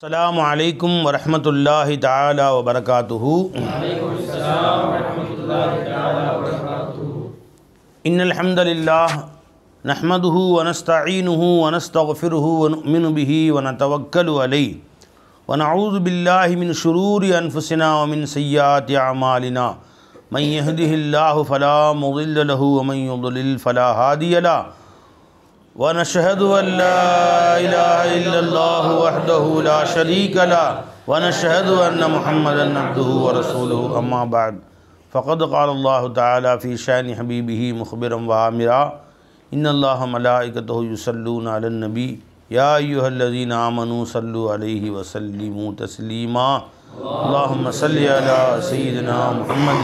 السلام عليكم ورحمة الله تعالى وبركاته. وعليكم السلام ورحمة الله تعالى وبركاته. إن الحمد لله نحمده ونستعينه ونستغفره ونؤمن به ونتوكل عليه ونعوذ بالله من شرور أنفسنا ومن سيئات أعمالنا من يهده الله فلا مضل له ومن يضلل فلا هادي له ونشهد أن لا إله إلا الله وحده لا شريك له ونشهد أن محمدا عبده ورسوله أما بعد فقد قال الله تعالى في شأن حبيبه مخبرا وآمرا إن الله ملائكته يصلون على النبي يا أيها الذين آمنوا صلوا عليه وسلموا تسليما اللهم صل على سيدنا محمد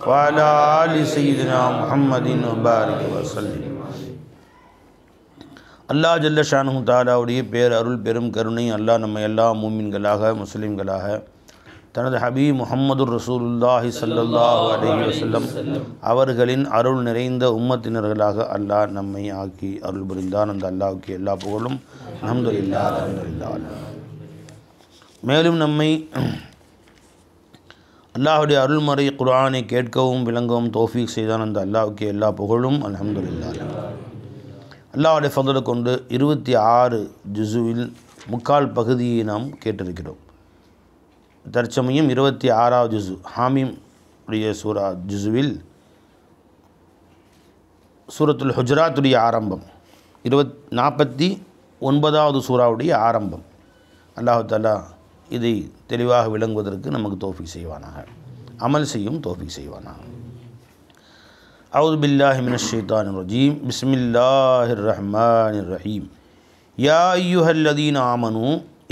وعلى آل سيدنا محمد وبارك وسلم. அல்லாஹ் ஜல்ல ஷானஹு தஆலாவுடைய பேர் அருள் பெரும் கருணை அல்லாஹ் நம்ம எல்லா மூமின்களாக முஸ்லீம்களாக தனது ஹபீப் முஹம்மது ரசூலுல்லாஹி ஸல்லல்லாஹு அலைஹி வஸல்லம் அவர்களின் அருள் நிறைந்த உம்மத்தினர்களாக அல்லாஹ் நம்மை ஆக்கி அருள் புரிந்தான். அந்த அல்லாஹ்வுக்கு எல்லா புகழும் அல்ஹம்துலில்லாஹ் அல்ஹம்துலில்லாஹ். மேலும் நம்மை அல்லாஹ்வுடைய அருள்மறை குர்ஆனை கேட்கவும் விளங்கவும் தௌஃபீக் செய்தான். அந்த அல்லாஹ்வுக்கு எல்லா புகழும் அல்ஹம்துலில்லாஹ். அல்லாஹ்வுடைய ஃபضலை கொண்டு 26 ஜுஸுவில் முக்கால் பகுதியை நாம் கேட்டிருக்கிறோம். தற்சமயம் 26வது ஜுஸு ஹாமீம் உடைய சூரா ஜுஸுவில் சூரத்துல் ஹுஜராத்துடைய ஆரம்பம் 49வது சூறாவுடைய ஆரம்பம். அல்லாஹ் தஆலா இதை தெளிவாக விளங்குவதற்கு நமக்கு தௌஃபீக் செய்வானாக, அமல் செய்யும் தௌஃபீக் செய்வானாக. அவுது பில்லாஹி மினஷ் ஷைத்தானிர் ரஜீம். பிஸ்மில்லாஹிர் ரஹ்மானிர் ரஹீம். யா அய்யுஹல்லதீன ஆமனு,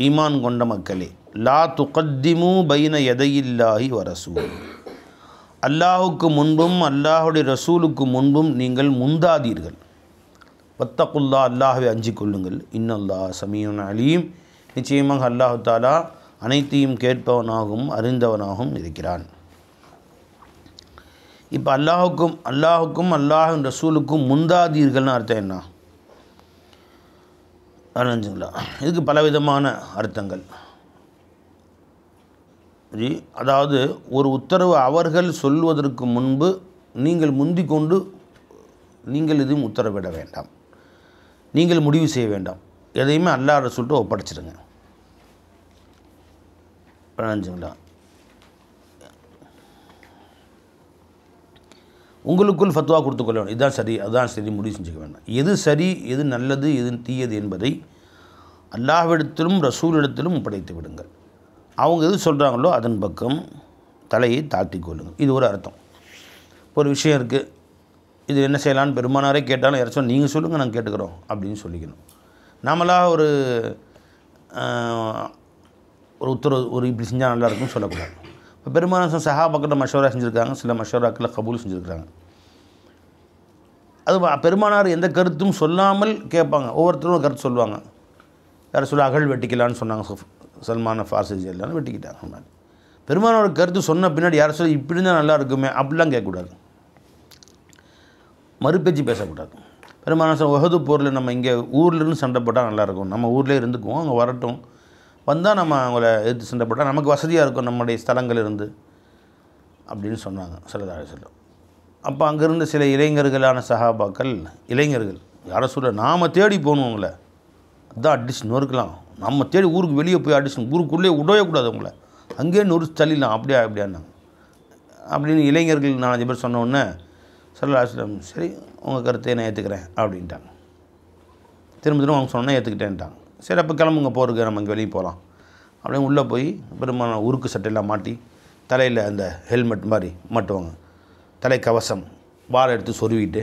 ஈமான் கொண்ட மக்களே, லா துகத்திமு பைன யதையில்லாஹி வ ரசூல், அல்லாஹுக்கு முன்பும் அல்லாஹுடைய ரசூலுக்கு முன்பும் நீங்கள் முந்தாதீர்கள். வத்தகுல்லா, அல்லாஹ்வை அஞ்சிக் கொள்ளுங்கள். இன்னல்லாஹ் சமீஉன் அலீம், நிச்சயமாக அல்லாஹ் தஆலா அனைத்தையும் கேட்பவனாகவும் அறிந்தவனாகவும் இருக்கிறான். இப்போ அல்லாஹுக்கும் அல்லாஹின் ரசூலுக்கும் முந்தாதீர்கள்னு அர்த்தம் என்ன அறிஞ்சுங்களா? இதுக்கு பலவிதமான அர்த்தங்கள். அதாவது ஒரு உத்தரவு அவர்கள் சொல்வதற்கு முன்பு நீங்கள் முந்திக் கொண்டு நீங்கள் எதுவும் உத்தரவிட வேண்டாம், நீங்கள் முடிவு செய்ய வேண்டாம், எதையுமே அல்லாஹ் ரசூல்கிட்ட ஒப்படைச்சிடுங்க. அறிஞ்சுங்களா? உங்களுக்குள் ஃபத்வா கொடுத்துக்கொள்ள வேணும். இதுதான் சரி, அதுதான் சரி முடிவு செஞ்சுக்க வேண்டாம். எது சரி, எது நல்லது, எது தீயது என்பதை அல்லாஹ்விடத்திலும் ரசூலிடத்திலும் ஒப்படைத்து விடுங்கள். அவங்க எது சொல்கிறாங்களோ அதன் பக்கம் தலையை தாழ்த்தி கொள்ளுங்கள். இது ஒரு அர்த்தம். ஒரு விஷயம் இருக்குது, இது என்ன செய்யலான்னு பெருமானாரே கேட்டாலும் யாராச்சும் நீங்கள் சொல்லுங்கள் நாங்கள் கேட்டுக்கிறோம் அப்படின்னு சொல்லிக்கணும். நாமளாக ஒரு உத்தரவு ஒரு இப்படி செஞ்சால் நல்லாயிருக்குன்னு சொல்லக்கூடாது. இப்போ பெரும்பாலான சஹாபாக்களை மஷவரா செஞ்சுருக்காங்க, சில மஷவராக்களை கபூல் செஞ்சுருக்காங்க. அது பெருமானார் எந்த கருத்தும் சொல்லாமல் கேட்பாங்க. ஒவ்வொருத்தரும் ஒரு கருத்து சொல்லுவாங்க. யாரை சொல்ல அகழ் வெட்டிக்கலான்னு சொன்னாங்க, சல்மான ஃபார்சி எல்லாம் வெட்டிக்கிட்டாங்க. பெருமானார் கருத்து சொன்ன பின்னாடி யாரை சொல்ல இப்படி தான் நல்லா இருக்குமே அப்படிலாம் கேட்கக்கூடாது, மறுபேச்சு பேசக்கூடாது. பெருமானார் சொல்ல உஹது போரில் நம்ம இங்கே ஊர்லேருந்து சண்டை போட்டால் நல்லாயிருக்கும், நம்ம ஊர்லேயே இருந்துக்குவோம், அங்கே வரட்டும், வந்தால் நம்ம அவங்கள எதிர்த்து சண்டை போட்டால் நமக்கு வசதியாக இருக்கும் நம்முடைய ஸ்தலங்கள் இருந்து அப்படின்னு சொன்னாங்க ஸல்லல்லாஹு அலைஹி வஸல்லம். அப்போ அங்கேருந்து சில இளைஞர்களான சஹாபாக்கள், இளைஞர்கள் யாரை சொல்ல நாம் தேடி போகணும், அவங்கள அதுதான் அடிஷன் நொறுக்கலாம், நம்ம தேடி ஊருக்கு வெளியே போய் அடிஷன், ஊருக்குள்ளே விடவே கூடாது, அவங்கள அங்கேயே நொறுச்சு தள்ளிடலாம், அப்படியான்னாங்க. அப்படின்னு இளைஞர்கள் 4 பேர் சொன்னோடனே ஸல்லல்லாஹு அலைஹி வஸல்லம் சரி உங்கள் கருத்தை நான் ஏற்றுக்கிறேன் அப்படின்ட்டாங்க. திரும்ப அவங்க சொன்னோன்னே ஏற்றுக்கிட்டேன்ட்டாங்க. சரி அப்போ கிளம்புங்க போருக்கு, நம்ம இங்கே வெளியே போகலாம் அப்படின்னு உள்ளே போய் பெருமான உருக்கு சட்டையெல்லாம் மாட்டி தலையில் அந்த ஹெல்மெட் மாதிரி மாட்டுவாங்க, தலைக்கவசம், வாழை எடுத்து சொருவிட்டு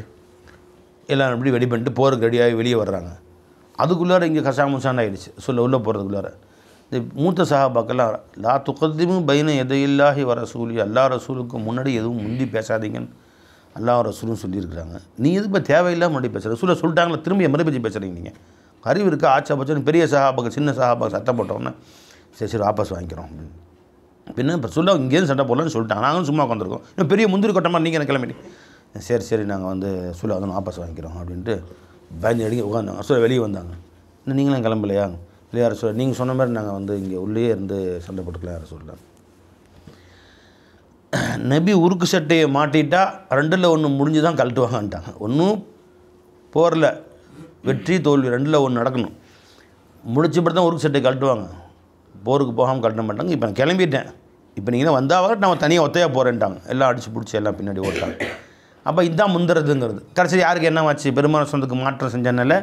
எல்லாம் எப்படி ரெடி பண்ணிட்டு போருக்கு ரெடியாகி வெளியே வர்றாங்க. அதுக்குள்ளார இங்கே கசாமுசான் ஆகிடுச்சு உள்ளே போகிறதுக்குள்ளார. இந்த மூத்த சஹாபாக்கெல்லாம் லா துகத்திமு பைன யதையில்லாஹி வ ரசூலி, அல்லாஹ் ரசூலுக்கு முன்னாடி எதுவும் முந்தி பேசாதீங்கன்னு அல்லாஹ் ரசூலும் சொல்லியிருக்கிறாங்க. நீ எது இப்போ தேவையில்லாமல் முன்னாடி பேசுகிற, ரசூலை சொல்லிட்டாங்களா திரும்பி மறுபேச்சு பேசுகிறீங்க, நீங்கள் அறிவு இருக்கா? ஆச்சாபச்சன் பெரிய சஹாபாக்கள் சின்ன சஹாபாக்கள் சத்தம் போட்டோன்னே சரி வாபஸ் வாங்கிக்கிறோம் அப்படின்னு. பின்ன இப்போ சொல்ல இங்கேருந்து சண்டை போடலான்னு சொல்லிட்டாங்க, நாங்களும் சும்மா உட்காந்துருக்கோம், இன்னும் பெரிய முந்திரி கொட்டமாக நீங்கள் என்ன கிளம்பிட்டு சரி நாங்கள் வந்து வாபஸ் வாங்கிக்கிறோம் அப்படின்ட்டு பயந்து அடிக்க உட்காந்தாங்க. வெளியே வந்தாங்க, இன்னும் நீங்களும் கிளம்பலையா? இல்லை யார் சொல்ல, நீங்கள் சொன்ன மாதிரி நாங்கள் வந்து இங்கே உள்ளே இருந்து சண்டை போட்டுக்கலாம் யார் சொல்ல. நபி உருக்கு சட்டையை மாட்டிட்டா 2ல் 1 முடிஞ்சு தான் கழட்டுவாங்கன்ட்டாங்க. ஒன்றும் போரில் வெற்றி தோல்வி 2ல் 1 நடக்கணும். முடிச்சப்படி தான் உருக்கு சட்டையை கழட்டுவாங்க. போருக்கு போகாமல் கழட்ட மாட்டாங்க. இப்போ நான் கிளம்பிட்டேன், இப்போ நீங்கள் தான் வந்தால் நான் தனியாக ஒத்தையாக போகிறேன்ட்டாங்க. எல்லாம் அடித்து பிடிச்சி எல்லாம் பின்னாடி ஓட்டாங்க. அப்போ இதுதான் முந்துறதுங்கிறது. கடைசி யாருக்கு என்ன ஆச்சு? பெருமான சொந்தத்துக்கு மாற்றம் செஞ்சனால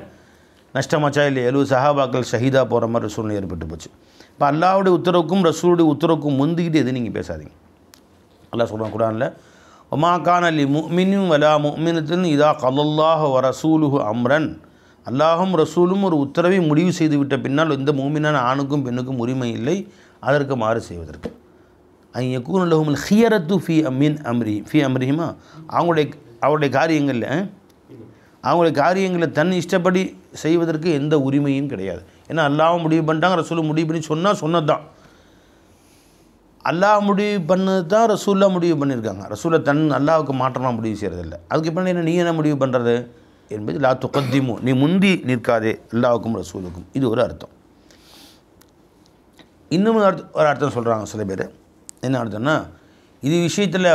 நஷ்டமாச்சா இல்லை? 70 சஹாபாக்கள் ஷஹீதாக போகிற மாதிரி சூழ்நிலை ஏற்பட்டு போச்சு. இப்போ அல்லாஹ்வுடைய உத்தரவுக்கும் ரசூலுடைய உத்தரவுக்கும் முந்திக்கிட்டு எது நீங்கள் பேசாதீங்க. அல்லாஹ் சொல்கிறான் குர்ஆனில், வமா கான லி முஃமினின் வலா முஃமினத்தின் இதா கல்லல்லாஹு வ ரசூலுஹு அம்ரன். அல்லாஹும் ரசூலும் ஒரு உத்தரவை முடிவு செய்து விட்ட பின்னால் எந்த மூமினான ஆணுக்கும் பெண்ணுக்கும் உரிமை இல்லை அதற்கு மாறு செய்வதற்கு. யகூன லஹுமுல் ஹியரத்து ஃபி அம்ரிஹிமா. அவங்களுடைய காரியங்களில் தன் இஷ்டப்படி செய்வதற்கு எந்த உரிமையும் கிடையாது. ஏன்னா அல்லாஹ் முடிவு பண்ணிட்டாங்க, ரசூலும் முடிவு பண்ணி சொன்னது தான். அல்லாஹ் முடிவு பண்ணது தான் ரசூல்லா முடிவு பண்ணியிருக்காங்க. ரசூலை அல்லாஹ்வுக்கு மாற்றமாக முடிவு செய்கிறதில்லை. அதுக்கு இப்போ என்ன நீ என்ன முடிவு பண்ணுறது என்பது லா துகத்திமு, நீ முந்தி நிற்காதே அல்லாஹ்வுக்கும் ரசூலுக்கும். இது ஒரு அர்த்தம். இன்னும் ஒரு அர்த்தம் சொல்கிறாங்க சில பேர். என்ன அர்த்தம்னா, இது விஷயத்தில்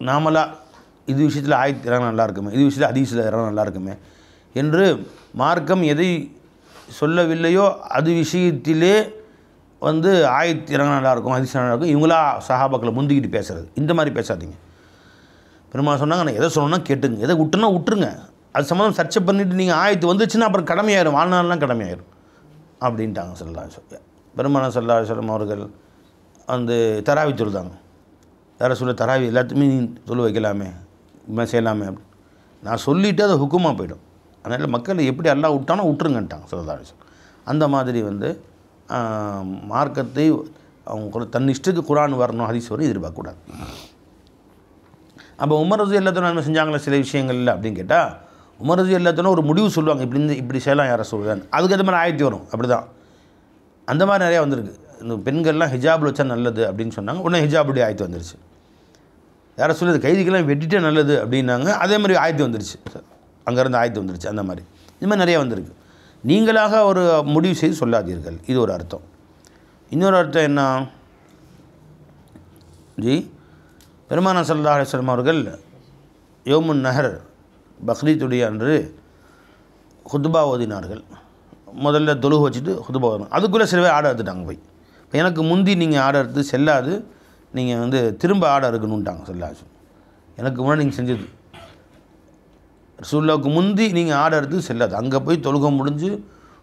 நாமளாக இது விஷயத்தில் ஆயத் இறங்க நல்லா இருக்குமே, இது விஷயத்தில் ஹதீஸில் இறங்க நல்லா இருக்குமே என்று மார்க்கம் எதை சொல்லவில்லையோ அது விஷயத்திலே வந்து ஆயத் இறங்க நல்லாயிருக்கும், ஹதீஸ் நல்லா இருக்கும், இவங்களா சஹாபாக்களை முந்திக்கிட்டு பேசுகிறது. இந்த மாதிரி பேசாதீங்க. பெருமாள் சொன்னாங்க, நான் எதை சொல்லணும்னா கேட்டுங்க, எதை விட்டுனா விட்டுருங்க. அது சம்மந்தம் சர்ச்சை பண்ணிவிட்டு நீங்கள் ஆயத்து வந்துச்சுன்னா அப்புறம் கடமையாயிரும், வாழ்நாள்லாம் கடமையாயிரும் அப்படின்ட்டாங்க ஸல்லல்லாஹு அலைஹி வஸல்லம். பெருமாள் ஸல்லல்லாஹு அலைஹி வஸல்லம் அவர்கள் வந்து தராவி தொழுதாங்க. யாரை சொல்ல, தராவி எல்லாத்தையுமே நீ தொழு வைக்கலாமே, இது செய்யலாமே அப்படி. நான் சொல்லிவிட்டு அது ஹுக்குமாக போய்டும். அதனால் மக்கள் எப்படி அல்லாஹ் விட்டானோ விட்டுருங்கன்ட்டாங்க ஸல்லல்லாஹு அலைஹி வஸல்லம். அந்த மாதிரி வந்து மார்க்கத்தை அவங்க தன் இஷ்டத்துக்கு குர்ஆன் வரணும், ஹதீஸ் வரும் எதிர்பார்க்கக்கூடாது. அப்போ உமர் ரஸி எல்லாத்தனும் என்ன செஞ்சாங்களே சில விஷயங்கள்ல அப்படின்னு கேட்டால், உமர் ரஸி எல்லாத்தனும் ஒரு முடிவு சொல்லுவாங்க, இப்படி செய்யலாம் யாரை சொல்லுவேன், அதுக்கேற்ற மாதிரி ஆயத்தி வரும். அப்படி தான் அந்த மாதிரி நிறையா வந்திருக்கு. இந்த பெண்கள்லாம் ஹிஜாபில் வச்சா நல்லது அப்படின்னு சொன்னாங்க, உடனே ஹிஜாபுடைய ஆயத்து வந்துருச்சு. யாரை சொல்லுது கைதிக்கெல்லாம் வெட்டிட்டே நல்லது அப்படின்னாங்க, அதே மாதிரி ஆயத்து வந்துருச்சு, அங்கேருந்து ஆயத்து வந்துருச்சு. அந்த மாதிரி இது மாதிரி நிறையா வந்திருக்கு. நீங்களாக ஒரு முடிவு செய்து சொல்லாதீர்கள், இது ஒரு அர்த்தம். இன்னொரு அர்த்தம் என்ன ஜி, பெருமானார் ஸல்லல்லாஹு அலைஹி வஸல்லம் அவர்கள் யௌமுன் நஹர் பக்ரீத்துடைய அன்று ஹுத்பா ஓதினார்கள். முதல்ல தொழுகு வச்சுட்டு ஹுத்பா ஓதணும். அதுக்குள்ளே சில பேர் ஆடை எடுத்துட்டாங்க போய். இப்போ எனக்கு முந்தி நீங்கள் ஆடை எடுத்து செல்லாது, நீங்கள் வந்து திரும்ப ஆடை இருக்கணுன்ட்டாங்க ஸல்லல்லாஹு அலைஹி வஸல்லம். எனக்கு முன்னாடி நீங்கள் செஞ்சது ரசூலுல்லாஹ்வுக்கு முந்தி நீங்கள் ஆடை எடுத்து செல்லாது. அங்கே போய் தொழுகை முடிஞ்சு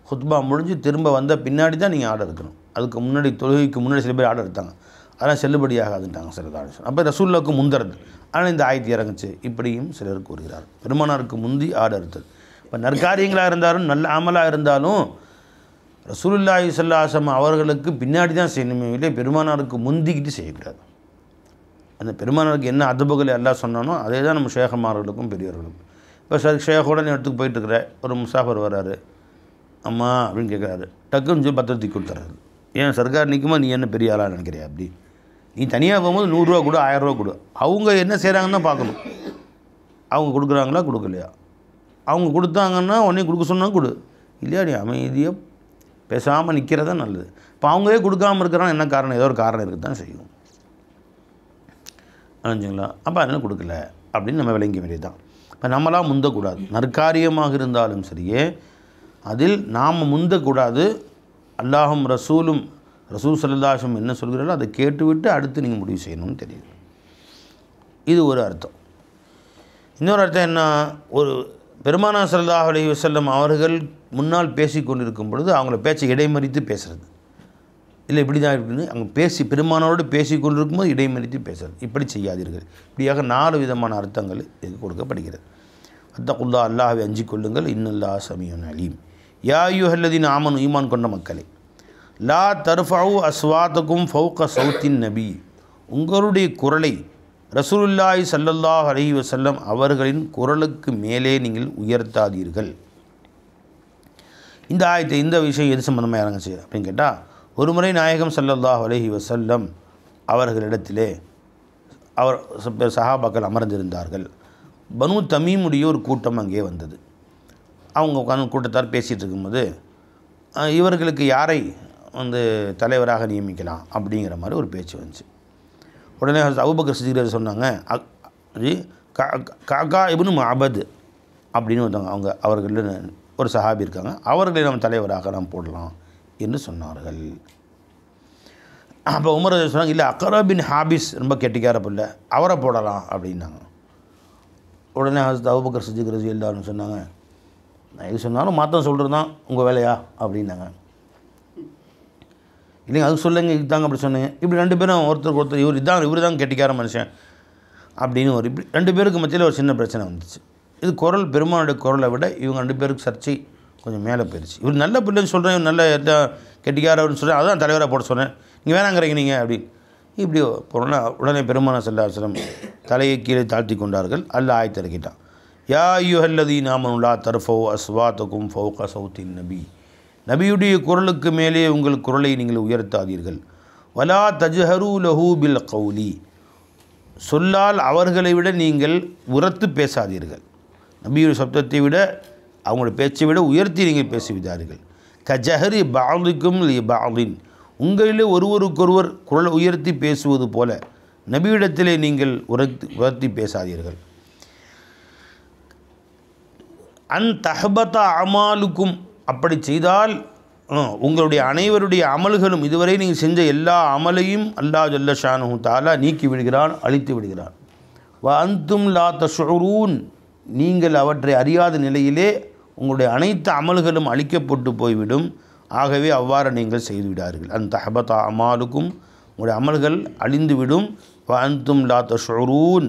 ஹுத்பா முடிஞ்சு திரும்ப வந்த பின்னாடி தான் நீங்கள் ஆடை எடுக்கணும். அதுக்கு முன்னாடி தொழுகைக்கு முன்னாடி சில பேர் ஆடை எடுத்தாங்க, அதெல்லாம் செல்லுபடியாகாதுன்ட்டாங்க ஸல்லல்லாஹு அலைஹி வஸல்லம். அப்போ ரசூலுல்லாஹ்வுக்கு முந்துறது, ஆனால் இந்த ஆயத்து இறங்குச்சு. இப்படியும் சிலர் கூறுகிறார். பெருமானாருக்கு முந்தி ஆடை எடுத்தது. இப்போ நற்காரியங்களாக இருந்தாலும் நல்ல அமலாக இருந்தாலும் ரசூலுல்லாஹி ஸல்லல்லாஹு அலைஹி வஸல்லம் அவர்களுக்கு பின்னாடி தான் செய்யணுமே இல்லை, பெருமானாருக்கு முந்திக்கிட்டு செய்யக்கூடாது. அந்த பெருமானாருக்கு என்ன அதுபுகளை எல்லாம் சொன்னானோ அதே தான் நம்ம ஷேகமார்களுக்கும் பெரியவர்களுக்கும். இப்போ ஷேகோட நீ இடத்துக்கு போயிட்டுருக்குற, ஒரு முசாஃபர் வர்றாரு, அம்மா அப்படின்னு கேட்குறாரு, டக்குன்னு சொல்லி பத்திரத்தி கொடுத்துறாரு. ஏன் சர்க்கார் நிற்குமா, நீ என்ன பெரிய ஆளாக நினைக்கிறியா? அப்படி நீ தனியாக போகும்போது 100 ரூபா கொடு, 1000 ரூபா கொடு, அவங்க என்ன செய்கிறாங்கன்னு தான் பார்க்கணும். அவங்க கொடுக்குறாங்களா கொடுக்கலையா, அவங்க கொடுத்தாங்கன்னா உடனே கொடுக்க சொன்னால் கொடு, இல்லையா நீ அமைதியாக பேசாமல் நிற்கிறதா நல்லது. இப்போ அவங்களே கொடுக்காமல் இருக்கிறாங்க, என்ன காரணம்? ஏதோ ஒரு காரணம் இருக்குது தான் செய்யும், நினச்சிங்களா? அப்போ அதனால் கொடுக்கல அப்படின்னு நம்ம விளங்க வேண்டியது தான். இப்போ நம்மளாம் முந்தக்கூடாது. நற்காரியமாக இருந்தாலும் சரியே அதில் நாம் முந்தக்கூடாது. அல்லாஹும் ரசூலும் ரசூல் ஸல்லல்லாஹு அலைஹி வஸல்லம் என்ன சொல்கிறாரோ அதை கேட்டுவிட்டு அடுத்து நீங்கள் முடிவு செய்யணும்னு தெரியுது. இது ஒரு அர்த்தம். இன்னொரு அர்த்தம் என்ன, ஒரு பெருமானார் ஸல்லல்லாஹு அலைஹி வஸல்லம் அவர்கள் முன்னால் பேசி கொண்டிருக்கும் பொழுது அவங்கள பேச்சை இடைமறித்து பேசுகிறது இல்லை, இப்படி தான் இருக்குன்னு அங்கே பெருமானோடு பேசி கொண்டிருக்கும்போது இடைமறித்து பேசுறது, இப்படி செய்யாதீர்கள். இப்படியாக 4 விதமான அர்த்தங்கள் இது கொடுக்கப்படுகிறது. அத்தகுல்லா, அல்லாஹ்வை அஞ்சிக் கொள்ளுங்கள், இன்னல்லாஹ் சமீஉன் அலீம். யா அய்யுஹல்லதீன ஆமனு, ஈமான் கொண்ட மக்களே, லா தர்ஃபஉ அஸ்வாத்தகும் ஃபௌக சௌத்தின் நபி, உங்களுடைய குரலை ரசூலுல்லாஹி ஸல்லல்லாஹு அலைஹி வஸல்லம் அவர்களின் குரலுக்கு மேலே நீங்கள் உயர்த்தாதீர்கள். இந்த ஆயத்தை, இந்த விஷயம் எது சம்பந்தமாக இறங்குச்சு அப்படின்னு கேட்டால், ஒரு முறை நாயகம் ஸல்லல்லாஹு அலைஹி வஸல்லம் அவர்களிடத்திலே சஹாபாக்கள் அமர்ந்திருந்தார்கள். பனு தமீமுடைய ஒரு கூட்டம் அங்கே வந்தது. அவங்க உட்காந்து கூட்டத்தார் பேசிகிட்டு இருக்கும்போது இவர்களுக்கு யாரை வந்து தலைவராக நியமிக்கலாம் அப்படிங்கிற மாதிரி ஒரு பேச்சு வந்துச்சு. உடனே அபூபக்கர் சித்திக் சொன்னாங்க, காக்கா இப்னு மஅபத் அப்படின்னு ஒருத்தவங்க அவர்கள் ஒரு சஹாபி இருக்காங்க, அவர்களை நம்ம தலைவராக நாம் போடலாம் என்று சொன்னார்கள். அப்போ உமர் சொன்னாங்க, இல்லை அக்ரா பின் ஹாபிஸ் ரொம்ப கெட்டிக்கார பிள்ளை, அவரை போடலாம் அப்படின்னாங்க. உடனே அபூபக்கர் சித்திக் எல்லாரும் சொன்னாங்க, நான் எது சொன்னாலும் மாற்றம் சொல்கிறது தான் உங்கள் வேலையா அப்படின்னாங்க. இல்லைங்க அது சொல்லுங்க, இதுதாங்க அப்படி சொன்னீங்க. இப்படி ரெண்டு பேரும் ஒருத்தருக்கு ஒருத்தர் இவர் தான் கெட்டிக்கார மனுஷன் அப்படின்னு இப்படி ரெண்டு பேருக்கு மத்தியில் ஒரு சின்ன பிரச்சனை வந்துச்சு. இது குரல் பெருமானுடைய குரலை விட இவங்க ரெண்டு பேருக்கு சர்ச்சை கொஞ்சம் மேலே போயிடுச்சு. இவர் நல்ல பிள்ளைன்னு சொல்கிறேன், இவர் நல்ல கெட்டிக்காரன்னு சொல்கிறேன், அதான் தலைவராக போட சொன்னேன், நீங்கள் வேணாங்கிறீங்க நீங்கள் அப்படின்னு இப்படி போனால் உடனே பெருமான ஸல்லல்லாஹு அலைஹி வஸல்லம் தலையை கீழே தாழ்த்தி கொண்டார்கள். அல்லாஹ் ஆயத்தை இறக்கிட்டான், யா அய்யுஹல்லதீன ஆமனூ லா தர்ஃபஉ அஸ்வாத்தகும் ஃபௌக ஸௌத்தின் நபி, நபியுடைய குரலுக்கு மேலே உங்கள் குரலை நீங்கள் உயர்த்தாதீர்கள். வலா தஜ்ஹரு லஹு பில் கௌலி, சொல்லால் அவர்களை விட நீங்கள் உரத்து பேசாதீர்கள். நபியுடைய சப்தத்தை விட அவங்களுடைய பேச்சை விட உயர்த்தி நீங்கள் பேசிவிட்டார்கள். கஜஹரி பாதுக்கும் லி பாதின், உங்களிலே ஒருவருக்கொருவர் குரல் உயர்த்தி பேசுவது போல நபியிடத்திலே நீங்கள் உயர்த்தி பேசாதீர்கள். அன் தஹபத அமாலுக்கும், அப்படி செய்தால் உங்களுடைய அனைவருடைய அமல்களும் இதுவரை நீங்கள் செஞ்ச எல்லா அமலையும் அல்லாஹ் ஜல்ல ஷானுஹு தஆலா நீக்கி விடுகிறான், அழித்து விடுகிறான். வ அன்தும் லா தஷ்உரூன், நீங்கள் அவற்றை அறியாத நிலையிலே உங்களுடைய அனைத்து அமல்களும் அழிக்கப்பட்டு போய்விடும். ஆகவே அவ்வாறு நீங்கள் செய்துவிடார்கள். அன் தஹபத அமாலுக்கும், உங்களுடைய அமல்கள் அழிந்துவிடும். வ அன்தும் லா தஷ்உரூன்,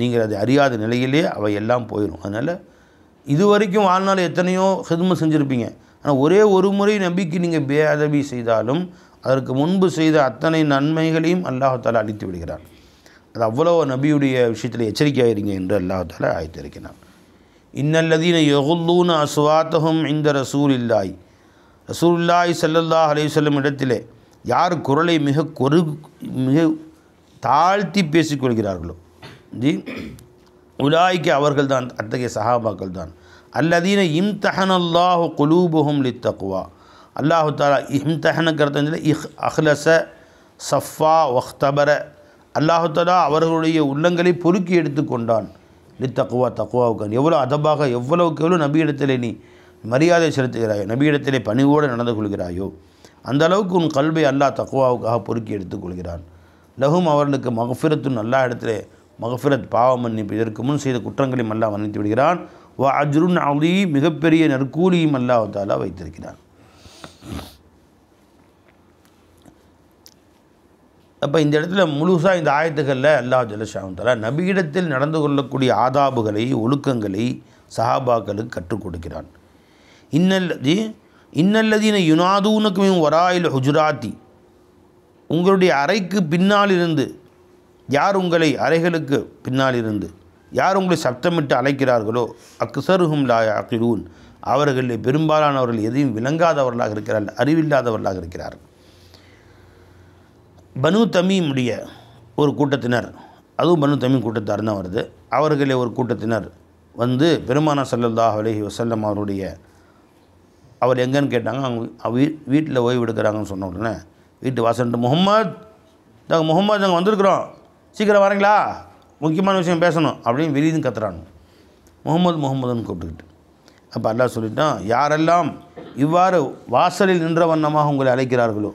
நீங்கள் அதை அறியாத நிலையிலே அவை எல்லாம் போயிடும். அதனால் இதுவரைக்கும் வாழ்நாள் எத்தனையோ ஹித்மத் செஞ்சுருப்பீங்க, ஆனால் ஒரே ஒரு முறை நபிக்கு நீங்கள் பேஅதபி செய்தாலும் அதற்கு முன்பு செய்த அத்தனை நன்மைகளையும் அல்லாஹ் தஆலா அழித்து விடுகிறார். அது அவ்வளோ நபியுடைய விஷயத்தில் எச்சரிக்கையாயிருங்க என்று அல்லாஹ் தஆலா ஆயத்திருக்கிறான். இன்னல்லதீன யகுல்லூன அஸ்வாத்தஹும் இன்த ரசூலில்லாஹி, ரசூலுல்லாஹி ஸல்லல்லாஹு அலைஹி வஸல்லம் இடத்திலே யார் குரலை மிக தாழ்த்தி பேசிக்கொள்கிறார்களோ, உலாய்க்கு அவர்கள் தான், அத்தகைய சஹாபாக்கள் தான். அல்லதீன இம்தஹனல்லாஹு குலூபுஹும் லித்தக்வா, அல்லாஹு தஆலா இம்தஹனக்கிறது அஹ்லஸ சஃபா வக்தபர, அல்லாஹு தஆலா அவர்களுடைய உள்ளங்களை பொறுக்கி எடுத்துக்கொண்டான். லித்தக்வா, தக்வாவுக்கு எவ்வளோ அதபாக எவ்வளவுக்கு எவ்வளோ நபியிடத்திலே நீ மரியாதை செலுத்துகிறாயோ, நபியிடத்திலே பணிவோடு நடந்து கொள்கிறாயோ, அந்த அளவுக்கு உன் கல்வை அல்லாஹ் தக்வாவுக்காக பொறுக்கி எடுத்துக்கொள்கிறான். லஹும், அவர்களுக்கு மக்ஃபிரத்துன், அல்லாஹ் இடத்திலே மக்ஃபிரத், பாவ மன்னிப்பு, இதற்கு முன் செய்த குற்றங்களையும் அல்லாஹ் மன்னித்து விடுகிறான். வ அஜ்ருன் அதீம், மிகப்பெரிய நற்கூலியும் அல்லாஹ் தஆலா வைத்திருக்கிறான். அப்போ இந்த இடத்துல முழுசாக இந்த ஆயத்துக்களில் அல்லாஹ் ஜல்ல ஷானஹு தஆலா நபியிடத்தில் நடந்து கொள்ளக்கூடிய ஆதாபுகளை, ஒழுக்கங்களை சஹாபாக்களுக்கு கற்றுக் கொடுக்கிறான். இன்னல்லதீன யுனாதூனக மின் வராயில் ஹுஜுராத்தி, உங்களுடைய அறைக்கு பின்னால் இருந்து யார், உங்களை அறைகளுக்கு பின்னால் இருந்து யார் உங்களை சப்தமிட்டு அழைக்கிறார்களோ, அக்ஸருஹும் லா யஅகிலூன், அவர்களில் பெரும்பாலானவர்கள் எதையும் விளங்காதவர்களாக இருக்கிறார்கள், அறிவில்லாதவர்களாக இருக்கிறார்கள். பனு தமீமுடைய ஒரு கூட்டத்தினர், அதுவும் பனு தமீம் கூட்டத்தார் தான் வருது, அவர்களில் ஒரு கூட்டத்தினர் வந்து பெருமானார் ஸல்லல்லாஹு அலைஹி வஸல்லம் அவர் எங்கன்னு கேட்டாங்க. அவங்க வீட்டில் ஓய்வு எடுக்கிறாங்கன்னு சொன்ன உடனே வீட்டு வாசல்ட்டு, முகம்மது நாங்கள் வந்திருக்கிறோம், சீக்கிரம் வரீங்களா, முக்கியமான விஷயம் பேசணும் அப்படின்னு வெளியின்னு கத்துறாங்க. முகம்மதுன்னு கூப்பிட்டுக்கிட்டு. அப்போ அல்லாஹ் சொல்லிட்டான், யாரெல்லாம் இவ்வாறு வாசலில் நின்ற வண்ணமாக உங்களை அழைக்கிறார்களோ,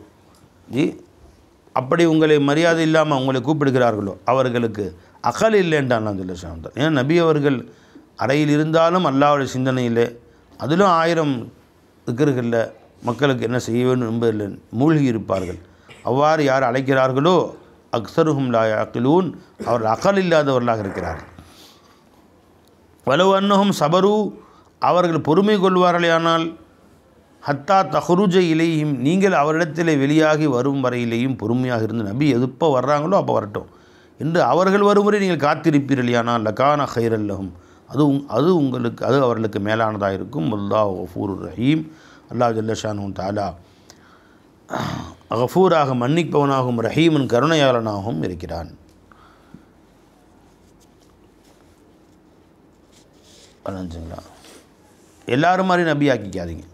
அப்படி உங்களை மரியாதை இல்லாமல் உங்களை கூப்பிடுகிறார்களோ, அவர்களுக்கு அகல் இல்லைன்றான் நான் சொல்ல சாந்தன். ஏன்னா நபி அவர்கள் அறையில் இருந்தாலும் அல்லாஹ்வுடைய சிந்தனையில், அதிலும் 1000 திக்ருகளில் மக்களுக்கு என்ன செய்ய வேண்டும் என்பதில் மூழ்கி இருப்பார்கள். அவ்வாறு யார் அழைக்கிறார்களோ, அக்ஸருஹும் லா யஅகிலூன், அவர்கள் அகல் இல்லாதவர்களாக இருக்கிறார்கள். வலவ் அன்னஹும் சபரு, அவர்கள் பொறுமை கொள்வார்களேயானால், ஹத்தா தஹ்ருஜ இலைஹிம், நீங்கள் அவரிடத்தில் வெளியாகி வரும் வரையிலேயும் பொறுமையாக இருந்து, நபி எப்போ வர்றாங்களோ அப்போ வரட்டும் என்று அவர்கள் வரும் வரை நீங்கள் காத்திருப்பீர்களேயானால், லகான ஹைரல் லஹும், அது உங்களுக்கு, அது அவர்களுக்கு மேலானதாக இருக்கும். அல்லாஹ் கஃபூருர் ரஹீம், அல்லாஹ் ஜல்ல ஷானஹு தஆலா கஃபூராக மன்னிப்பவனாகவும் ரஹீமன் கருணையாளனாகவும் இருக்கிறான். புரிஞ்சுங்களா? எல்லாரும் மாதிரி நபி ஆக்கிக்காதீங்க.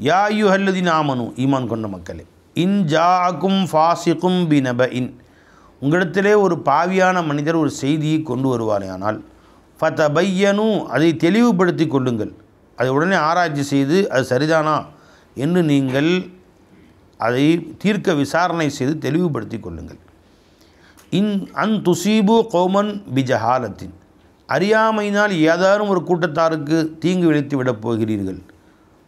யா அய்யுஹல்லதீன ஆமனு, ஈமான் கொண்ட மக்களே, இன் ஜாஅக்கும் ஃபாசிகும் பினபஇன், உங்களிடத்திலே ஒரு பாவியான மனிதர் ஒரு செய்தியை கொண்டு வருவாரேயானால் ஃபதபையனு, அதை தெளிவுபடுத்தி கொள்ளுங்கள், அதை உடனே ஆராய்ச்சி செய்து அது சரிதானா என்று நீங்கள் அதை தீர்க்க விசாரணை செய்து தெளிவுபடுத்தி கொள்ளுங்கள். இன் அன் துசீபு கௌமன் பிஜஹாலத்தின், அறியாமையினால் ஏதாரும் ஒரு கூட்டத்தாருக்கு தீங்கு விளைத்து விடப் போகிறீர்கள்.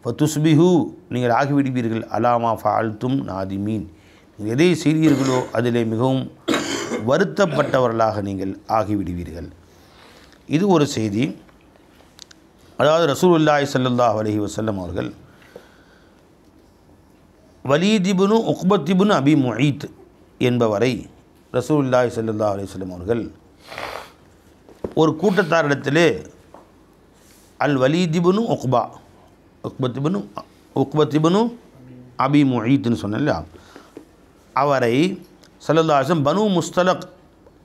ஃபதுஸ்பிஹு, நீங்கள் ஆகிவிடுவீர்கள், அலாமா ஃபால்தும் நாதிமீன், நீங்கள் எதை செய்தீர்களோ அதிலே மிகவும் வருத்தப்பட்டவர்களாக நீங்கள் ஆகிவிடுவீர்கள். இது ஒரு செய்தி. அதாவது ரசூலுல்லாஹி ஸல்லல்லாஹு அலைஹி வஸல்லம் அவர்கள் வலீத் இப்னு உக்பத் இப்னு அபி முஈத் என்பவரை ரசூலுல்லாஹி ஸல்லல்லாஹு அலைஹி வஸல்லம் அவர்கள் ஒரு கூட்டத்தாரிடத்திலே அல் வலீத் இப்னு உக்பத் இப்னு அபி முஈத்னு சொன்னல, அவரை ஸல்லல்லாஹு அலைஹி வஸல்லம் பனு முஸ்தலக்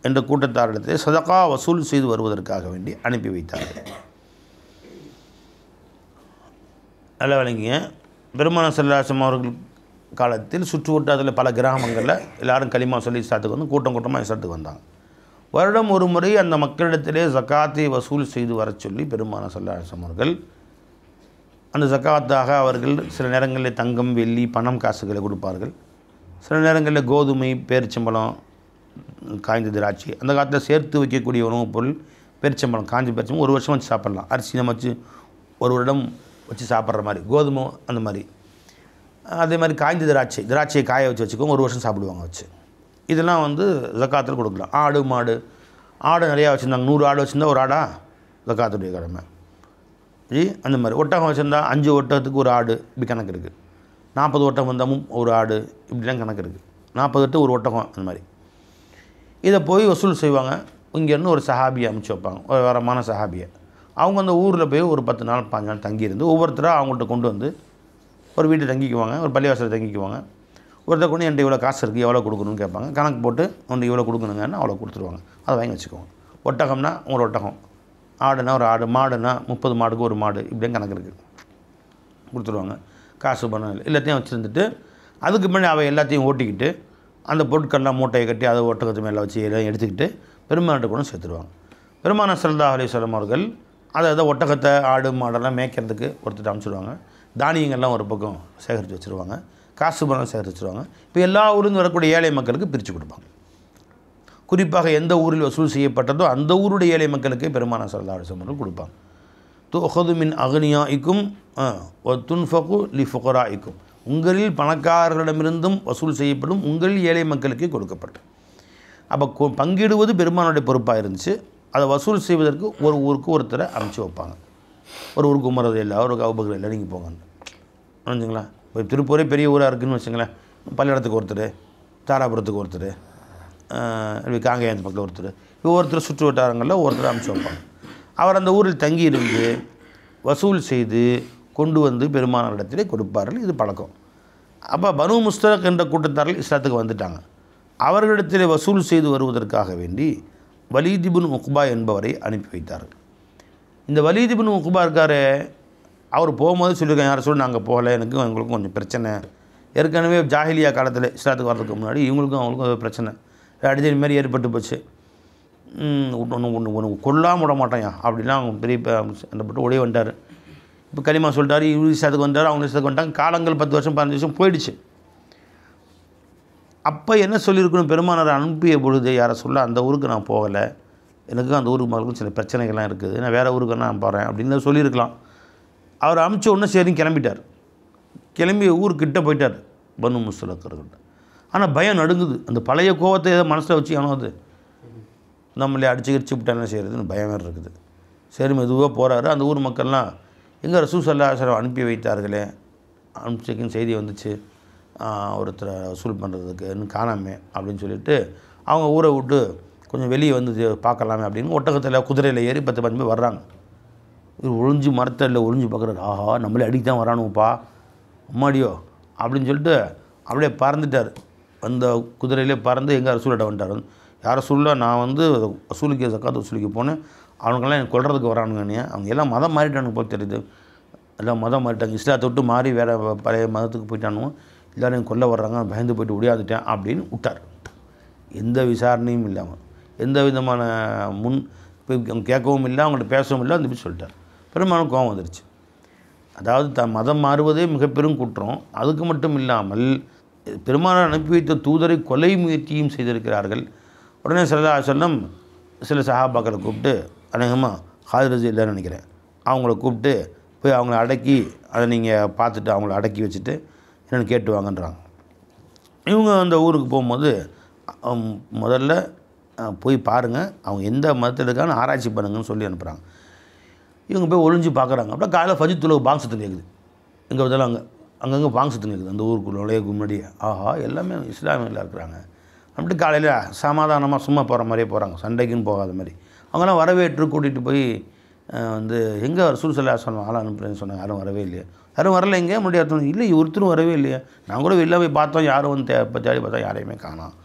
என்ற கூட்டத்தாரிடத்திலே சதகா வசூல் செய்து வருவதற்காக வேண்டி அனுப்பி வைத்தார்கள். நல்லா விளங்கிங்க. பெருமானார் ஸல்லல்லாஹு அலைஹி வஸல்லம் அவர்கள் காலத்தில் சுற்று வட்டாரத்தில் பல கிராமங்களில் எல்லாரும் கலிமா சொல்லி இஸ்லாத்துக்கு வந்து கூட்டமாக இஸ்லாத்துக்கு வந்தாங்க. வருடம் ஒரு முறை அந்த மக்களிடத்திலே ஜக்காத்தை வசூல் செய்து வர சொல்லி பெருமானார் ஸல்லல்லாஹு அலைஹி வஸல்லம் அவர்கள் அந்த ஜக்காத்தாக அவர்கள் சில நேரங்களில் தங்கம், வெள்ளி, பணம், காசுகளை கொடுப்பார்கள். சில நேரங்களில் கோதுமை, பேரிச்சம்பழம், காய்ந்த திராட்சை, அந்த காலத்தில் சேர்த்து வைக்கக்கூடிய உணவுப் பொருள் பேரிச்சம்பழம், காய்ஞ்ச பேரிச்சம்பழம் ஒரு வருஷம் வச்சு சாப்பிட்லாம். அரிசி நம்ம வச்சு ஒரு வருடம் வச்சு சாப்பிட்ற மாதிரி, கோதுமை அந்த மாதிரி. அதே மாதிரி காய்ந்த திராட்சையை காய வச்சு வச்சுக்கோங்க, ஒரு வருஷம் சாப்பிடுவாங்க வச்சு. இதெல்லாம் வந்து ஜக்காத்தில் கொடுக்கலாம். ஆடு நிறையா வச்சுருந்தாங்க, 100 ஆடு வச்சுருந்தா ஒரு ஆடா ஜக்காத்துடைய கடமை. அந்த மாதிரி ஒட்டகம் வச்சுருந்தா 5 ஒட்டகத்துக்கு ஒரு ஆடு, இப்படி கணக்கு இருக்குது. 40 ஒட்டகம் வந்தாலும் ஒரு ஆடு, இப்படிலாம் கணக்கு இருக்குது. 40 ஒரு ஒட்டகம், அந்த மாதிரி. இதை போய் வசூல் செய்வாங்க. இங்கேருந்து ஒரு சஹாபியை அனுப்பிச்சி வைப்பாங்க, ஒரு வரமான சஹாபியை. அவங்க அந்த ஊரில் போய் ஒரு 10 நாள் 5 நாள் தங்கியிருந்து ஒவ்வொருத்தராக அவங்கள்ட்ட கொண்டு வந்து ஒரு வீட்டை தங்கிக்குவாங்க, ஒரு பள்ளிவாசலை தங்கிக்குவாங்க. ஒருத்தர் கொண்டு என்கிட்ட இவ்வளோ காசு இருக்குது, எவ்வளோ கொடுக்கணும்னு கேட்பாங்க. கணக்கு போட்டு ஒன்று இவ்வளோ கொடுக்கணுங்கன்னு அவ்வளோ கொடுத்துருவாங்க. அதை வாங்கி வச்சுக்குவாங்க. ஒட்டகம்னா ஒரு ஒட்டகம், ஆடுனா ஒரு ஆடு, மாடுனா 30 மாடுக்கு ஒரு மாடு, இப்படியும் கணக்கு இருக்குது. கொடுத்துருவாங்க. காசு பணம் எல்லாத்தையும் வச்சுருந்துட்டு அதுக்கு முன்னாடி அவை எல்லாத்தையும் ஓட்டிக்கிட்டு அந்த பொருட்கள்லாம் மூட்டையை கட்டி அதை ஒட்டகத்து மேலே வச்சு எல்லாம் எடுத்துக்கிட்டு பெருமானார்ட்ட கூட சேர்த்துருவாங்க. பெருமானார் ஸல்லல்லாஹு அலைஹி வஸல்லம் அவர்கள் அதை ஒட்டகத்தை, ஆடு, மாடெல்லாம் மேய்க்கிறதுக்கு ஒருத்தர் அனுப்பிச்சிடுவாங்க. தானியங்கள்லாம் ஒரு பக்கம் சேகரித்து வச்சுருவாங்க, காசு பணம் சேகரித்து வச்சுருவாங்க. இப்போ எல்லா ஊர்லேருந்து வரக்கூடிய ஏழை மக்களுக்கு பிரித்து கொடுப்பாங்க. குறிப்பாக எந்த ஊரில் வசூல் செய்யப்பட்டதோ அந்த ஊருடைய ஏழை மக்களுக்கு பெருமானார் ஸல்லல்லாஹு அலைஹி வஸல்லம் அவர்கள் கொடுப்பாங்க. துஅஹது மின் அக்னியாஇக்கும் வ துன்ஃபகு லி ஃபுகராஇக்கும், உங்களில் பணக்காரர்களிடமிருந்தும் வசூல் செய்யப்படும், உங்களில் ஏழை மக்களுக்கே கொடுக்கப்படும். அப்போ பங்கிடுவது பெருமானுடைய பொறுப்பாக இருந்துச்சு. அதை வசூல் செய்வதற்கு ஒரு ஊருக்கு ஒருத்தரை அனுப்பிச்சி வைப்பாங்க. ஒரு ஊருக்கு உமரது இல்லை, ஒரு அபூபக்கர் இல்லை, நீங்கள் போங்க புரிஞ்சுங்களா. இப்போ திருப்பூரே பெரிய ஊராக இருக்குதுன்னு வச்சுங்களேன், பல்லடத்துக்கு ஒருத்தர், தாராபுரத்துக்கு ஒருத்தர், காங்கேயத்து பக்கத்தில் ஒருத்தர் சுற்று வட்டாரங்களில் ஒருத்தர் அனுப்பிச்சி வைப்பாங்க. அவர் அந்த ஊரில் தங்கியிருந்து வசூல் செய்து கொண்டு வந்து பெருமானாரிடத்திலே கொடுப்பார்கள். இது பழக்கம். அப்போ பனு முஸ்தலக் என்ற கூட்டத்தார்கள் இஸ்லாத்துக்கு வந்துட்டாங்க. அவர்களிடத்திலே வசூல் செய்து வருவதற்காக வேண்டி வலீத் இப்னு உக்பா என்பவரை அனுப்பி வைத்தார்கள். இந்த வலீத் இப்னு உக்பா இருக்கார், அவர் போகும்போது சொல்லியிருக்காங்க, யாரை சொல்லி நாங்கள் போகலை, எங்களுக்கும் கொஞ்சம் பிரச்சனை. ஏற்கனவே ஜாஹிலியா காலத்தில் இஸ்லாத்துக்கு வர்றதுக்கு முன்னாடி இவங்களுக்கும் அவங்களுக்கும் பிரச்சனை அடிதடி மாதிரி ஏற்பட்டு போச்சு. ஒன்று கொல்லாமல் விட மாட்டாயா அப்படிலாம் அவங்க பெரிய சண்டைப்பட்டு ஒரே வந்துட்டார். இப்போ கலிமா சொல்லிட்டாரு, இவரு இஸ்லாத்துக்கு வந்தார், அவங்க இஸ்லாத்துக்கு வந்துட்டாங்க. காலங்கள் 10 வருஷம் 15 வருஷம் போயிடுச்சு. அப்போ என்ன சொல்லியிருக்கணும், பெருமானார் அனுப்பிய பொழுது யாரை சொல்ல அந்த ஊருக்கு நான் போகலை, எனக்கு அந்த ஊருக்கு மக்களுக்கும் சில பிரச்சனைகள்லாம் இருக்குது, நான் வேறு ஊருக்கு நான் போகிறேன் அப்படின்னு சொல்லியிருக்கலாம். அவர் அனுப்பிச்ச உடனே சரின்னு கிளம்பிட்டார். கிளம்பி ஊருக்கிட்ட போயிட்டார் பனு முஸ்தலக்கர்கிட்ட. ஆனால் பயம் நடுங்குது. அந்த பழைய கோவத்தை ஏதோ மனசில் வச்சு ஆனது நம்மளே அடிச்சு விட்டால் என்ன செய்கிறதுன்னு பயம் வேறு இருக்குது. சரி மெதுவாக போகிறாரு. அந்த ஊர் மக்கள்லாம் எங்கே ரசூல் ஸல்லல்லாஹு அலைஹி வஸல்லம் அனுப்பி வைத்தார்களே, அனுப்பிச்சிக்கின்னு செய்தி வந்துச்சு, ஒருத்தரை வசூல் பண்ணுறதுக்கு இன்னும் காணாமே அப்படின்னு சொல்லிட்டு அவங்க ஊரை விட்டு கொஞ்சம் வெளியே வந்து பார்க்கலாமே அப்படின்னு ஒட்டகத்தில் குதிரையில் ஏறி 10-15 பேர் வர்றாங்க. இவர் ஒளிஞ்சு மரத்தில் ஒளிஞ்சு பார்க்குறாரு. ஆஹா, நம்மளே அடிக்க தான் வரானுப்பா, அம்மாடியோ அப்படின்னு சொல்லிட்டு அப்படியே பறந்துட்டார். அந்த குதிரையிலே பறந்து எங்கே ரசூல்கிட்ட வந்துட்டார். யாரை சொல்ல, நான் வந்து வசூலிக்க ஜக்காத் வசூலிக்க போனேன், அவனுங்கெல்லாம் எனக்கு கொள்றதுக்கு வரானுங்க, அவங்க எல்லாம் மதம் மாறிட்டானுங்க போய் தெரியுது, எல்லாம் மதம் மாறிட்டாங்க, இஸ்லாத்தை விட்டு மாறி வேறு பழைய மதத்துக்கு போயிட்டானுவோ, எல்லோரும் கொல்ல வர்றாங்க, பயந்து போய்ட்டு ஒடியாந்துட்டேன் அப்படின்னு விட்டார். எந்த விசாரணையும் இல்லாமல், எந்த விதமான கேட்கவும் இல்லை, அவங்கள்ட்ட பேசவும் இல்லை, அந்த போய் சொல்லிட்டார். பெரும்பாலும் கோபம் வந்துருச்சு. அதாவது மதம் மாறுவதே மிக பெரும் குற்றம். அதுக்கு மட்டும் இல்லாமல் பெருமானார் அனுப்பி வைத்த தூதரை கொலை முயற்சியும் செய்திருக்கிறார்கள். உடனே ஸல்லல்லாஹு அலைஹி வஸல்லம் சில சஹாபாக்களை கூப்பிட்டு, அநேகமாக ஹாலித் ரஸி இல்லைன்னு நினைக்கிறேன், அவங்கள கூப்பிட்டு போய் அவங்கள அடக்கி அதை நீங்கள் பார்த்துட்டு அவங்கள அடக்கி வச்சுட்டு என்னென்னு கேட்டு வாங்கன்றாங்க. இவங்க அந்த ஊருக்கு போகும்போது முதல்ல போய் பாருங்கள், அவங்க எந்த மதத்தில் இருக்கான்னு ஆராய்ச்சி பண்ணுங்கன்னு சொல்லி அனுப்புகிறாங்க. இவங்க போய் ஒளிஞ்சு பார்க்குறாங்க. அப்புறம் காலையில் ஃபஜ்ர் தொழுகை பாங்கு சத்தம் கேட்குது. எங்கே பார்த்தாலும் அங்கங்கே பாங்கு சத்தம் கேட்குது. அந்த ஊருக்குள்ள நுழையக்கு முன்னாடியே ஆஹா எல்லாமே இஸ்லாமியில் இருக்கிறாங்க. அப்படி காலையில் சமாதானமாக சும்மா போகிற மாதிரியே போகிறாங்க, சண்டைக்குன்னு போகாத மாதிரி. அவங்களாம் வரவேற்று கூட்டிகிட்டு போய் வந்து எங்கே ரசூல் ஸல்லல்லாஹு அலைஹி வஸல்லம் ஆளை அனுப்புறேன்னு சொன்னாங்க. யாரும் வரவே இல்லையா? யாரும் வரல. எங்கே முன்னாடி அர்த்தம் இல்லை, ஒருத்தரும் வரவே இல்லையா? நான் கூட வெளில போய் பார்த்தோம், யாரும் வந்து தேடி பார்த்தா யாரையுமே காணோம்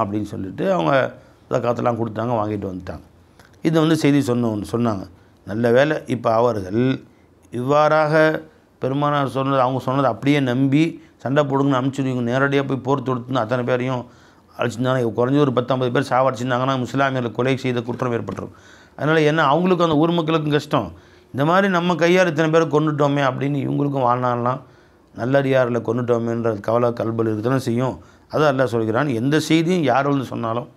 அப்படின்னு சொல்லிட்டு அவங்க காத்தெல்லாம் கொடுத்தாங்க, வாங்கிட்டு வந்துட்டாங்க. இதை வந்து செய்தி சொன்னாங்க. நல்ல வேலை இப்போ அவர்கள் இவ்வாறாக பெருமானார் சொன்னது, அவங்க சொன்னதை அப்படியே நம்பி சண்டை போடுங்கன்னு அனுப்பிச்சுடுவீங்க, நேரடியாக போய் போர் தொடுத்துன்னு அத்தனை பேரையும் அழைச்சிருந்தாங்க. குறைஞ்சி ஒரு 10-50 பேர் சாவடிச்சிருந்தாங்கன்னா இஸ்லாமியர்களை கொலை செய்த குற்றம் ஏற்பட்டுரும். அதனால் என்ன அவங்களுக்கும் அந்த ஊர் மக்களுக்கும் கஷ்டம். இந்த மாதிரி நம்ம கையால் இத்தனை பேரை கொண்டுட்டோமே அப்படின்னு இவங்களுக்கும் வாழ்நாள்லாம் நல்லடியாரில் கொண்டுட்டோமேன்ற கவலை கல்பல் இருக்குதானே செய்யும். அதை அல்லாஹ் சொல்கிறான். எந்த செய்தியும் யார் வந்து சொன்னாலும்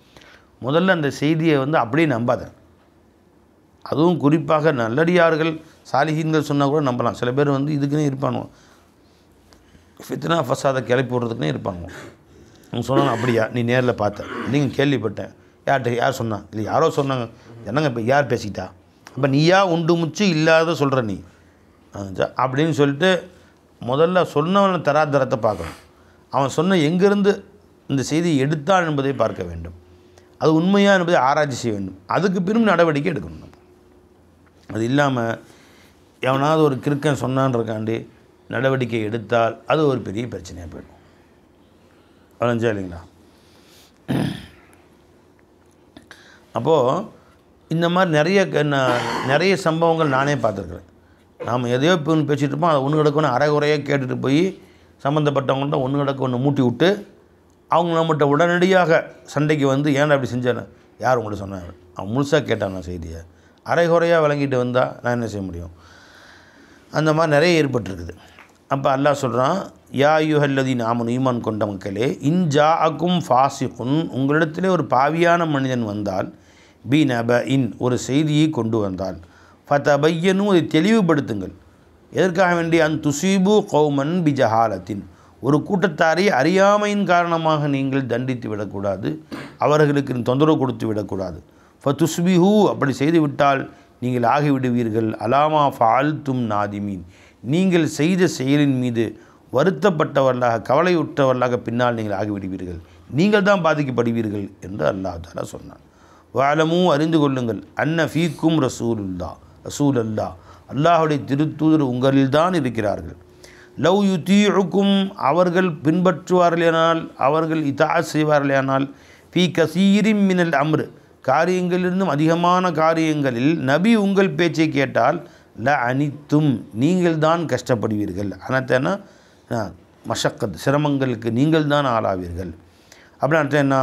முதல்ல அந்த செய்தியை வந்து அப்படியே நம்பாத. அதுவும் குறிப்பாக நல்லடியார்கள் சாலிஹீன்கள் சொன்னால் கூட நம்பலாம். சில பேர் வந்து இதுக்குன்னே இருப்பானுவோ, ஃபித்னா ஃபசாதை கிளப்பி விடுறதுக்குன்னே இருப்பானுவோ. அவங்க சொன்னாங்க, அப்படியா நீ நேரில் பார்த்த, நீங்கள் கேள்விப்பட்டேன், யார் சொன்னான்? இல்லை யாரோ சொன்னாங்க. என்னங்க இப்போ யார் பேசிக்கிட்டா? அப்போ நீயா உண்டு முச்சு இல்லாத சொல்கிற நீ அப்படின்னு சொல்லிட்டு முதல்ல சொன்னவனை தராதரத்தை பார்க்கணும். அவன் சொன்ன எங்கேருந்து இந்த செய்தி எடுத்தான் என்பதை பார்க்க வேண்டும். அது உண்மையாக என்பதை ஆராய்ச்சி செய்ய வேண்டும். அதுக்கு பிறகு நடவடிக்கை எடுக்கணும். அது இல்லாமல் எவனாவது ஒரு கிறுக்கன் சொன்னான்றக்காண்டி நடவடிக்கை எடுத்தால் அது ஒரு பெரிய பிரச்சனையாக போயிடும். வளைஞ்சா இல்லைங்களா? அப்போது இந்த மாதிரி நிறைய சம்பவங்கள் நானே பார்த்துருக்குறேன். நாம் எதையோ இப்போ ஒன்று பேசிகிட்டு இருப்போம், அதை ஒன்று கிடக்கு ஒன்று அரைகுறையாக கேட்டுட்டு போய் சம்மந்தப்பட்டவங்கள்ட்ட ஒன்று கிடக்கு ஒன்று மூட்டி விட்டு அவங்க நம்மகிட்ட உடனடியாக சண்டைக்கு வந்து ஏன்டா அப்படி செஞ்சேன்னு யார் உங்கள்கிட்ட சொன்னாங்க? அவன் முழுசாக கேட்டான் நான் செய்தியை. அரைகுறையாக விளங்கிட்டு வந்தால் நான் என்ன செய்ய முடியும்? அந்த மாதிரி நிறைய ஏற்பட்டுருக்குது. அப்போ அல்லாஹ் சொல்கிறான், யா அய்யுஹல்லதீன ஆமனூ ஈமான் கொண்ட மக்களே, இன்ஜாஅக்கும் ஃபாசிகுன், உங்களிடத்திலே ஒரு பாவியான மனிதன் வந்தால், பிநபஇன் ஒரு செய்தியை கொண்டு வந்தால், ஃபதபையனு அதை தெளிவுபடுத்துங்கள். எதற்காக வேண்டிய துஸீபு கௌமன் பிஜஹாலத்தின், ஒரு கூட்டத்தாரை அறியாமையின் காரணமாக நீங்கள் தண்டித்து விடக்கூடாது, அவர்களுக்கு தொந்தரவு கொடுத்து விடக்கூடாது. ஃபதுஸ்பிஹூ அப்படி செய்துவிட்டால் நீங்கள் ஆகிவிடுவீர்கள் அலாமா ஃபால்தும் நாதிமீன், நீங்கள் செய்த செயலின் மீது வருத்தப்பட்டவர்களாக கவலையுற்றவர்களாக பின்னால் நீங்கள் ஆகிவிடுவீர்கள், நீங்கள் தான் பாதிக்கப்படுவீர்கள் என்று அல்லாஹ் தஆலா சொன்னான். வஅலமூ அறிந்து கொள்ளுங்கள், அன்ன ஃபீக்கும் ரசூலல்லா அல்லாஹுடைய திருத்தூதர் உங்களில்தான் இருக்கிறார்கள். லவ் யுதீஉக்கும் அவர்கள் பின்பற்றுவார்களேனால், அவர்கள் இதாஅத் செய்வார்களேனால், ஃபீ கஸீரின் மினல் அம்ர் காரியங்களிலிருந்தும் அதிகமான காரியங்களில் நபி உங்கள் பேச்சை கேட்டால் ல அனித்தும் நீங்கள் தான் கஷ்டப்படுவீர்கள். அனத்தேன்னா மஷக்கத் சிரமங்களுக்கு நீங்கள் தான் ஆளாவீர்கள். அப்படின்னு அர்த்தம் என்ன?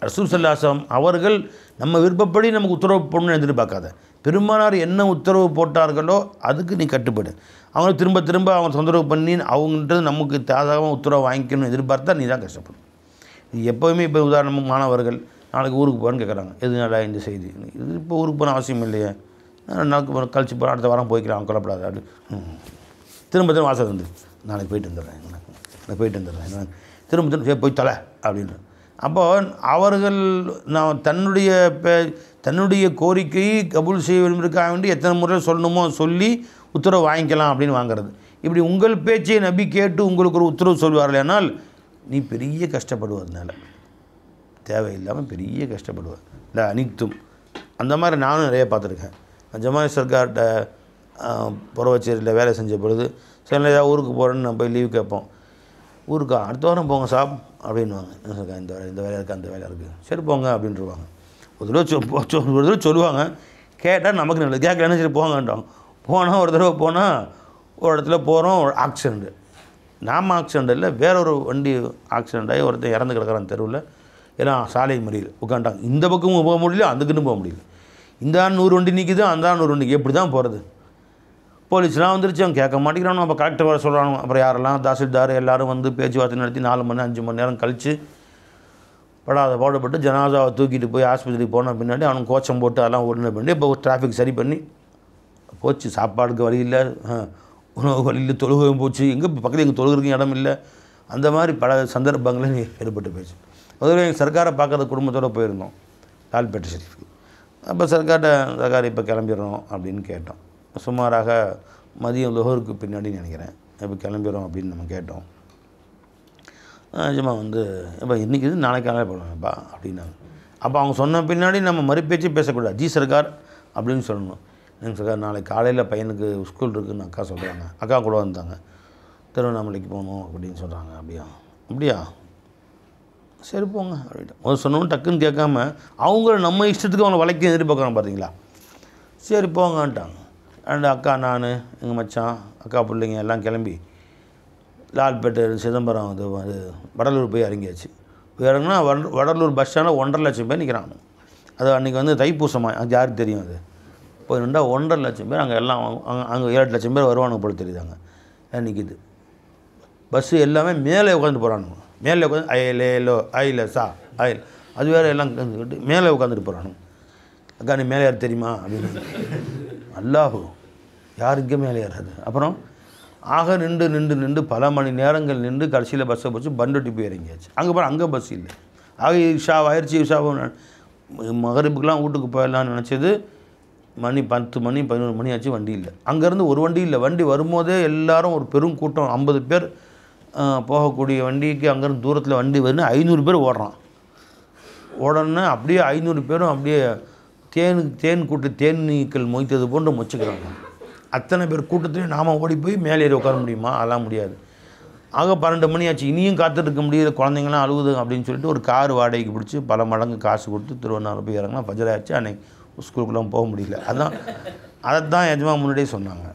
ரசூல் ஸல்லல்லாஹு அலைஹி வஸல்லம் அவர்கள் நம்ம விருப்பப்படி நமக்கு உத்தரவு போடணும்னு எதிர்பார்க்காத. பெருமானார் என்ன உத்தரவு போட்டார்களோ அதுக்கு நீ கட்டுப்படு. அவங்க திரும்ப திரும்ப அவங்க தொந்தரவு பண்ணி அவங்கன்றது நமக்கு தாதாகவும் உத்தரவு வாங்கிக்கணும்னு எதிர்பார்த்தா நீ தான் கஷ்டப்படும். இது எப்போவுமே இப்போ உதாரணமாக மாணவர்கள் நாளைக்கு ஊருக்கு போகிறேன்னு கேட்குறாங்க, எதுனால இந்த செய்தி? இது இப்போ ஊருக்கு போன அவசியம் இல்லையே, 2 நாளுக்கு கழிச்சு போகிறேன், அடுத்த வாரம் போய்க்கிறான், கொல்லப்படாது அப்படி திரும்ப திரும்ப வாசல் வந்து நாளைக்கு போயிட்டு வந்துடுறேன் திரும்ப போய் தலை அப்படின்னு. அப்போது அவர்கள் நான் தன்னுடைய கோரிக்கையை கபூல் செய்ய விரும்பியிருக்காக வேண்டி எத்தனை முறை சொல்லணுமோ சொல்லி உத்தரவு வாங்கிக்கலாம் அப்படின்னு வாங்கிறது. இப்படி உங்கள் பேச்சை நபி கேட்டு உங்களுக்கு ஒரு உத்தரவு சொல்வார்களேனால் நீ பெரிய கஷ்டப்படுவதனால தேவையில்லாமல் பெரிய கஷ்டப்படுவார். இல்லை அனித்தும் அந்த மாதிரி நானும் நிறைய பார்த்துருக்கேன். ஜமாத் சர்க்கார்கிட்ட புறவச்சேரியில் வேலை செஞ்ச பொழுது சில ஏதாவது ஊருக்கு போகிறேன்னு நம்ம போய் லீவ் கேட்போம். ஊருக்கா அடுத்த வாரம் போங்க சாப் அப்படின்வாங்க. என்ன சார் இந்த வேலை இருக்குது அந்த வேலை இருக்குது, சரி போங்க அப்படின்ட்டுருவாங்க. ஒரு தடவை சொல்லுவாங்க, கேட்டால் நமக்கு நல்லது, கேட்கலன்னு சரி போங்கன்ட்டோம். போனால் ஒரு தடவை போனால் ஒரு இடத்துல போகிறோம், ஒரு ஆக்சிடெண்ட்டு. நாம் ஆக்சிடெண்ட் இல்லை, வேற ஒரு வண்டி ஆக்சிடெண்ட் ஆகி ஒருத்தர் இறந்து கிடக்கிறான் தெருவில். எல்லாம் சாலை மறியல் உட்காண்டாங்க. இந்த பக்கமும் போக முடியல, அதுக்குன்னு போக முடியல. இந்த 100 வண்டி நிற்கிது, அந்த 100 வண்டி எப்படி தான் போகிறது? போலீஸ்லாம் வந்துருச்சு, அவங்க கேட்க மாட்டேங்கிறானு. அப்போ கலெக்டர் வர சொல்கிறாங்க. அப்புறம் யாரெல்லாம் தாசில்தார் எல்லோரும் வந்து பேச்சுவார்த்தை நடத்தி 4 மணி 5 மணி நேரம் கழித்து படாத பாடுபட்டு ஜனாதாவை தூக்கிட்டு போய் ஆஸ்பத்திரிக்கு போன பின்னாடி அவனுக்கு கோச்சம் போட்டு அதெல்லாம் ஒன்று பண்ணி இப்போ டிராஃபிக் சரி பண்ணி போச்சு. சாப்பாடுக்கு வழி இல்லை, உணவு வழி இல்லை, தொழுகையும் போச்சு. எங்கே பக்கத்தில் எங்கள் தொழுகிறதுக்கு இடம் இல்லை. அந்த மாதிரி பல சந்தர்ப்பங்களும் ஏற்பட்டு போயிடுச்சு. முதல்ல எங்கள் சர்க்காரை பார்க்குற குடும்பத்தோடு போயிருந்தோம் லால்பேட்டை ஷெரீஃபுக்கு. அப்போ சர்க்கார் இப்போ கிளம்பிடுறோம் அப்படின்னு கேட்டோம். சுமாராக மதியம் லுஹருக்கு பின்னாடி நினைக்கிறேன். இப்போ கிளம்பிடுறோம் அப்படின்னு நம்ம கேட்டோம். நிஜமாக வந்து இப்போ இன்றைக்கி இது நாளைக்கு காலையில் போடுவாங்கப்பா அப்படின்னாங்க. அப்போ அவங்க சொன்ன பின்னாடி நம்ம மறுபேச்சு பேசக்கூடாது. ஜி சர்க்கார் அப்படின்னு சொல்லணும். எங்கள் சர்க்கார் நாளைக்கு காலையில் பையனுக்கு ஸ்கூல் இருக்குதுன்னு அக்கா சொல்கிறாங்க. அக்கா கூட வந்தாங்க. திருவண்ணாமலைக்கு போகணும் அப்படின்னு சொல்கிறாங்க. அப்படியா சரி போங்க அப்படின்ட்டு முதல் சொன்னோன்னு டக்குன்னு கேட்காம அவங்கள நம்ம இஷ்டத்துக்கு அவங்கள வளைக்க எதிர்பார்க்குறாங்க பார்த்தீங்களா. சரி போங்கன்ட்டாங்க. அண்ட் அக்கா, நான், எங்கள் மச்சான், அக்கா பிள்ளைங்க எல்லாம் கிளம்பி லால்பேட்டை சிதம்பரம் அது வடலூர் போய் இறங்கியாச்சு. இறங்கினா வடலூர் பஸ் ஸ்டாண்டில் 1.5 லட்சம் பேர் நிற்கிறாங்க. அது அன்றைக்கி வந்து தைப்பூசமாக, அது யாருக்கு தெரியும். அது போய் நின்றா 1.5 லட்சம் பேர் அங்கே எல்லாம் அங்கே 7-8 லட்சம் பேர் வருவானுங்க போல தெரியுதாங்க. நிற்கிது பஸ்ஸு எல்லாமே மேலே உட்காந்துட்டு போகிறானுங்க. மேலே உட்காந்து ஐலசா அது வேறு எல்லாம் உட்காந்துக்கிட்டு மேலே உட்காந்துட்டு போகிறானுங்க. அக்கா நீ மேலே யார் தெரியுமா அப்படின்னு. அல்லாஹூ யாருக்கே மேலே ஏறாது. அப்புறம் ஆக நின்று பல மணி நேரங்கள் நின்று கடைசியில் பஸ்ஸை போச்சு பண்டொட்டி போய் இறங்கியாச்சு. அங்கே பஸ் இல்லை. ஆக ஆயிடுச்சு. மகரிப்புக்கெலாம் வீட்டுக்கு போயிடலான்னு நினச்சது. மணி 10 மணி 11 மணி ஆச்சு, வண்டி இல்லை. அங்கேருந்து ஒரு வண்டி இல்லை. வண்டி வரும்போதே எல்லோரும் ஒரு பெரும் கூட்டம் 50 பேர் போகக்கூடிய வண்டிக்கு அங்கேருந்து தூரத்தில் வண்டி வருன்னு 500 பேர் ஓடுறான். உடனே அப்படியே 500 பேரும் அப்படியே தேன் கூட்டு தேனீக்கள் மொய்த்தது போன்று மொச்சுக்கிறாங்க. அத்தனை பேர் கூட்டத்திலையும் நாம் ஓடி போய் மேலே ஏறி உட்கார முடியுமா? அதெல்லாம் முடியாது. ஆக 12 மணி ஆச்சு. இனியும் காத்திருக்க முடியல, குழந்தைங்களாம் அழுகுது அப்படின்னு சொல்லிட்டு ஒரு கார் வாடகைக்கு பிடிச்சி பல மடங்கு காசு கொடுத்து திருவண்ணாமலை போய் இறங்கினா ஃபஜர் ஆச்சு. அன்னைக்கு ஸ்கூலுக்குலாம் போக முடியல. அதைத்தான் எஜமா முன்னாடியே சொன்னாங்க.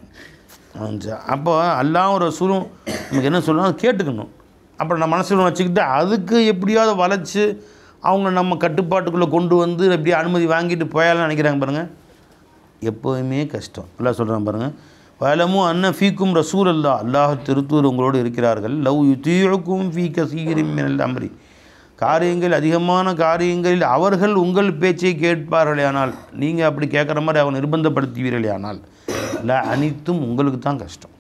அப்போ எல்லாம் ஒரு ரசூலும் நமக்கு என்ன சொல்லணும் கேட்டுக்கணும். அப்புறம் நம்ம மனசில் வச்சுக்கிட்டு அதுக்கு எப்படியாவது வளைச்சி அவங்க நம்ம கட்டுப்பாட்டுக்குள்ளே கொண்டு வந்து எப்படியே அனுமதி வாங்கிட்டு போயாலும் நினைக்கிறாங்க பாருங்கள். எப்போவுமே கஷ்டம். எல்லாம் சொல்கிறாங்க பாருங்கள். வயலமும் அண்ணன் ஃபீக்கும் ரசூல் அல்லாஹ் திருத்தூர் உங்களோடு இருக்கிறார்கள். லவ் யுத்தீக்கும் ஃபீ கஸீரின் மினல் அம்ரி அதிகமான காரியங்களில் அவர்கள் உங்கள் பேச்சை கேட்பார்களே ஆனால், நீங்கள் அப்படி கேட்குற மாதிரி அவங்க நிர்பந்தப்படுத்துவீர்களே ஆனால் இல்லை அனைத்தும் உங்களுக்கு தான் கஷ்டம்.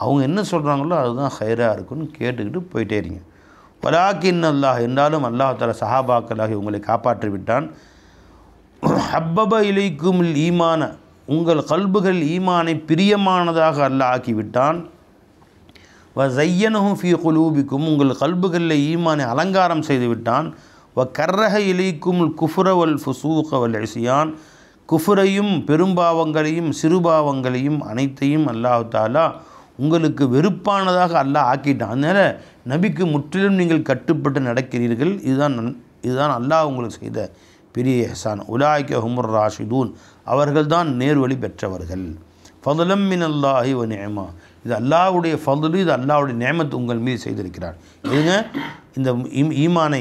அவங்க என்ன சொல்கிறாங்களோ அதுதான் ஹைராக இருக்குன்னு கேட்டுக்கிட்டு போயிட்டே இருங்க. வலாக்கின் அல்லாஹ் என்றாலும் அல்லாஹ் தஆலா சஹாபாக்களாகி உங்களை காப்பாற்றி விட்டான். ஹப்பப இலைக்கும் ஈமான உங்கள் கல்புகள் ஈமானை பிரியமானதாக அல்லாஹ் ஆக்கிவிட்டான். வஸய்யனஹு ஃபீ குலூபிக்கும் உங்கள் கல்புகளில் ஈமானை அலங்காரம் செய்து விட்டான். கர்ரஹ இலைக்கும் குஃப்ர வல் ஃபுசூக வல் இஸ்யான் குஃப்ரையும் பெரும்பாவங்களையும் சிறுபாவங்களையும் அனைத்தையும் அல்லாஹ் தஆலா உங்களுக்கு வெறுப்பானதாக அல்லாஹ் ஆக்கிட்டான். அதனால் நபிக்கு முற்றிலும் நீங்கள் கட்டுப்பட்டு நடக்கிறீர்கள். இதுதான் அல்லாஹ் உங்களுக்கு செய்த பெரிய இஹ்சான். உலாய்க ஹுமுர் ராஷிதூன் அவர்கள்தான் நேர்வழி பெற்றவர்கள். ஃபதுலம் மினல்லாஹி வ நிஅமா இது அல்லாஹ்வுடைய ஃபதுலு, இது அல்லாஹ்வுடைய நிஅமத் உங்கள் மீது செய்திருக்கிறார். இதுங்க இந்த ஈமானை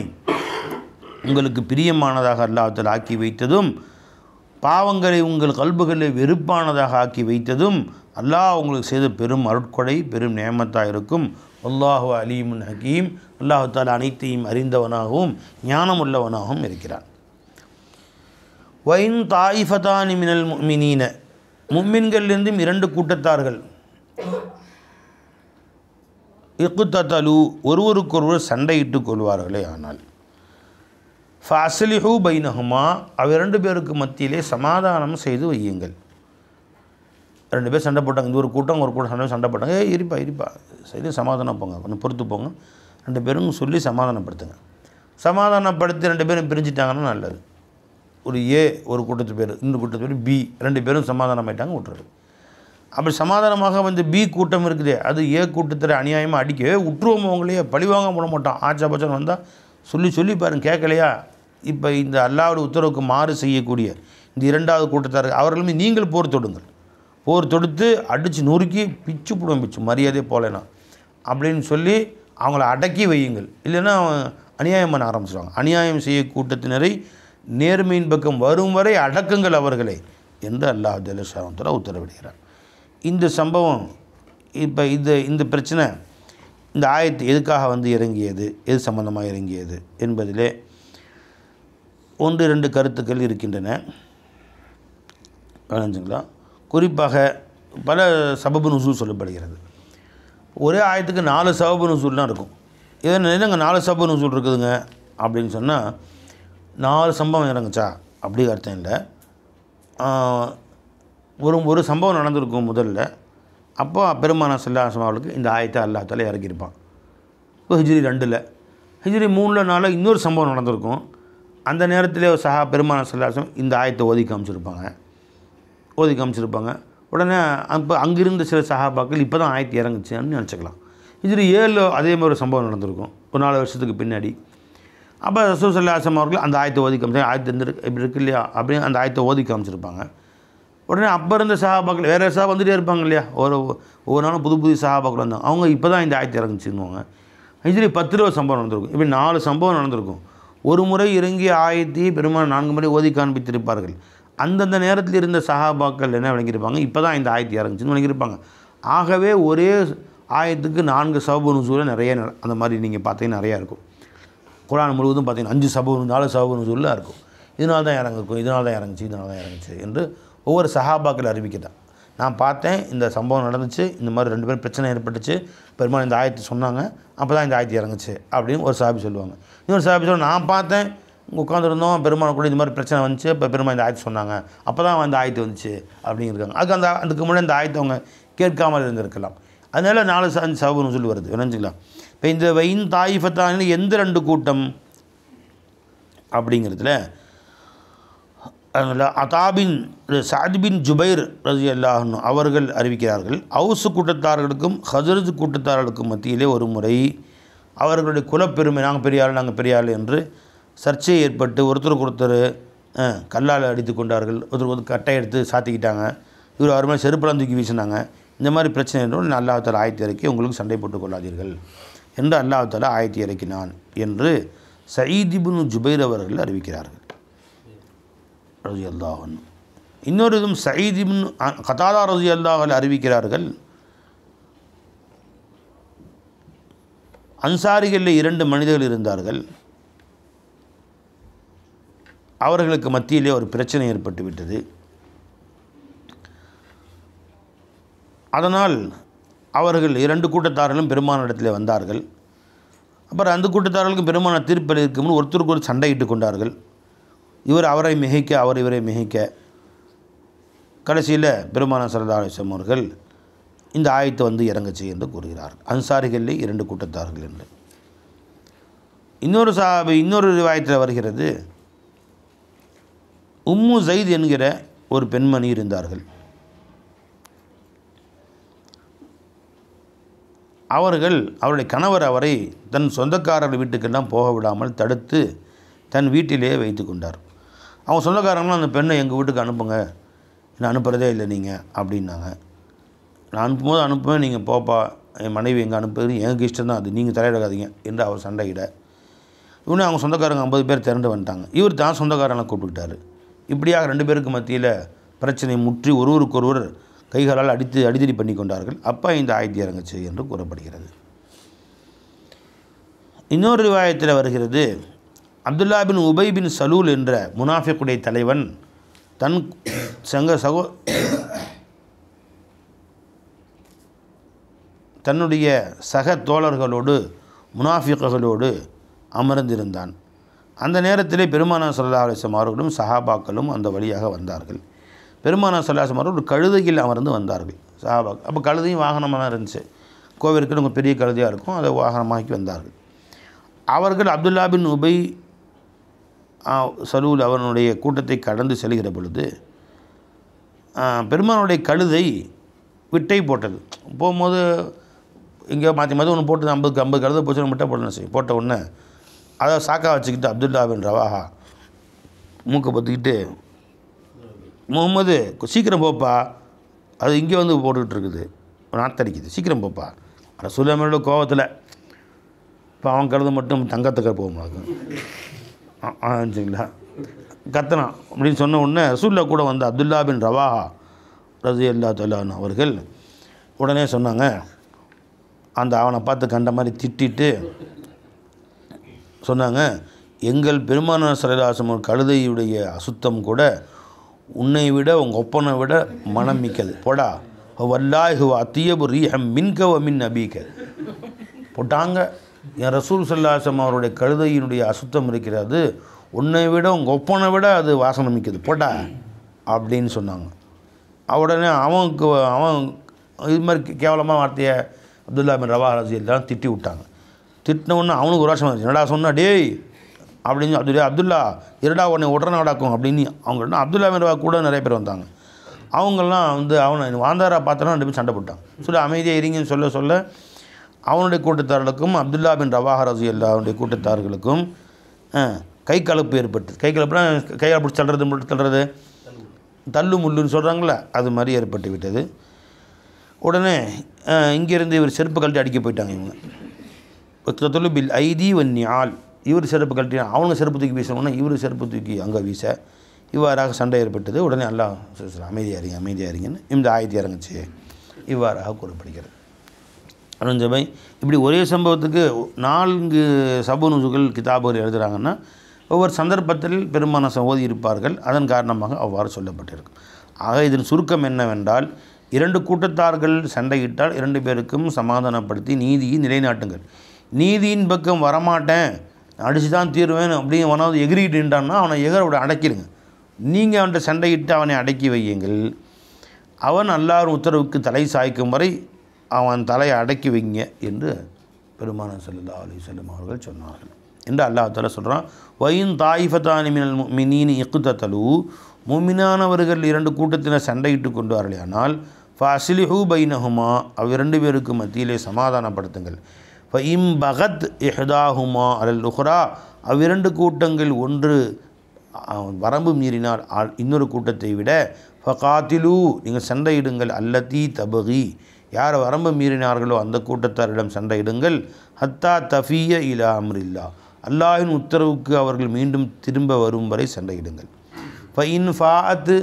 உங்களுக்கு பிரியமானதாக அல்லாஹ் தஆலா ஆக்கி வைத்ததும் பாவங்களை உங்கள் கல்புகளை வெறுப்பானதாக ஆக்கி வைத்ததும் அல்லாஹ் உங்களுக்கு செய்த பெரும் அருட்கொடை, பெரும் நிஅமத்தாக இருக்கும். அல்லாஹு அலீமுன் ஹக்கீம் அல்லாஹ் தஆலா அனைத்தையும் அறிந்தவனாகவும் ஞானமுள்ளவனாகவும் இருக்கிறான். வைன் தாயிஃபதானி மினல் முஃமினீன முஃமின்களிலிருந்தும் 2 கூட்டத்தார்கள் இக்ததலு ஒருவருக்கொருவர் சண்டையிட்டுக் கொள்வார்களே ஆனால் ஃபஅஸ்லிஹு பைனஹுமா அவ 2 பேருக்கு மத்தியிலே சமாதானம் செய்து வையுங்கள். 2 பேர் சண்டை போட்டாங்க. இந்த ஒரு கூட்டம் சண்டை போட்டாங்க. இருப்பா சரி சமாதானம் போங்க, கொஞ்சம் பொறுத்து போங்க, 2 பேரும் சொல்லி சமாதானப்படுத்துங்க. சமாதானப்படுத்தி 2 பேரும் பிரிஞ்சிட்டாங்கன்னா நல்லது. ஒரு கூட்டத்து பேர் இன்னொரு கூட்டத்து பேர் பி 2 பேரும் சமாதானம் ஆகிட்டாங்க விட்டுறது. அப்படி சமாதானமாக வந்து பி கூட்டம் இருக்குதே அது ஏ கூட்டத்தில் அநியாயமாக அடிக்கவே விட்டுருவோம். அவங்களையே பழிவாங்க போட மாட்டோம். ஆச்சாபச்சம் வந்தால் சொல்லி பாருங்க கேட்கலையா. இப்போ இந்த அல்லாஹ்வுடைய உத்தரவுக்கு மாறு செய்யக்கூடிய இந்த 2வது கூட்டத்தார் அவர்களுமே நீங்கள் போர் தொடுங்கள். போர் தொடுத்து அடித்து நொறுக்கி பிச்சு போடுவோம், பிச்சு மரியாதையே போகலைன்னா அப்படின்னு சொல்லி அவங்கள அடக்கி வையுங்கள். இல்லைன்னா அநியாயம் பண்ண ஆரம்பிச்சிடுவாங்க. அநியாயம் செய்ய கூட்டத்தினரை நேர்மையின் பக்கம் வரும் வரை அடக்குங்கள் அவர்களை என்று அல்லாஹ் ஜல்லஷானஹு உத்தரவிடுகிறார். இந்த சம்பவம் இப்போ இந்த பிரச்சனை, இந்த ஆயத்து எதுக்காக வந்து இறங்கியது, எது சம்பந்தமாக இறங்கியது என்பதிலே 1-2 கருத்துக்கள் இருக்கின்றன. கவனிச்சுங்களா? குறிப்பாக பல சபபு நுசூல் சொல்லப்படுகிறது. ஒரே ஆயத்துக்கு 4 சபபு நுசூல்லாம் இருக்கும். இதனால் என்னங்க 4 சபபு நுசூல் இருக்குதுங்க அப்படின்னு சொன்னால் 4 சம்பவம் இறங்குச்சா அப்படி அர்த்தம் இல்லை. ஒரு சம்பவம் நடந்திருக்கும் முதல்ல. அப்போ பெருமானார் ஸல்லல்லாஹு அலைஹி வஸல்லம் அவர்களுக்கு இந்த ஆயத்தை அல்லாஹ் தஆலா இறக்கியிருப்பான். இப்போ ஹிஜ்ரி 2ல், ஹிஜ்ரி 3ல் இன்னொரு சம்பவம் நடந்திருக்கும். அந்த நேரத்திலே பெருமானார் ஸல்லல்லாஹு அலைஹி வஸல்லம் இந்த ஆயத்தை ஓதி காமிச்சிருப்பாங்க. உடனே அப்போ அங்கிருந்த சில சஹாபாக்கள் இப்போ தான் ஆயத்து இறங்குச்சுன்னு நினச்சிக்கலாம். ஹிஜ்ரி 7ல் அதே மாதிரி ஒரு சம்பவம் நடந்திருக்கும், ஒரு 4 வருஷத்துக்கு பின்னாடி. அப்போ ரசூல் ஸல்லல்லாஹு அலைஹி வஸல்லம் அவர்கள் அந்த ஆயத்தை ஓதி காமிச்சு, ஆயத்து இப்படி இருக்கு இல்லையா அப்படின்னு அந்த ஆயத்தை ஓதி காமிச்சிருப்பாங்க. உடனே அப்போ இருந்த சஹாபாக்கள் வேறு சஹா வந்துகிட்டே இருப்பாங்க இல்லையா, ஒவ்வொரு நாளும் புது சஹாபாக்கள் வந்தாங்க. அவங்க இப்போ தான் இந்த ஆயத்தை இறங்குச்சுன்னுவாங்க. ஹிஜ்ரி 10ல் ஒரு சம்பவம் நடந்திருக்கும். இப்படி 4 சம்பவம் நடந்திருக்கும். ஒரு முறை இறங்கிய ஆயத்தை பெருமாள் 4 முறை ஓதி காண்பித்திருப்பார்கள். அந்தந்த நேரத்தில் இருந்த சஹாபாக்கள் என்ன விளங்கியிருப்பாங்க, இப்போ தான் இந்த ஆயத்து இறங்குச்சுன்னு விளங்கியிருப்பாங்க. ஆகவே ஒரே ஆயத்துக்கு 4 சபபு நுசூல் நிறைய அந்த மாதிரி நீங்கள் பார்த்தீங்கன்னா நிறையா இருக்கும். குர்ஆன் முழுவதும் பார்த்தீங்கன்னா 4 சபபு நுசூல்லாம் இருக்கும். இதனால தான் இறங்கிருக்கும், இதனால தான் இறங்குச்சு என்று ஒவ்வொரு சஹாபாக்கள் அறிவிக்கிறான். நான் பார்த்தேன், இந்த சம்பவம் நடந்துச்சு, இந்த மாதிரி 2 பேரும் பிரச்சனை ஏற்பட்டுச்சு, பெருமாள் இந்த ஆயத்தை சொன்னாங்க, அப்போ தான் இந்த ஆயத்து இறங்குச்சு அப்படின்னு ஒரு சஹாபி சொல்லுவாங்க. இன்னொரு சஹாபி சொல்லுவாங்க, நான் பார்த்தேன், உட்காந்துருந்தோம், பெருமாள் கூட இந்த மாதிரி பிரச்சனை வந்துச்சு, இப்போ பெருமாள் இந்த ஆயத்து சொன்னாங்க, அப்போ தான் அந்த ஆயத்து வந்துச்சு அப்படிங்கிறாங்க. அதுக்கு முன்னாடி அந்த ஆயத்தை அவங்க கேட்காமல் இருந்திருக்கலாம். அதனால் 4 சபபு நுசூல் வருது. நினைஞ்சிக்கலாம். இப்போ இந்த வைன் தாயிஃபத்தான எந்த 2 கூட்டம் அப்படிங்கிறதுல அதாபின் சஅத் பின் ஜுபைர் ரலியல்லாஹு அன்ஹு அவர்கள் அறிவிக்கிறார்கள், அவுஸ் கூட்டத்தார்களுக்கும் ஹஜ்ரஜ் கூட்டத்தார்களுக்கும் மத்தியிலே ஒரு முறை அவர்களுடைய குலப்பெருமை, நாங்கள் பெரிய ஆள் என்று சர்ச்சை ஏற்பட்டு ஒருத்தர் கல்லால் அடித்து கொண்டார்கள், ஒருத்தர் கட்டை எடுத்து சாத்திக்கிட்டாங்க, இவர் அவர் மேலே செருப்பெல்லாம் தூக்கி வீசினாங்க. இந்த மாதிரி பிரச்சனை என்றும் அல்லாஹ் தஆலா ஆயத்து இறக்கி உங்களுக்கு சண்டை போட்டுக் கொள்ளாதீர்கள் என்று அல்லாஹ் தஆலா ஆயத்து இறக்கினான் என்று சயீத் இப்னு ஜுபைர் அவர்கள் அறிவிக்கிறார்கள் ரலியல்லாஹு அன்ஹு. இன்னொரு இதுவும் சயீத் இப்னு கதாதா ரலியல்லாஹு அன்ஹு அறிவிக்கிறார்கள், அன்சாரிகளில் 2 மனிதர்கள் இருந்தார்கள். அவர்களுக்கு மத்தியிலே ஒரு பிரச்சனை ஏற்பட்டு விட்டது. அதனால் அவர்கள் 2 கூட்டத்தார்களும் பெருமானிடத்தில் வந்தார்கள். அப்புறம் அந்த கூட்டத்தார்களுக்கும் பெருமான தீர்ப்பளிக்கும்னு ஒருத்தருக்கு ஒரு சண்டையிட்டு கொண்டார்கள். இவர் அவரை மிகைக்க, அவர் இவரை மிகைக்க. கடைசியில் பெருமானார் ஸல்லல்லாஹு அலைஹி வஸல்லம் அவர்கள் இந்த ஆயத்தை வந்து இறங்குச்சு என்று கூறுகிறார்கள். அன்சாரிகளிலே 2 கூட்டத்தார்கள் என்று. இன்னொரு ரிவாயத்தில் வருகிறது, உம்மு ஸைத் என்கிற ஒரு பெண்மணி இருந்தார்கள். அவருடைய கணவர் அவரை தன் சொந்தக்காரர்கள் வீட்டுக்கெல்லாம் போக விடாமல் தடுத்து தன் வீட்டிலேயே வைத்து கொண்டார். அவங்க சொந்தக்காரங்களாம் அந்த பெண்ணை எங்கள் வீட்டுக்கு அனுப்புங்க, நான் அனுப்புகிறதே இல்லை நீங்கள் அப்படின்னாங்க. நான் அனுப்பும்போது அனுப்புவேன், நீங்கள் போப்பா, என் மனைவி எங்கே அனுப்புறது எனக்கு இஷ்டம் தான், அது நீங்கள் தலையிடாதீங்க என்று அவர் சண்டையிட இவனே அவங்க சொந்தக்காரங்க 50 பேர் திரண்டு வந்துட்டாங்க. இவர் தான் சொந்தக்காரங்களை கூப்பிட்டுக்கிட்டார். இப்படியாக 2 பேருக்கு மத்தியில் பிரச்சனை முற்றி ஒருவருக்கொருவர் கைகளால் அடிதடி பண்ணி கொண்டார்கள். அப்போ இந்த ஆயத்து இறங்குச்சு என்று கூறப்படுகிறது. இன்னொரு ரிவாயத்தில் வருகிறது, அப்துல்லா பின் உபை பின் சலூல் என்ற முனாஃபிக்குடைய தலைவன் தன்னுடைய சக தோழர்களோடு முனாஃபிக்குகளோடு அமர்ந்திருந்தான். அந்த நேரத்திலே பெருமானார் ஸல்லல்லாஹு அலைஹி வஸல்லம் அவர்களும் சஹாபாக்களும் அந்த வழியாக வந்தார்கள். பெருமானார் ஸல்லல்லாஹு அலைஹி வஸல்லம் அவர்கள் ஒரு கழுதையில் அமர்ந்து வந்தார்கள் சஹாபாக்கள். அப்போ கழுதையும் வாகனமாக இருந்துச்சு, கோவிலுக்கு ரொம்ப பெரிய கழுதையாக இருக்கும், அதை வாகனமாக்கி வந்தார்கள். அவர்கள் அப்துல்லா பின் உபை சலூல் அவனுடைய கூட்டத்தை கடந்து செல்கிற பொழுது பெருமானுடைய கழுதை விட்டை போட்டது. போகும்போது இங்கே மாற்றி ஒன்று போட்டு 50 கழுதை போச்சு, முட்டை போடணும் செய்யும். போட்ட உடனே அதை சாக்கா வச்சுக்கிட்டு அப்துல்லா பின் ரவாஹா மூக்கை பற்றிக்கிட்டு, முகமது சீக்கிரம் போப்பா, அது இங்கே வந்து போட்டுக்கிட்டு இருக்குது, நாத்தடிக்குது, சீக்கிரம் போப்பா. ரசூலுல்லாஹோட கோவத்தில் இப்போ அவன் கருது மட்டும் தங்கத்துக்கு போகுமாக்கு சரிங்களா கத்தனான் அப்படின்னு சொன்ன உடனே ரசூலுல்லாஹ் கூட வந்து அப்துல்லா பின் ரவாஹா ரலியல்லாஹு தஆலா அன்ஹு அவர்கள் உடனே சொன்னாங்க, அந்த அவனை பார்த்து கண்ட மாதிரி திட்டிட்டு சொன்னாங்க, எங்கள் பெருமானார் ஸல்லல்லாஹு அலைஹி வஸல்லம் கழுதையுடைய அசுத்தம் கூட உன்னை விட உங்கள் ஒப்பனை விட மனம் மிக்கது, போடா வல்லாஹி அத்தியபு ரீஹம் மின்க வ மின் நபீக போட்டாங்க. என் ரசூல் ஸல்லல்லாஹு அலைஹி வஸல்லம் அவருடைய கழுதையினுடைய அசுத்தம் இருக்கிறது, உன்னை விட உங்கள் ஒப்பனை விட அது வாசனை மிக்கது, போட்டா அப்படின்னு சொன்னாங்க. உடனே அவன் இது மாதிரி கேவலமாக வார்த்தையை அப்துல்லா பின் ரவாஹா ரலியல்லாஹு திட்டி விட்டாங்க. திட்டின உடனே அவனுக்கு ஒரு வருஷம் வந்துச்சு, என்னடா சொன்னா டேய் அப்படின்னு அப்துல்லா இருடா உடனே உடனே நடக்கும் அப்படின்னு அவங்க அப்துல்லா பின் ரவாஹா கூட நிறைய பேர் வந்தாங்க. அவங்கெல்லாம் வந்து அவனை வாந்தாரா பார்த்தோன்னா 2 பேரும் சண்டை போட்டான். சொல்லி அமைதியாக இருங்கன்னு சொல்ல சொல்ல அவனுடைய கூட்டத்தார்களுக்கும் அப்துல்லா பின் ரவாஹா ரலியல்லாஹுடைய கூட்டத்தார்களுக்கும் கை கலப்பு ஏற்பட்டு, கை கலப்புனா கையால் பிடிச்சி தள்ளுறது தள்ளு முள்ளுன்னு சொல்கிறாங்களே, அது மாதிரி ஏற்பட்டு விட்டது. உடனே இங்கேருந்து இவர் செருப்பு கழட்டி அடிக்க போயிட்டாங்க. இவங்க தொல்லு பில் ஐதி வன்னி ஆள், இவர் செருப்பு கழட்டி அவங்க செருப்பு தூக்கி வீசணுன்னா இவர் செருப்பு தூக்கி அங்கே வீச இவ்வாறாக சண்டை ஏற்பட்டது. உடனே அல்லாஹ் அமைதியாக இருங்கன்னு இந்த ஆயத்தை இறங்குச்சு. இவ்வாறாக கூறப்படுகிறது. அருஞ்சபை இப்படி ஒரே சம்பவத்துக்கு 4 சபு நுசுகள் கிதாபுகள் எழுதுகிறாங்கன்னா ஒவ்வொரு சந்தர்ப்பத்தில் பெருமான ஓதி இருப்பார்கள், அதன் காரணமாக அவ்வாறு சொல்லப்பட்டிருக்கு. ஆக இதன் சுருக்கம் என்னவென்றால், 2 கூட்டத்தார்கள் சண்டையிட்டால் 2 பேருக்கும் சமாதானப்படுத்தி நீதியை நிலைநாட்டுங்கள். நீதியின் பக்கம் வரமாட்டேன், அடித்து தான் தீருவேன் அப்படின்னு அவனாவது எகிரிக்கிட்டு நின்றான்னா அவனை எகரோட அடக்கிடுங்க. நீங்கள் அவன்கிட்ட சண்டையிட்டு அவனை அடக்கி வையுங்கள். அவன் அல்லாஹ்வின் உத்தரவுக்கு தலை சாய்க்கும் வரை அவன் தலையை அடக்கி வைங்க என்று பெருமானார் ஸல்லல்லாஹு அலைஹி வஸல்லம் அவர்கள் சொன்னார்கள் என்று அல்லாஹ் தஆலா சொல்கிறான். வயின் தாயிஃபத்தானி மினல் முஃமினீன இக்ததலு, முஃமினானவர்கள் 2 கூட்டத்தினர் சண்டையிட்டு கொண்டார்களானால் ஃபஅஸ்லிஹு பைனஹுமா, அவ் 2 பேருக்கு மத்தியிலே சமாதானப்படுத்துங்கள். ஃபஇம் பகத் இஹ்தாஹுமா அலல் உஹ்ரா, அவ் 2 கூட்டங்கள் ஒன்று வரம்பு மீறினால் இன்னொரு கூட்டத்தை விட ஃபகாத்திலு, நீங்கள் சண்டையிடுங்கள். அல்லத்தி தபகி, யார் வரம்பு மீறினார்களோ அந்த கூட்டத்தாரிடம் சண்டையிடுங்கள். ஹத்தா தஃபிய இலா அம்ரில்லா, அல்லாஹ்வின் உத்தரவுக்கு அவர்கள் மீண்டும் திரும்ப வரும் வரை சண்டையிடுங்கள். ஃபஇன் ஃபாஅத்,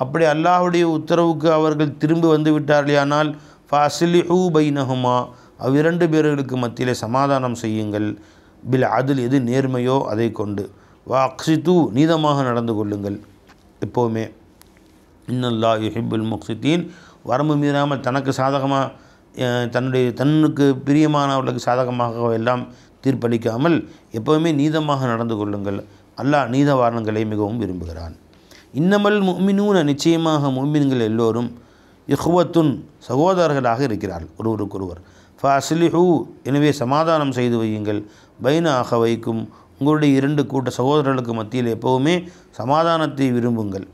அப்படி அல்லாஹ்வுடைய உத்தரவுக்கு அவர்கள் திரும்பி வந்து விட்டார்களானால் ஃபஅஸ்லிஹு பைனஹுமா, அவ் 2 பேர்களுக்கு மத்தியிலே சமாதானம் செய்யுங்கள். பில் அதில் எது நேர்மையோ அதை கொண்டு. வஅக்ஸிது, நீதமாக நடந்து கொள்ளுங்கள் எப்போவுமே. இன்னல்லாஹ் யுஹிப்புல் முக்ஸிதீன், வரம்பு மீறாமல் தனக்கு சாதகமாக தன்னுக்கு பிரியமானவர்களுக்கு சாதகமாக எல்லாம் தீர்ப்பளிக்காமல் எப்போவுமே நீதமாக நடந்து கொள்ளுங்கள். அல்லாஹ் நீதவாரணங்களை மிகவும் விரும்புகிறான். இன்னமல் முஃமினூன, நிச்சயமாக முஃமின்கள் எல்லோரும் இஹ்வத்துன், சகோதரர்களாக இருக்கிறார்கள் ஒருவருக்கொருவர். ஃபஅஸ்லிஹு, எனவே சமாதானம் செய்து வையுங்கள். பைன அஹவைக்கும், உங்களுடைய 2 கூட்ட சகோதரர்களுக்கு மத்தியில் எப்போவுமே சமாதானத்தை விரும்புங்கள்.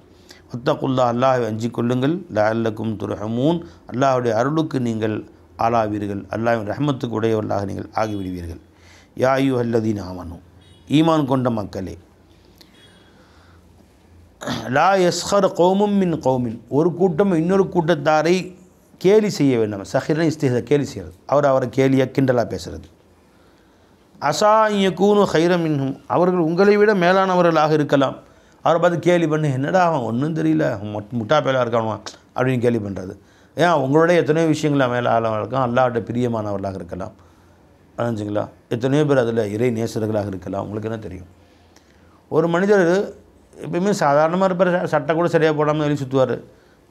வத்தகுல்லா, அல்லாஹ்வை அஞ்சிக் கொள்ளுங்கள். லஅல்லக்கும் துர்ஹமூன், அல்லாஹ்வுடைய அருளுக்கு நீங்கள் ஆளாவீர்கள், அல்லாஹ்வின் ரஹ்மத்துக்கு உடையவர்களாக நீங்கள் ஆகிவிடுவீர்கள். யா அய்யுஹல்லதீன ஆமனூ, ஈமான் கொண்ட மக்களே, லா யஸ்ஹர் கௌமும் மின் கௌமின், ஒரு கூட்டம் இன்னொரு கூட்டத்தாரை கேலி செய்ய வேண்டாம். சஹிரன் இஸ்திஹ்ஸா, கேலி செய்கிறது, அவரை கேலியாக கிண்டலாக பேசுகிறது. அசா யகூனு ஹைரம் மின்ஹும், அவர்கள் உங்களை விட மேலானவர்களாக இருக்கலாம். அவரை பார்த்து கேலி பண்ணி, என்னடா அவன் ஒன்றும் தெரியல, முட்டா பேலாக இருக்கானுவான் அப்படின்னு கேலி பண்ணுறது. ஏன் உங்களோட எத்தனையோ விஷயங்கள் மேலே ஆளவர்கள் இருக்கான், அல்லாஹ்ட்ட பிரியமானவர்களாக இருக்கலாம், புரிஞ்சுங்களா? எத்தனையோ பேர் அதில் இறை நேசர்களாக இருக்கலாம். உங்களுக்கு என்ன தெரியும்? ஒரு மனிதர் எப்பயுமே சாதாரணமாக இருப்பார், சட்டை கூட சரியாக போடாமல் வெளியே சுற்றுவார்,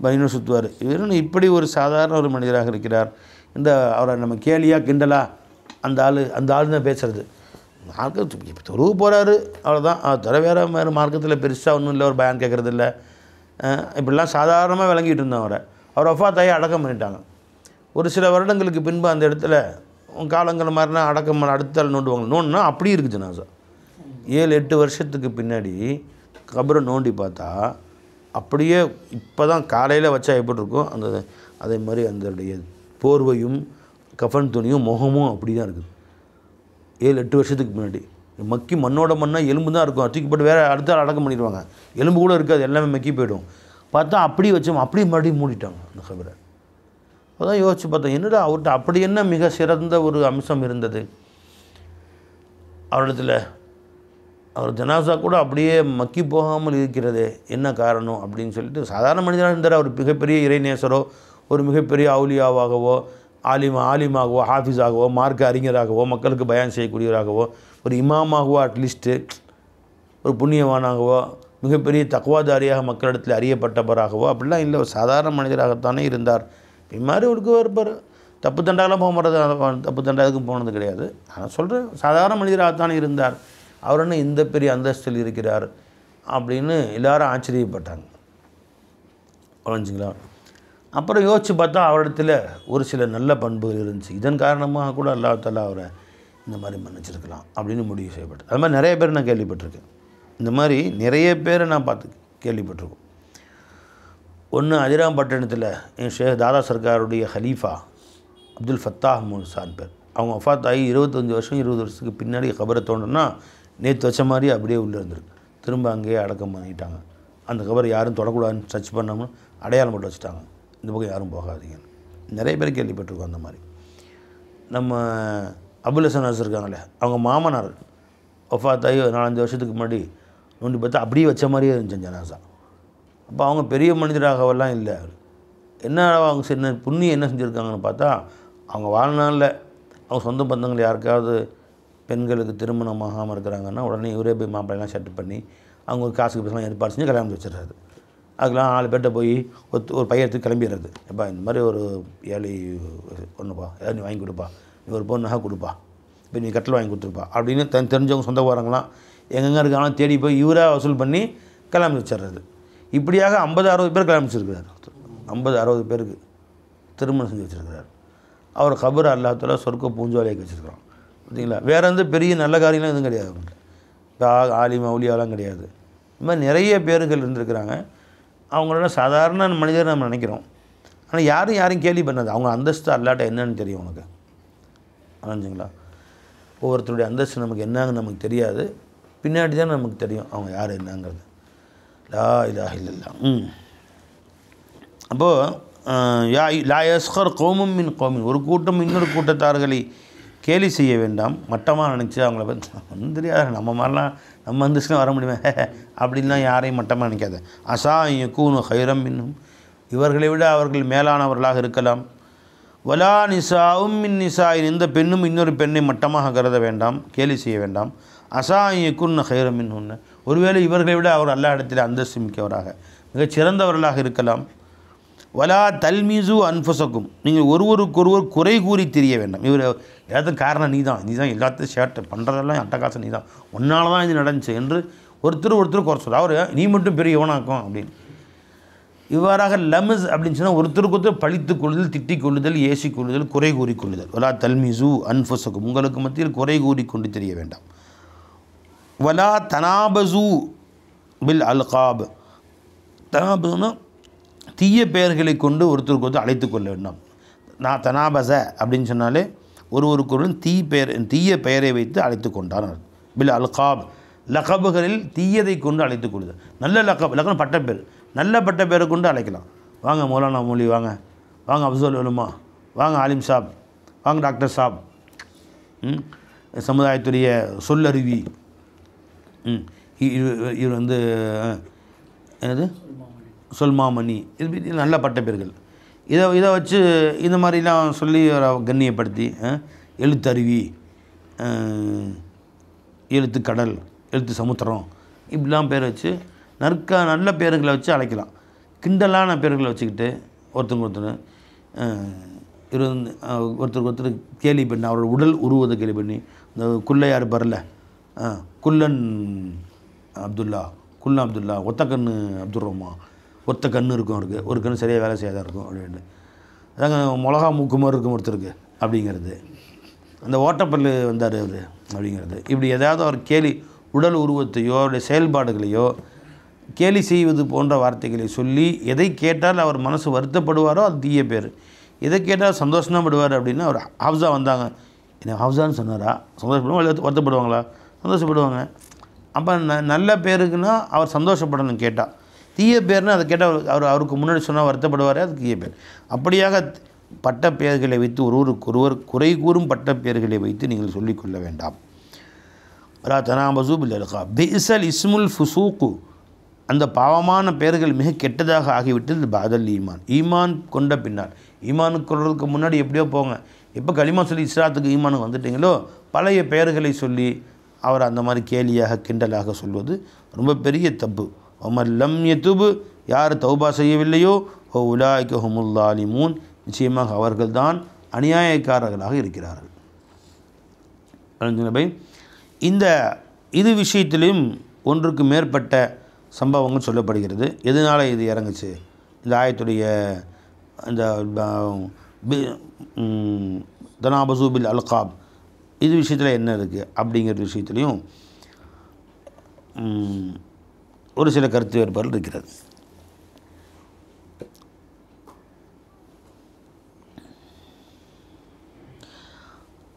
பனியனும் சுற்றுவார். இவரும் இப்படி ஒரு சாதாரண ஒரு மனிதராக இருக்கிறார். இந்த அவரை நம்ம கேலியாக கிண்டலாக அந்த ஆள் தான் பேசுகிறது. மார்க்க இப்போ தொழுவு போகிறாரு, அவ்வளோதான். அது தவிர வேறு மார்க்கத்தில் பெருசாக ஒன்றும் இல்லை, ஒரு பயான் கேட்குறது இல்லை. இப்படிலாம் சாதாரணமாக விளங்கிட்டு இருந்தோம். அவர் வஃபாத்தாயை அடக்கம் பண்ணிட்டாங்க. ஒரு சில வருடங்களுக்கு பின்பு அந்த இடத்துல காலங்கள் மாதிரினா அடக்கம் அடுத்த நோண்டுவாங்க. நோண்டுனா அப்படி இருக்குது ஜனாசா. 7-8 வருஷத்துக்கு பின்னாடி கபரை நோண்டி பார்த்தா அப்படியே இப்போ தான் காலையில் வச்சா எப்படி இருக்கும் அந்த அதே மாதிரி அதனுடைய போர்வையும் கஃன் துணியும் முகமும் அப்படி தான் இருக்குது. 7-8 வருஷத்துக்கு முன்னாடி மக்கி மண்ணோட மண்ணாக எலும்பு தான் இருக்கும். தூக்கி போட்டு வேறு அடுத்த அடக்கம் பண்ணிடுவாங்க. எலும்பு கூட இருக்காது, எல்லாமே மக்கி போய்டும். பார்த்தா அப்படி வச்சோம், அப்படியே மறுபடியும் மூடிட்டாங்க அந்த கபரை. அதான் யோசிச்சு பார்த்தோம், என்னடா அவர்கிட்ட அப்படி என்ன மிக சிறந்த ஒரு அம்சம் இருந்தது அவரிடத்துல? அவர் ஜனாசா கூட அப்படியே மக்கி போகாமல் இருக்கிறது, என்ன காரணம் அப்படின்னு சொல்லிட்டு, சாதாரண மனிதனாக இருந்தார். அவர் மிகப்பெரிய இறைநேசரோ, ஒரு மிகப்பெரிய அவுலியாவாகவோ, ஆலிமாகவோ, ஹாஃபிஸாகவோ, மார்க்க அறிஞராகவோ, மக்களுக்கு பயான் செய்யக்கூடியவராகவோ, ஒரு இமாமாகவோ, அட்லீஸ்ட்டு ஒரு புண்ணியவானாகவோ, மிகப்பெரிய தக்வாதாரியாக மக்களிடத்தில் அறியப்பட்டவராகவோ அப்படிலாம் இல்லை. ஒரு சாதாரண மனிதராகத்தானே இருந்தார். இம்மாதிரி அவருக்கு இருப்பார். தப்பு தண்டாலாம் போக மாட்டது, தப்பு தண்டாதுக்கும் போனது கிடையாது. நான் சொல்கிறேன், சாதாரண மனிதராகத்தானே இருந்தார். அவர் என்ன இந்த பெரிய அந்தஸ்தில் இருக்கிறார் அப்படின்னு எல்லாரும் ஆச்சரியப்பட்டாங்க. புரிஞ்சுங்களா? அப்புறம் யோசித்து பார்த்தா அவரிடத்துல ஒரு சில நல்ல பண்புகள் இருந்துச்சு. இதன் காரணமாக கூட அல்லாஹ் தஆலா அவரை இந்த மாதிரி மன்னிச்சிருக்கலாம் அப்படின்னு முடிவு செய்யப்பட்டது. அது மாதிரி நிறைய பேர் நான் கேள்விப்பட்டிருக்கேன். இந்த மாதிரி நிறைய பேரை நான் கேள்விப்பட்டிருக்கோம். ஒன்று அதிராம்பட்டினத்தில் என் ஷேக் தாதா சர்க்காருடைய ஹலீஃபா அப்துல் ஃபத்தாஹ் முசான் பேர். அவங்க வஃபாத் ஆகி 25 வருஷம் 20 வருஷத்துக்கு பின்னாடி கபரை தோண்டனா நேற்று வச்ச மாதிரி அப்படியே உள்ளே இருந்திருக்கு. திரும்ப அங்கேயே அடக்கம் பண்ணிட்டாங்க. அந்த கபரை யாரும் தொடக்கூடாதுன்னு சர்ச் பண்ணாமல் அடையாளம் போட்டு வச்சுட்டாங்க, இந்த பக்கம் யாரும் போகாதீங்கன்னு. நிறைய பேர் கேள்விப்பட்டிருக்கோம் அந்த மாதிரி. நம்ம அபுல் ஹசன் இருக்காங்களே, அவங்க மாமனார் வஃபாத் ஆகி 4-5 வருஷத்துக்கு முன்னாடி நோண்டி பார்த்தா அப்படியே வச்ச மாதிரியே இருந்துச்சு ஜனாசா. அப்போ அவங்க பெரிய மனிதராகவெல்லாம் இல்லை. என்ன அவங்க சின்ன புண்ணியம் என்ன செஞ்சுருக்காங்கன்னு பார்த்தா, அவங்க வாழ்நாளில் அவங்க சொந்த பந்தங்கள் யாருக்காவது பெண்களுக்கு திருமணம் ஆகாமல் இருக்கிறாங்கன்னா உடனே இவரே போய் மாப்பிள்ளைலாம் செட் பண்ணி அவங்க ஒரு காசுக்கு பேசலாம் ஏற்பாடு செஞ்சு கல்யாணம் வச்சிடுறாரு. அதுக்கெல்லாம் 4 பேர்கிட்ட போய் ஒரு பையத்துக்கு கிளம்பிடுறது. எப்பா இந்த மாதிரி ஒரு ஏழை ஒன்றுப்பா, ஏதாவது நீ வாங்கி கொடுப்பா, நீ ஒரு பொண்ணு நகை கொடுப்பா, இப்போ நீ கட்டில் வாங்கி கொடுத்துருப்பா அப்படின்னு தெரிஞ்சவங்க சொந்தக்காரங்களாம் எங்கெங்கே இருக்காங்களாம் தேடி போய் இவராக வசூல் பண்ணி கிளம்பி வச்சிடுறது. இப்படியாக 50-60 பேர் கிளம்பி வச்சுருக்கிறார். 50-60 பேருக்கு திருமணம் செஞ்சு வச்சுருக்கிறார். அவர் கபர் அல்லாஹ் தஆலா சொர்க்க பூஞ்சோலைக்கு வச்சுருக்கிறான். பார்த்தீங்களா? வேறு எந்த பெரிய நல்ல காரியம்லாம் எதுவும் கிடையாது. அவங்கள்ட்ட ஆலிம் அவுலியாலாம் கிடையாது. இந்த மாதிரி நிறைய பேர்கள் இருந்திருக்கிறாங்க. அவங்களோட சாதாரண மனிதர் நம்ம நினைக்கிறோம். ஆனால் யாரும் கேள்வி பண்ணாது. அவங்க அந்தஸ்து அல்லாட்ட என்னன்னு தெரியும் உனக்கு. புரிஞ்சுங்களா? ஒவ்வொருத்தருடைய அந்தஸ்து நமக்கு என்னன்னு நமக்கு தெரியாது. பின்னாடி தான் நமக்கு தெரியும் அவங்க யார் என்னங்கிறது. லா இலாஹ இல்லல்லாஹ். அப்போது லா யஸ்கர் கௌமும் மின் கௌமின், ஒரு கூட்டம் இன்னொரு கூட்டத்தார்களை கேலி செய்ய வேண்டாம், மட்டமாக நினச்சி அவங்கள வந்து தெரியாது நம்ம மாதிரிலாம் நம்ம அந்தஸ்துலாம் வர முடியுமே அப்படின்லாம் யாரையும் மட்டமாக நினைக்காது. அசா யகூனு ஹைரம் மின்ஹும், இவர்களை விட அவர்கள் மேலானவர்களாக இருக்கலாம். வலா நிசாவும் மின் நிசாயின், இந்த பெண்ணும் இன்னொரு பெண்ணை மட்டமாக கருத வேண்டாம், கேலி செய்ய வேண்டாம். அசா யகுன் ஹைரம் மின்ஹுன்ன, ஒருவேளை இவர்களை விட அவர் அல்லாஹ் இடத்தில் அந்தஸ்து மிக்கவராக மிகச் சிறந்தவர்களாக இருக்கலாம். வலா தல்மிசு அன்ஃபுசக்கும், நீங்கள் ஒருவருக்கொருவர் குறை கூறி தெரிய வேண்டாம். இவர் எல்லாத்துக்கும் காரணம் நீ தான் எல்லாத்தையும் ஷேர்ட் பண்ணுறதெல்லாம் அட்டகாசம் நீ தான், உன்னால தான் இது நடந்துச்சு என்று ஒருத்தர் குறை சொல்ல, அவர் நீ மட்டும் பெரிய இவனாக்கும் அப்படின்னு. இவ்வாறாக லம்ஸ் அப்படின்னு சொன்னால் ஒருத்தருக்கு ஒருத்தர் பழித்து கொள்ளுதல், திட்டிக் கொள்ளுதல், ஏசி கொள்ளுதல், குறை கூறி கொள்ளுதல். வலா தல்மிசு அன்ஃபுசக்கும், உங்களுக்கு மத்தியில் குறை கூறி கொண்டு தெரிய வேண்டாம். வலா தனாபசு பில் அல்காப், தனாபசுன்னா தீய பெயர்களை கொண்டு ஒருத்தருக்கு ஒருத்தர் அழைத்து கொள்ள வேண்டாம். நான் தனாபச அப்படின்னு சொன்னாலே ஒருவருக்கொரு தீய பெயரை வைத்து அழைத்து கொண்டார். பில் அல்காப், லகபுகளில் தீயதை கொண்டு அழைத்து கொள்ளுதல். நல்ல லகப் பட்ட பேர், நல்ல பட்ட பேரை கொண்டு அழைக்கலாம். வாங்க மௌலானா மௌலி, வாங்க அப்துல் உலமா, வாங்க ஆலிம் சாப், வாங்க டாக்டர் சாப், சமுதாயத்துடைய சொல்லருவி, இவர் வந்து என்னது சொல்மாமணி, இது நல்ல பட்ட பேர்கள். இதை வச்சு இந்த மாதிரிலாம் சொல்லி கண்ணியப்படுத்தி எழுத்தருவி, எழுத்துக்கடல், எழுத்து சமுத்திரம் இப்படிலாம் பேர் வச்சு நல்ல பேர்களை வச்சு அழைக்கலாம். கிண்டலான பேர்களை வச்சுக்கிட்டு ஒருத்தருக்கு ஒருத்தர் கேலி பண்ணி அவரோட உடல் உருவத்தை கேலி பண்ணி, இந்த குள்ளையார் பரல குல்லன் அப்துல்லா, ஒத்த கண்ணு அப்துல் ரஹ்மான், ஒத்த கண்ணு இருக்கும் அவருக்கு, ஒரு கண்ணு சரியாக வேலை செய்யாதான் இருக்கும் அப்படின்ட்டு. அதாங்க மிளகா மூக்கு மாதிரி இருக்கும் ஒருத்தருக்கு அப்படிங்கிறது, அந்த ஓட்டப்பல் வந்தார் அவர் அப்படிங்கிறது. இப்படி ஏதாவது அவர் கேலி உடல் உருவத்தையோ அவருடைய செயல்பாடுகளையோ கேலி செய்வது போன்ற வார்த்தைகளை சொல்லி எதை கேட்டால் அவர் மனசு வருத்தப்படுவாரோ அது தீய பேர், எதை கேட்டால் சந்தோஷப்படுவார் அப்படின்னா அவர் ஹாஃப்ஸா வந்தாங்க, என்ன ஹாஃப்ஸான்னு சொன்னாரா, சந்தோஷப்படுவாங்க, வருத்தப்படுவாங்களா, சந்தோஷப்படுவாங்க. அப்போ நல்ல பேருக்குன்னா அவர் சந்தோஷப்படணும் கேட்டால். தீய பேர்னு அதை கேட்டால் அவருக்கு முன்னாடி சொன்னால் வருத்தப்படுவார், அது தீய பேர். அப்படியாக பட்ட பெயர்களை வைத்து ஒருவர் குறை கூறும் பட்ட பெயர்களை வைத்து நீங்கள் சொல்லிக்கொள்ள வேண்டாம். ரா தனாபசு பில் அல்காப் பிஇஸல் இஸ்முல் ஃபுசூக்கு, அந்த பாவமான பெயர்கள் மிக கெட்டதாக ஆகிவிட்டது. பாதல் ஈமான், ஈமான் கொண்ட பின்னால். ஈமானுக்கு கொள்றதுக்கு முன்னாடி எப்படியோ போங்க, எப்போ களிமா சொல்லி இஸ்லாத்துக்கு ஈமானுக்கு வந்துட்டீங்களோ பழைய பெயர்களை சொல்லி அவர் அந்த மாதிரி கேலியாக கிண்டலாக சொல்வது ரொம்ப பெரிய தப்பு. லம் யதுபு, யார் தௌபா செய்யவில்லையோ உலாய்க ஹுமுல்லாலிமூன், நிச்சயமாக அவர்கள்தான் அநியாயக்காரர்களாக இருக்கிறார்கள். இந்த இது விஷயத்திலும் ஒன்றுக்கு மேற்பட்ட சம்பவங்கள் சொல்லப்படுகிறது. எதனால் இது இறங்குச்சு, இந்த ஆயத்துடைய அந்த தனாபசு பில் அல்காப் இது விஷயத்தில் என்ன இருக்குது அப்படிங்கிற விஷயத்துலையும் ஒரு சில கருத்து வேறுபாடுகள் இருக்கிறது.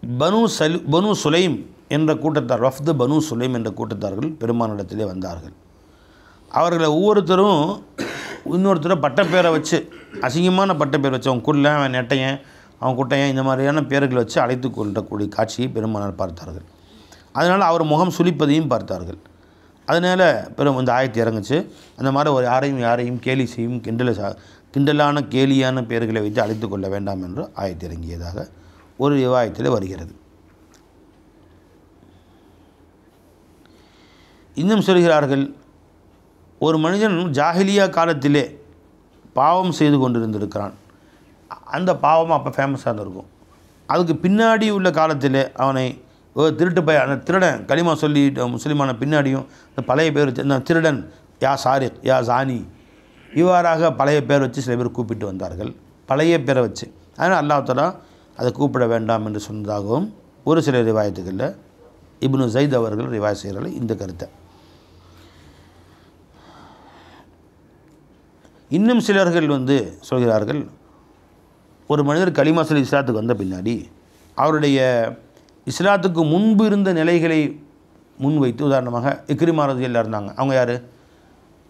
பனு சுலைம் என்ற கூட்டத்தார், வஃப்து பனு சுலைம் என்ற கூட்டத்தார்கள் பெருமானிடத்திலே வந்தார்கள். அவர்களை ஒவ்வொருத்தரும் இன்னொருத்தரை பட்டப்பேரை வச்சு, அசிங்கமான பட்டப்பேர் வச்சு, அவன் குள்ள, அவன் நெட்டையன், அவன் குட்டையன், இந்த மாதிரியான பேர்களை வச்சு அழைத்து கொள்ளக்கூடிய காட்சியை பெருமானார் பார்த்தார்கள். அதனால் அவர் முகம் சுளிப்பதையும் பார்த்தார்கள். அதனால் இந்த ஆயத்து இறங்குச்சு. அந்த மாதிரி ஒரு யாரையும் கேலி செய்யும் கிண்டலான கேலியான பெயர்களை வைத்து அழைத்து கொள்ள வேண்டாம் என்று ஆயத்து இறங்கியதாக ஒரு ரிவாயத்தில் வருகிறது. இன்னும் சொல்கிறார்கள், ஒரு மனிதன் ஜாஹிலியா காலத்திலே பாவம் செய்து கொண்டிருந்திருக்கிறான். அந்த பாவம் அப்போ ஃபேமஸாக இருந்திருக்கும். அதுக்கு பின்னாடி உள்ள காலத்தில் அவனை திருட்டு அந்த திருடன் களிமா சொல்லி முஸ்லீமான பின்னாடியும் இந்த பழைய பேர் வச்சு, இந்த திருடன் யா சாரிக் யா ஜானி, இவ்வாறாக பழைய பேர் வச்சு சில பேர் கூப்பிட்டு வந்தார்கள், பழைய பேரை வச்சு. அதனால் அல்லாஹ் தஆலா அதை கூப்பிட வேண்டாம் என்று சொன்னதாகவும் ஒரு சில ரிவாயத்துகளில் இப்னு ஸைத் அவர்கள் ரிவாயத் செய்கிறார்கள் இந்த கருத்தை. இன்னும் சிலர்கள் சொல்கிறார்கள், ஒரு மனிதர் களிமா சொல்லி இஸ்லாத்துக்கு வந்த பின்னாடி அவருடைய இஸ்லாத்துக்கு முன்பு இருந்த நிலைகளை முன்வைத்து, உதாரணமாக இக்ரிமா ரலியல்லாஹு இருந்தாங்க, அவங்க யார்,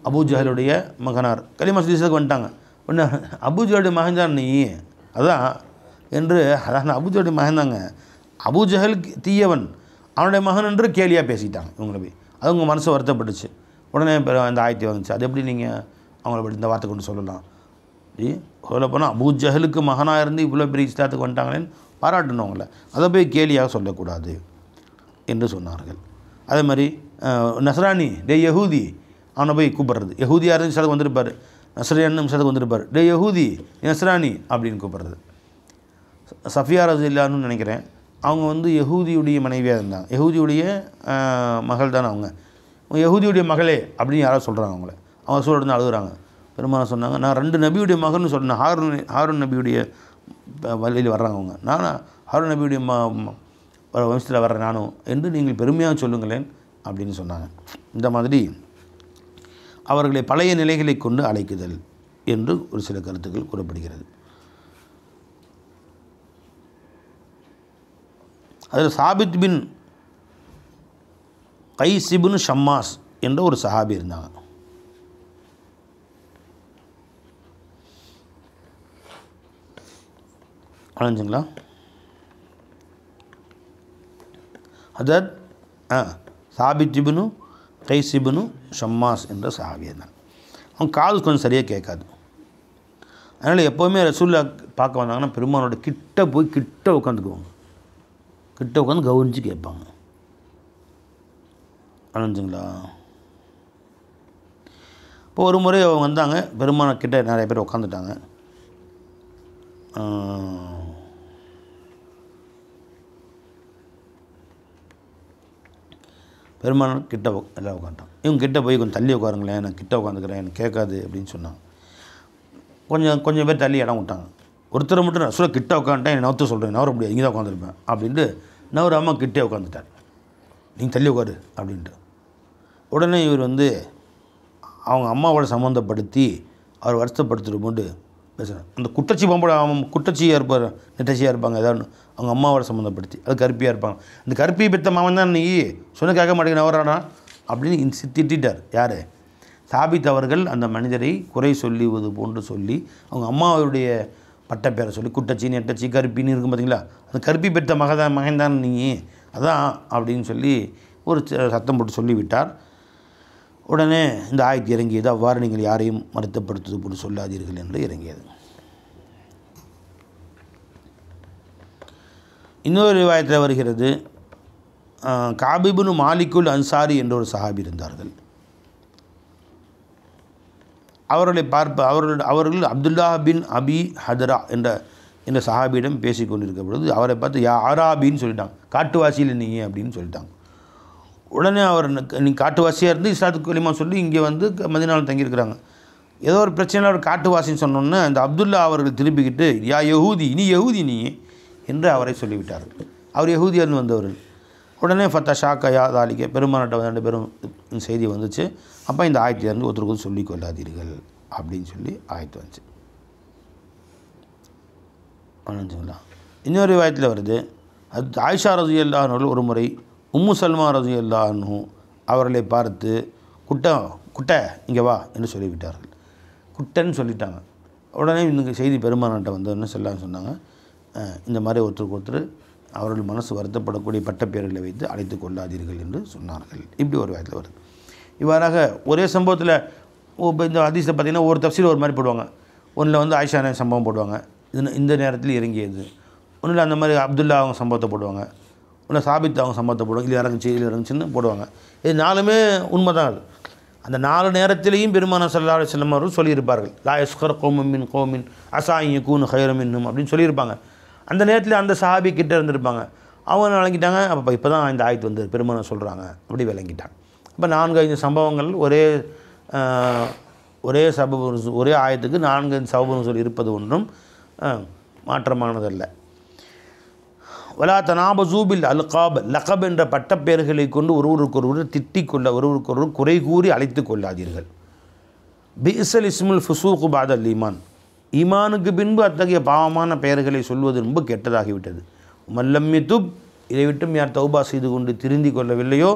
அபூஜஹலுடைய மகனார், களிமா சொல்லி இஸ்லாத்துக்கு வந்துட்டாங்க. ஒன்று அபூஜஹலுடைய மகன் தான் நீ, அதான் என்று, அதான் அபூஜஹலுடைய மகன் தாங்க, அபூஜஹல் தீயவன், அவனுடைய மகன் என்று கேலியாக பேசிட்டாங்க இவங்களை போய். அது உங்கள் மனசு வருத்தப்பட்டுச்சு. உடனே அந்த ஆயத்தை வந்துச்சு. அது எப்படி நீங்கள் அவங்கள பற்றி இந்த வார்த்தை கொண்டு சொல்லலாம்? சொல்லப்போனால் அபூஜஹலுக்கு மகனாக இருந்து இவ்வளோ பெரிய இஸ்லாத்துக்கு வந்துட்டாங்களேன்னு பாராட்டணும் அவங்கள, அதை போய் கேலியாக சொல்லக்கூடாது என்று சொன்னார்கள். அதே மாதிரி நஸ்ரானி டே யஹூதி, அவனை போய் கூப்பிட்றது, யஹூதியாக இருந்து இஸ்லாத்துக்கு வந்திருப்பார், நஸ்ரான்னு இஸ்லாத்துக்கு வந்திருப்பார், டே யஹூதி நஸ்ரானி அப்படின்னு கூப்பிட்றது. சஃபியா ரலியல்லாஹு நினைக்கிறேன், அவங்க யஹூதியுடைய மனைவியாக இருந்தாங்க, யஹூதியுடைய மகள் தானே அவங்க, யஹூதியுடைய மகளே அப்படின்னு யாராவது சொல்கிறாங்க அவங்கள. அவங்க சொல்லிட்டு அழுகுறாங்க. பெருமாள் சொன்னாங்க, நான் 2 நபியுடைய மகன்னு சொன்னேன், ஹாரூன் நபியுடைய வழியில் வர்றாங்க அவங்க, நான் ஹாரூன் நபியுடைய வம்சத்தில் வர்றேன் நானும் என்று நீங்கள் பெருமையாக சொல்லுங்களேன் அப்படின்னு சொன்னாங்க. இந்த மாதிரி அவர்களை பழைய நிலைகளை கொண்டு அழைக்குதல் என்று ஒரு சில கருத்துக்கள் கூறப்படுகிறது. அதில் சாபித் பின் கைஸ் இப்னு ஷம்மாஸ் என்ற ஒரு சஹாபி இருந்தாங்க. அழைஞ்சுங்களா, அதத் சாபித் இப்னு கைஸ் இப்னு ஷம்மாஸ் என்ற சஹாபி இருந்தாங்க. அவங்க காது கொஞ்சம் சரியாக கேட்காது. அதனால் எப்போவுமே ரசூலுல்லாஹ் பார்க்க வந்தாங்கன்னா பெருமானோட கிட்ட உட்காந்துக்குவாங்க, கிட்ட உட்காந்து கவனித்து கேட்பாங்க. அழைஞ்சுங்களா. இப்போ ஒரு முறை அவங்க வந்தாங்க, பெருமான கிட்ட நிறைய பேர் உட்காந்துட்டாங்க. பெருமாள் கிட்ட எல்லாம் உட்காந்துட்டான். இவங்க கிட்ட போய் கொஞ்சம் தள்ளி உட்காருங்களேன், நான் கிட்ட உட்காந்துக்கிறேன், எனக்கு கேட்காது அப்படின்னு சொன்னாங்க. கொஞ்சம் பேர் தள்ளி இடம் விட்டாங்க. ஒருத்தரை மட்டும் நான் சொல்ல கிட்ட உட்காந்துட்டேன், என்னை நவுத்து சொல்கிறேன், நவர முடியாது, இங்கே தான் உட்காந்துருப்பேன் அப்படின்ட்டு நவராமா கிட்டே உட்காந்துட்டார். நீங்கள் தள்ளி உட்காரு அப்படின்ட்டு. உடனே இவர் அவங்க அம்மாவோட சம்மந்தப்படுத்தி அவர் வருத்தப்படுத்துகிற போது பேசுகிறேன். அந்த குட்டச்சி பொம்பளை, அவன் குட்டச்சியாக இருப்பார், நெட்டச்சியாக இருப்பாங்க, ஏதாவது அவங்க அம்மாவோட சம்மந்தப்படுத்தி, அது கருப்பியாக இருப்பாங்க. இந்த கருப்பி பெற்ற மாமன் தான் நீ சொன்ன கேட்க மாட்டேங்க நவரானா அப்படின்னு திட்டார். யார்? சாபித் அவர்கள் அந்த மனிதரை குறை சொல்லுவது போன்று சொல்லி அவங்க அம்மாவுடைய பட்ட பேரை சொல்லி குட்டச்சி நெட்டச்சி கருப்பின்னு இருக்கும் பார்த்தீங்களா, அந்த கருப்பி பெற்ற மகன்தான் நீ அதான் அப்படின்னு சொல்லி ஒரு சத்தம் போட்டு சொல்லிவிட்டார். உடனே இந்த ஆயத்து இறங்கியது, அவ்வாறு நீங்கள் யாரையும் மறுத்தப்படுத்துவது போட்டு சொல்லாதீர்கள் என்று இறங்கியது. இன்னொரு ரிவாயத்தில் வருகிறது, காபிபுன் மாலிகுல் அன்சாரி என்ற ஒரு சஹாபி இருந்தார்கள். அவர்கள் அப்துல்லா பின் அபி ஹதரா என்ற சஹாபியிடம் பேசி கொண்டிருக்க பொழுது அவரை பார்த்து யா ஆராபின்னு சொல்லிட்டாங்க, காட்டுவாசியில் நீ அப்படின்னு சொல்லிட்டாங்க. உடனே அவர் நீ காட்டுவாசியாக இருந்து இஸ்லாத்துக்கு கலிமா சொல்லி இங்கே வந்து மதீனாவில் தங்கியிருக்கிறாங்க. ஏதோ ஒரு பிரச்சனையில் அவர் காட்டுவாசின்னு சொன்னோன்னே அந்த அப்துல்லா அவர்கள் திரும்பிக்கிட்டு யா யஹூதி நீ என்று அவரை சொல்லிவிட்டார்கள். அவர் யஹூதியிலிருந்து வந்தவர்கள். உடனே ஃபத்தா ஷாக்கா யா தாலிக்க பெருமானாட்ட 2 பேரும் செய்தி வந்துச்சு. அப்போ இந்த ஆயத்திலிருந்து ஒருத்தருக்கு சொல்லிக் கொள்ளாதீர்கள் அப்படின்னு சொல்லி ஆயத்து வந்துச்சு. புரிஞ்சுங்களா? இன்னொரு ஆயத்தில் வருது, அது ஆயிஷா ரலியல்லாஹு அன்ஹா ஒரு முறை உம்மு சல்மா ரலியல்லாஹு அன்ஹு அவர்களை பார்த்து குட்டை இங்கே வா என்று சொல்லிவிட்டார்கள். குட்டைன்னு சொல்லிட்டாங்க. உடனே இந்த செய்தி பெருமானாட்ட வந்தோன்னு சொன்னாங்க, இந்த மாதிரி ஒருத்தருக்கு அவர்கள் மனசு வருத்தப்படக்கூடிய பட்டப்பேர்களை வைத்து அழைத்து கொள்ளாதீர்கள் என்று சொன்னார்கள். இப்படி ஒரு வயதில் வருது. இவ்வாறாக ஒரே சம்பவத்தில் இந்த ஹதீஸில் பார்த்திங்கன்னா ஒரு தஃசீர் ஒரு மாதிரி போடுவாங்க. ஒன்றில் வந்து ஆயிஷா சம்பவம் போடுவாங்க, இந்த நேரத்தில் இறங்கியது. ஒன்றில் அந்த மாதிரி அப்துல்லா அவங்க சம்பவத்தை போடுவாங்க, ஒன்று சாபித் அவங்க சம்பவத்தை போடுவாங்க, இல்லை இறங்குச்சின்னு போடுவாங்க. இது 4மே உண்மை தான். அது அந்த 4 நேரத்திலையும் பெருமானார் ஸல்லல்லாஹு அலைஹி வஸல்லம் அவர்கள் சொல்லியிருப்பார்கள், லா யஸ்கர் கௌமும் மின் கௌமின் அஸா அன் யகூனு கைரம் மின்ஹும் அப்படின்னு சொல்லியிருப்பாங்க. அந்த நேரத்தில் அந்த சஹாபி கிட்டே இருந்திருப்பாங்க. அவங்க விளங்கிட்டாங்க. அப்போ இப்போ தான் இந்த ஆயத்து வந்து பெருமானார் சொல்கிறாங்க அப்படி விளங்கிட்டாங்க. அப்போ 4-5 சம்பவங்கள் ஒரே ஆயத்துக்கு 4 சபபு நுஸூல் இருப்பது ஒன்றும் மாற்றமானதல்ல. வலா தனாபசூபில் அல்காப் லகப் என்ற பட்டப்பெயர்களை கொண்டு ஒருவருக்கொருவர் திட்டிக்கொள்ள ஒருவருக்கொருவர் குறை கூறி அழைத்து கொள்ளாதீர்கள். பிஇஸல் இஸ்முல் ஃபுசூக் பாதல் ஈமான், ஈமானுக்கு பின்பு அத்தகைய பாவமான பெயர்களை சொல்வது ரொம்ப கெட்டதாகிவிட்டது. மல்லம் யதுப், இதை விட்டும் யார் தௌபா செய்து கொண்டு திருந்தி கொள்ளவில்லையோ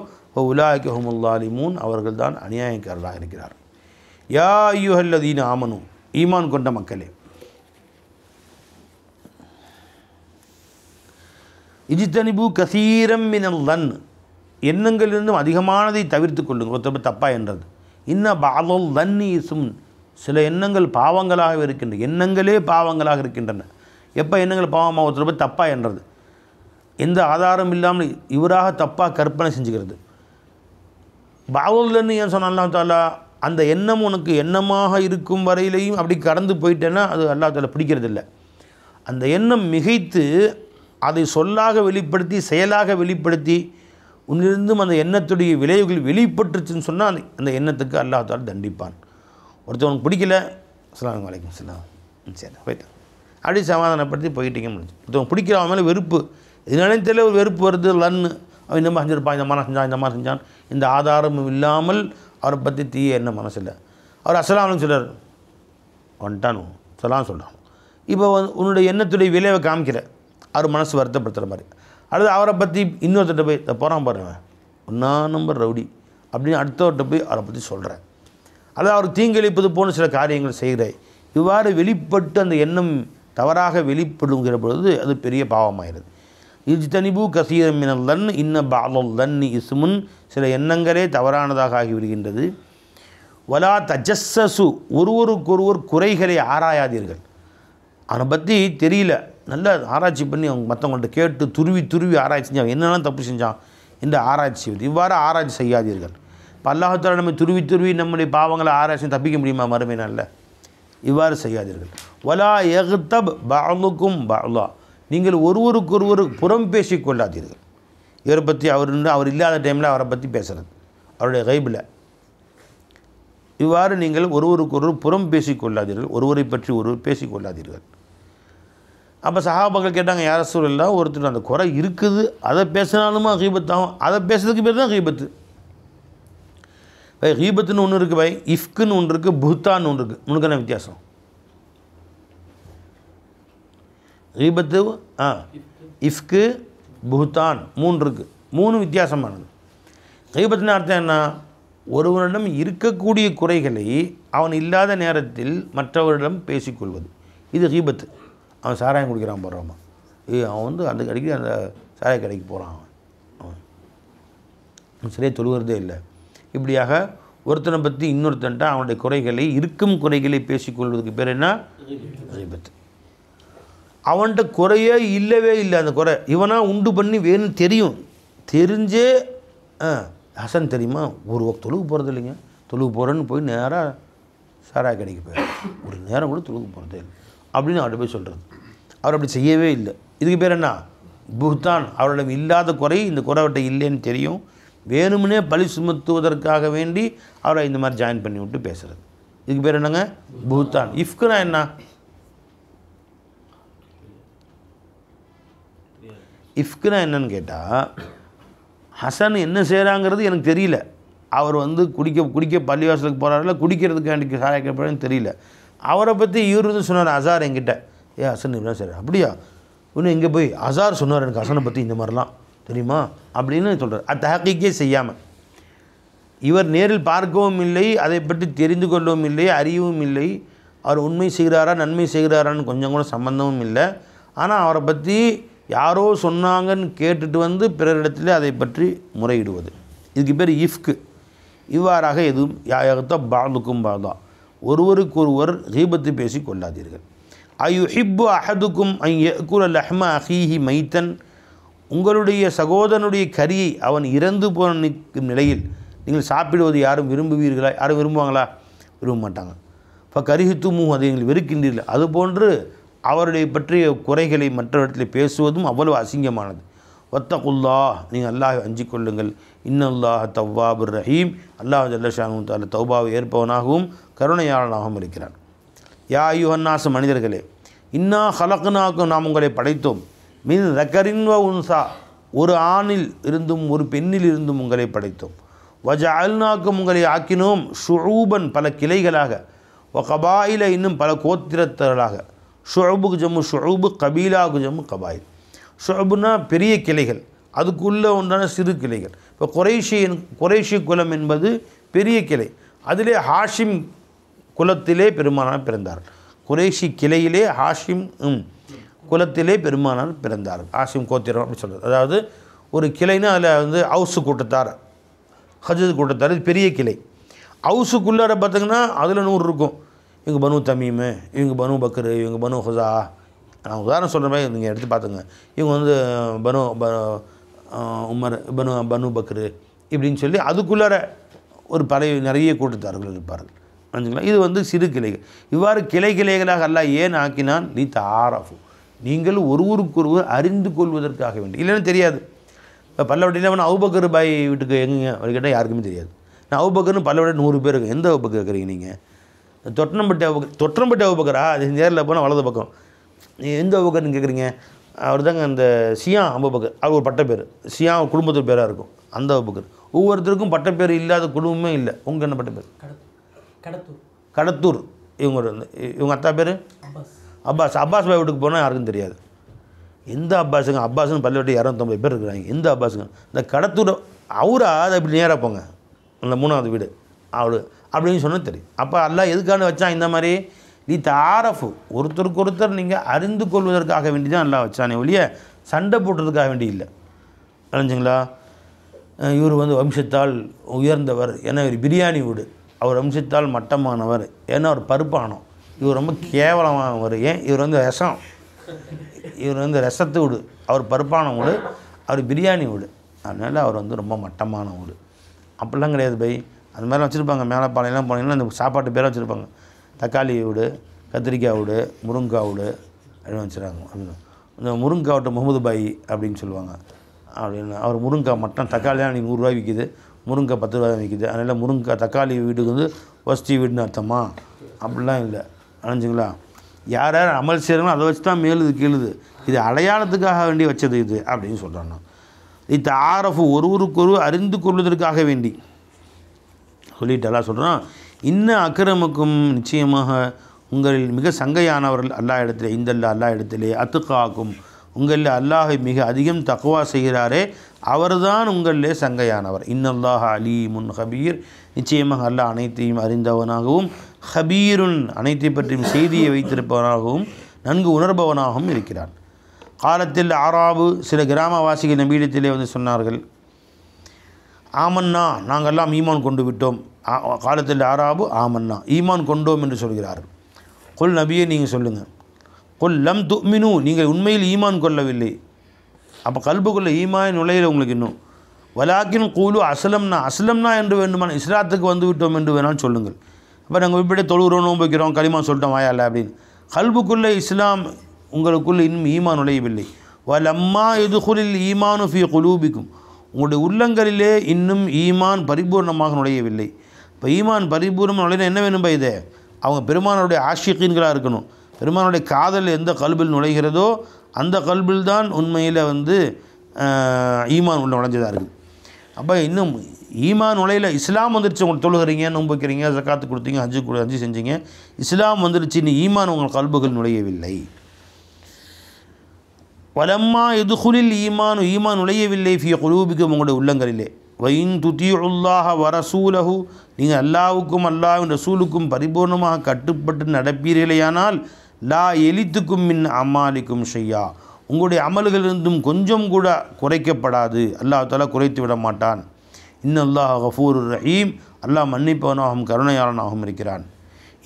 உலாயிக ஹுமுல் ஸாலிமூன், அவர்கள்தான் அநியாயக்காரர்களாக இருக்கிறார். யா அய்யுஹல்லதீன ஆமனு, ஈமான் கொண்ட மக்களே, இஜ்தனிபு கசீரம் மினல் லன், எண்ணங்களிலிருந்தும் அதிகமானதை தவிர்த்து கொள்ளுங்கள். ஒருத்தர் தப்பா என்றது. இன்ன பாதல் லன்னி இஸ்முன், சில எண்ணங்கள் பாவங்களாக இருக்கின்றன. எண்ணங்களே பாவங்களாக இருக்கின்றன. எப்போ எண்ணங்கள் பாவமாக ஒருத்தர் தப்பா என்றது, எந்த ஆதாரம் இல்லாமல் இவராக தப்பாக கற்பனை செஞ்சுக்கிறது. பாவல்லன்னு ஏன் சொன்ன அல்லாஹ் தஆலா, அந்த எண்ணம் உனக்கு எண்ணமாக இருக்கும் வரையிலையும் அப்படி கடந்து போயிட்டேன்னா அது அல்லாஹ் தஆலா பிடிக்கிறது இல்லை. அந்த எண்ணம் மிகைத்து அதை சொல்லாக வெளிப்படுத்தி செயலாக வெளிப்படுத்தி உன்னிருந்தும் அந்த எண்ணத்துடைய விளைவுகள் வெளிப்பட்டுருச்சுன்னு சொன்னால் அந்த எண்ணத்துக்கு அல்லாஹ் தஆலா தண்டிப்பான். ஒருத்தவனுக்கு பிடிக்கல, அஸ்ஸலாமு அலைக்கும் சலாம், சரி போயிட்டான் அப்படி சமாதானப்படுத்தி போயிட்டீங்க முடிஞ்சு. ஒருத்தவங்க பிடிக்கிற அவன் மேலே வெறுப்பு, இதனாலும் தெரியல ஒரு வெறுப்பு வருது. லன்னு அவன் இந்த மாதிரி செஞ்சிருப்பான், இந்த மாதிரி செஞ்சான், இந்த ஆதாரமும் இல்லாமல் அவரை பற்றி தீய என்ன மனசில் அவர் அஸ்ஸலாமு சொல்கிறார், வந்துட்டான் சலாம் சொல்கிறான். இப்போ உன்னுடைய எண்ணத்துடைய விளைவை காமிக்கிற அவர் மனசு வருத்தப்படுத்துகிற மாதிரி, அல்லது அவரை பற்றி இன்னொருத்தட்ட போய் போகிறான் பாருங்க 1 நம்பர் ரவுடி அப்படின்னு அடுத்தவர்கிட்ட போய் அவரை பற்றி சொல்கிறேன், அல்லது அவர் தீங்கிழிப்பது போன்ற சில காரியங்கள் செய்கிறேன். இவ்வாறு வெளிப்பட்டு அந்த எண்ணம் தவறாக வெளிப்படுங்கிற பொழுது அது பெரிய பாவமாகிறது. இஜ்தனிபு கசீரம் மினல் லன் இன்ன பாதல் லன்னி இஸ்முன், சில எண்ணங்களே தவறானதாக ஆகிவிடுகின்றது. வலா தஜஸ்ஸசு, ஒருவருக்கொருவர் குறைகளை ஆராயாதீர்கள். அவனை பற்றி தெரியல, நல்லா ஆராய்ச்சி பண்ணி அவங்க மற்றவங்கள்ட்ட கேட்டு துருவி ஆராய்ச்சி செஞ்சான், என்னெல்லாம் தப்பு செஞ்சான் என்று ஆராய்ச்சி செய்வது. இவ்வாறு ஆராய்ச்சி செய்யாதீர்கள். இப்போ அல்லாஹ் தஆலா நம்ம துருவி நம்முடைய பாவங்களை ஆராய்ச்சி தப்பிக்க முடியுமா மறுமை நாளில்? இவ்வாறு செய்யாதீர்கள். வலா யக்தப் பஅதுக்கும் பஅதா, நீங்கள் ஒருவருக்கொருவர் புறம் பேசி கொள்ளாதீர்கள். இவரை பற்றி அவர் இல்லாத டைமில் அவரை பற்றி பேசுகிறது, அவருடைய கைபில். இவ்வாறு நீங்கள் ஒருவருக்கொருவர் புறம் பேசி கொள்ளாதீர்கள், ஒருவரை பற்றி ஒருவர் பேசி கொள்ளாதீர்கள். அப்போ சஹாபாக்கள் கேட்டாங்க, யார் ரசூலல்லாஹ், ஒருத்தர் அந்த குறை இருக்குது, அதை பேசினாலுமா கீபத்தாகும், அதை பேசுறதுக்கு பேர் தான் கீபத்து. கீபத்துன்னு ஒன்று இருக்குது பை, இஃப்குன்னு ஒன்று இருக்குது, புஹ்தான்னு ஒன்று இருக்குது. உனக்கான வித்தியாசம் கீபத்து இஃப்கு புஹ்தான் 3 இருக்குது. 3 வித்தியாசமானது. கீபத்துன்னு அர்த்தம் என்ன? ஒருவனிடம் இருக்கக்கூடிய குறைகளை அவன் இல்லாத நேரத்தில் மற்றவரிடம் பேசிக்கொள்வது, இது கீபத்து. அவன் சாராயம் குடிக்கிறான் போகிறாமா, அவன் வந்து அந்த கடைக்கு அந்த சாராய கடைக்கு போகிறான், அவன் சரியாக தொழுகிறதே இல்லை. இப்படியாக ஒருத்தனை பற்றி இன்னொருத்தன்ட்ட அவனுடைய குறைகளை, இருக்கும் குறைகளை பேசிக்கொள்வதுக்கு பேர் என்ன? கீபத்து. அவன்கிட்ட குறையே இல்லவே இல்லை, அந்த குறை இவனாக உண்டு பண்ணி வேணும்னு தெரியும், தெரிஞ்சே ஹசன் தெரியுமா ஒரு தொழுகு போகிறது இல்லைங்க, தொழுகு போகிறேன்னு போய் நேராக சாராய கடைக்கு போய் ஒரு நேரம் கூட தொழுகு போகிறதே இல்லை அப்படின்னு அவர்கிட்ட போய் சொல்கிறது. அவர் அப்படி செய்யவே இல்லை. இதுக்கு பேர் என்ன? புஹ்தான். அவரிடம் இல்லாத குறை இந்த குறை அவர்கிட்ட இல்லைன்னு தெரியும், வேணும்னே பழி சுமத்துவதற்காக வேண்டி அவரை இந்த மாதிரி ஜாயின் பண்ணி விட்டு பேசுகிறது. இதுக்கு பேர் என்னங்க? புஹ்தான். இஃப்குனா என்ன? இஃப்குனா என்னன்னு கேட்டால், ஹசன் என்ன செய்கிறாங்கிறது எனக்கு தெரியல, அவர் வந்து குடிக்க பள்ளிவாசலுக்கு போகிறாரில்ல, குடிக்கிறதுக்கு வேண்டிய சாராய போகிறேன்னு தெரியல, அவரை பற்றி இவர் வந்து சொன்னார் அசார் என்கிட்ட, ஹசன் இப்படிலாம் சரி அப்படியா, இன்னும் எங்கே போய் அசார் சொன்னார் எனக்கு ஹசனை பற்றி இந்த மாதிரிலாம் தெரியுமா அப்படின்னு சொல்கிறார். அது தஹக்கீக்கே செய்யாமல், இவர் நேரில் பார்க்கவும் இல்லை, அதை பற்றி தெரிந்து கொள்ளவும் இல்லை, அறியவும் இல்லை, அவர் உண்மை செய்கிறாரா நன்மை செய்கிறாரான்னு கொஞ்சம் கூட சம்பந்தமும் இல்லை. ஆனால் அவரை பற்றி யாரோ சொன்னாங்கன்னு கேட்டுட்டு வந்து பிறரிடத்தில் அதை பற்றி முறையிடுவது, இதுக்கு பேர் இஃப்கு. இவ்வாறாக எதுவும் யாயகத்தா பாதுக்கும் பாதா, ஒருவருக்கொருவர் கீபத்து பேசி கொள்ளாதீர்கள். அயுஹிப்பு அஹதுக்கும் ஐயக்குல லஹ்ம அஹீஹி மைத்தன், உங்களுடைய சகோதரனுடைய கரியை அவன் இறந்து போன நிற்கும் நிலையில் நீங்கள் சாப்பிடுவது யாரும் விரும்புவீர்களா? யாரும் விரும்புவாங்களா? விரும்ப மாட்டாங்க. இப்போ கரிஹித்துமு, அதை நீங்கள் வெறுக்கின்றீர்கள். அதுபோன்று அவருடைய பற்றிய குறைகளை மற்றவர்களிடத்தில் பேசுவதும் அவ்வளவு அசிங்கமானது. வத்தகுல்லா, நீங்கள் அல்லாஹ் அஞ்சிக் கொள்ளுங்கள். இன்னல்லாஹ் தவ்வாபுர் ரஹீம், அல்லாஹ் ஜல்லஷானு தஆலா தௌபாவை ஏற்பவனாகவும் கருணையாளனாகவும் இருக்கிறான். யா அய்யுஹன்னாஸ், மனிதர்களே, இன்னா ஹலக்னாக்கும், நாம் உங்களை படைத்தோம், மின் தக்கரின் வ உன்சா, ஒரு ஆணில் இருந்தும் ஒரு பெண்ணில் இருந்தும் உங்களை படைத்தோம். வஜஅல்னாக்கும், உங்களை ஆக்கினோம், ஷுஊபன், பல கிளைகளாக, வ கபாயில, இன்னும் பல கோத்திரத்தர்களாக. ஷுஅபுக்கு ஜம்மு ஷுஅபு, கபீலாவுக்கு ஜம்மு கபாயில். ஷுஅபுனா பெரிய கிளைகள், அதுக்குள்ளே உண்டான சிறு கிளைகள். இப்போ குறைஷி குலம் என்பது பெரிய கிளை, அதிலே ஹாஷிம் குலத்திலே பெருமானார் பிறந்தார். குறைஷி கிளையிலே ஹாஷிம் குலத்திலே பெருமானார் பிறந்தார். ஹாஷிம் கோத்திரம் அப்படி சொல்கிறது. அதாவது ஒரு கிளைன்னா அதில் வந்து ஹவுஸு கூட்டத்தார், ஹஜ்ஜத் கூட்டத்தார், இது பெரிய கிளை. ஹவுஸுக்குள்ளார பார்த்திங்கன்னா அதில் 100 இருக்கும். இவங்க பனு தமீமு, இவங்க பனு பக்ரு, இவங்க பனு ஹுசா. நான் உதாரணம் சொல்கிற மாதிரி நீங்கள் எடுத்து பார்த்துங்க. இவங்க வந்து உமர் பனு பக்ரு இப்படின்னு சொல்லி அதுக்குள்ளார ஒரு பழைய நிறைய கூட்டத்தார்கள் இருப்பார்கள். புரிஞ்சுங்களா? இது வந்து சிறு கிளைகள். இவ்வாறு கிளைகளாக அல்லாஹ் ஏன் ஆக்கினான்? லி தாரஃபு, நீங்கள் ஒருவருக்கொருவர் அறிந்து கொள்வதற்காக வேண்டி. இல்லைன்னு தெரியாது. இப்போ பல்லவட்டியில் அவன் அவுபக்கர் பாய் வீட்டுக்கு எங்கேங்க அவர் கேட்டால் யாருக்குமே தெரியாது. நான் அவுபக்கர்னு பல்லவட்டி 100 பேர் இருக்கு. எந்த அவுபக்கர் இருக்கிறீங்க நீங்கள்? தொட்டம்பட்டி அவுபக்கரா? அது நேரில் போனால் வலது பக்கம். எந்த அவுபக்கர்னு கேட்குறீங்க? அவர் தாங்க அந்த சியா அபுபக்கர், அவர் ஒரு பட்ட பேர், சியா குடும்பத்து பேராக இருக்கும் அந்த அபுபக்கர். ஒவ்வொருத்தருக்கும் பட்ட பேர் இல்லாத குடும்பமே இல்லை. உங்கள் என்ன பட்ட பேர்? கடத்தூர். இவங்க அத்தா பேர் அப்பாஸ். அப்பாஸ் பாய் வீட்டுக்கு போனால் யாருக்கும் தெரியாது. எந்த அப்பாஸுங்க? அப்பாஸுன்னு பள்ளிவட்டி 250 பேர் இருக்கிறாங்க. எந்த அப்பாஸுங்க? இந்த கடத்தூர் அவரா? அதை அப்படி நேராக போங்க, அந்த 3வது வீடு அவரு அப்படின்னு சொன்னால் தெரியும். அப்போ அல்லாஹ் எதுக்கான வச்சான் இந்த மாதிரி? நீ தாரஃபு, ஒருத்தருக்கு ஒருத்தர் நீங்கள் அறிந்து கொள்வதற்காக வேண்டி தான் அல்லாஹ் வச்சானே ஒழிய சண்டை போட்டுறதுக்காக வேண்டி இல்லை. தெரிஞ்சுங்களா? இவர் வந்து வம்சத்தால் உயர்ந்தவர், ஏன்னா இவர் பிரியாணி வீடு. அவர் வம்சத்தால் மட்டமானவர், ஏன்னா அவர் பருப்பானோம். இவர் ரொம்ப கேவலமானவர். ஏன்? இவர் வந்து ரசம், இவர் வந்து ரசத்து வீடு. அவர் பருப்பான வீடு, அவர் பிரியாணி வீடு. அதனால் அவர் வந்து ரொம்ப மட்டமான வீடு. அப்படிலாம் கிடையாது பை. அது மாதிரிலாம் வச்சுருப்பாங்க. மேலப்பாளையெல்லாம் போனீங்கன்னா அந்த சாப்பாட்டு பேராக வச்சுருப்பாங்க. தக்காளி வீடு, கத்திரிக்காய் வீடு, முருங்காய் வீடு அப்படின்னு வச்சுருக்காங்க. இந்த முருங்காய் விட்டு முகமது பாய் அப்படின்னு சொல்லுவாங்க. அப்படின்னு அவர் முருங்காய் மட்டும் தக்காளி தான் நீங்கள் 100 ரூபாய் விற்கிது, முருங்காய் 10 ரூபாய் விற்கிது. அதனால் முருங்காய் தக்காளி வீட்டுக்கு வந்து வசதி வீடுன்னு அர்த்தமா? அப்படிலாம் இல்லை. அணைஞ்சிங்களா? யார் யார் அமல் செய்கிறாங்களோ அதை வச்சு தான் மேலுது கீழுது. இது அடையாளத்துக்காக வேண்டி வச்சது இது அப்படின்னு சொல்கிறாங்க. இது ஆரஃபு, ஒருவருக்கொருவர் அறிந்து கொள்வதற்காக வேண்டி சொல்லிட்டு எல்லாம் சொல்கிறான். இன்னும் அக்கிரமுக்கும், நிச்சயமாக உங்களில் மிக சங்கையானவர்கள் அல்லா இடத்திலே, இந்த அல்லா இடத்திலே, அத்துக்காக்கும், உங்களில் அல்லாஹை மிக அதிகம் தக்வா செய்கிறாரே அவர்தான் உங்களிலே சங்கையானவர். இன்னல்லாஹ் அலீமுன் ஹபீர், நிச்சயமாக அல்லாஹ் அனைத்தையும் அறிந்தவனாகவும், ஹபீருன் அனைத்தை பற்றியும் செய்தியை வைத்திருப்பவனாகவும் நன்கு உணர்பவனாகவும் இருக்கிறான். காலத்தில் ஆராபு, சில கிராமவாசிகள் நபியிடத்திலே வந்து சொன்னார்கள், ஆமன்னா நாங்கள்லாம் ஈமான் கொண்டு விட்டோம். காலத்தில் ஆராபு ஆமன்னா ஈமான் கொண்டோம் என்று சொல்கிறார்கள். கொல் நபியை நீங்கள் சொல்லுங்கள். கொல் லம் துமினு, நீங்கள் உண்மையில் ஈமான் கொள்ளவில்லை. அப்போ கல்புக்குள்ள ஈமான் நுழையில உங்களுக்கு இன்னும். வலாக்கின் கூலு அஸ்லம்னா என்று வேண்டுமான இஸ்லாத்துக்கு வந்து விட்டோம் என்று வேணாலும் சொல்லுங்கள். அப்போ நாங்கள் இப்படியே தொழுகிறோம், நோன்பு வைக்கிறோம், களிமா சொல்லிட்டோம் வாயால அப்படின்னு. கல்புக்குள்ளே இஸ்லாம் உங்களுக்குள்ளே இன்னும் ஈமான் நுழையவில்லை. வலம்மா எதுகுலில் ஈமானு ஃபி குலூபிக்கும், உங்களுடைய உள்ளங்களிலே இன்னும் ஈமான் பரிபூர்ணமாக நுழையவில்லை. இப்போ ஈமான் பரிபூர்ணமாக நுழைய என்ன வேணும் இதை? அவங்க பெருமானுடைய ஆஷிகீன்களாக இருக்கணும். பெருமானுடைய காதல் எந்த கல்பில் நுழைகிறதோ அந்த கல்பில் தான் உண்மையில் வந்து ஈமான் உள்ள நுழைஞ்சதாக இருக்குது. அப்போ இன்னும் ஈமான் நுழையில இஸ்லாம் வந்துருச்சு. உங்களுக்கு தொழுகிறீங்க, நோன்பு வைக்கிறீங்க, ஜக்காத்து கொடுத்தீங்க, ஹஜ்ஜு செஞ்சீங்க, இஸ்லாம் வந்துருச்சு, இன்னும் ஈமான் உங்கள் கல்புகள் நுழையவில்லை. வலம்மா எதுகுலில் ஈமான் நுழையவில்லை ஃபி குலூபிக்கும் உங்களுடைய உள்ளங்களிலே. வைன் துதியுல்லாஹ வரசூலஹு, நீங்கள் அல்லாவுக்கும் அல்லாஹ்வின் ரசூலுக்கும் பரிபூர்ணமாக கட்டுப்பட்டு நடப்பீர்களேயானால் லா எலித்துக்கும் மின் அமாலிக்கும் ஷையா, உங்களுடைய அமல்களிலிருந்தும் கொஞ்சம் கூட குறைக்கப்படாது. அல்லாஹ் தஆலா குறைத்து விட மாட்டான். இன்னல்லாஹ் கஃபூருர் ரஹீம், அல்லாஹ் மன்னிப்பவனாகவும் கருணையாளனாகவும் இருக்கிறான்.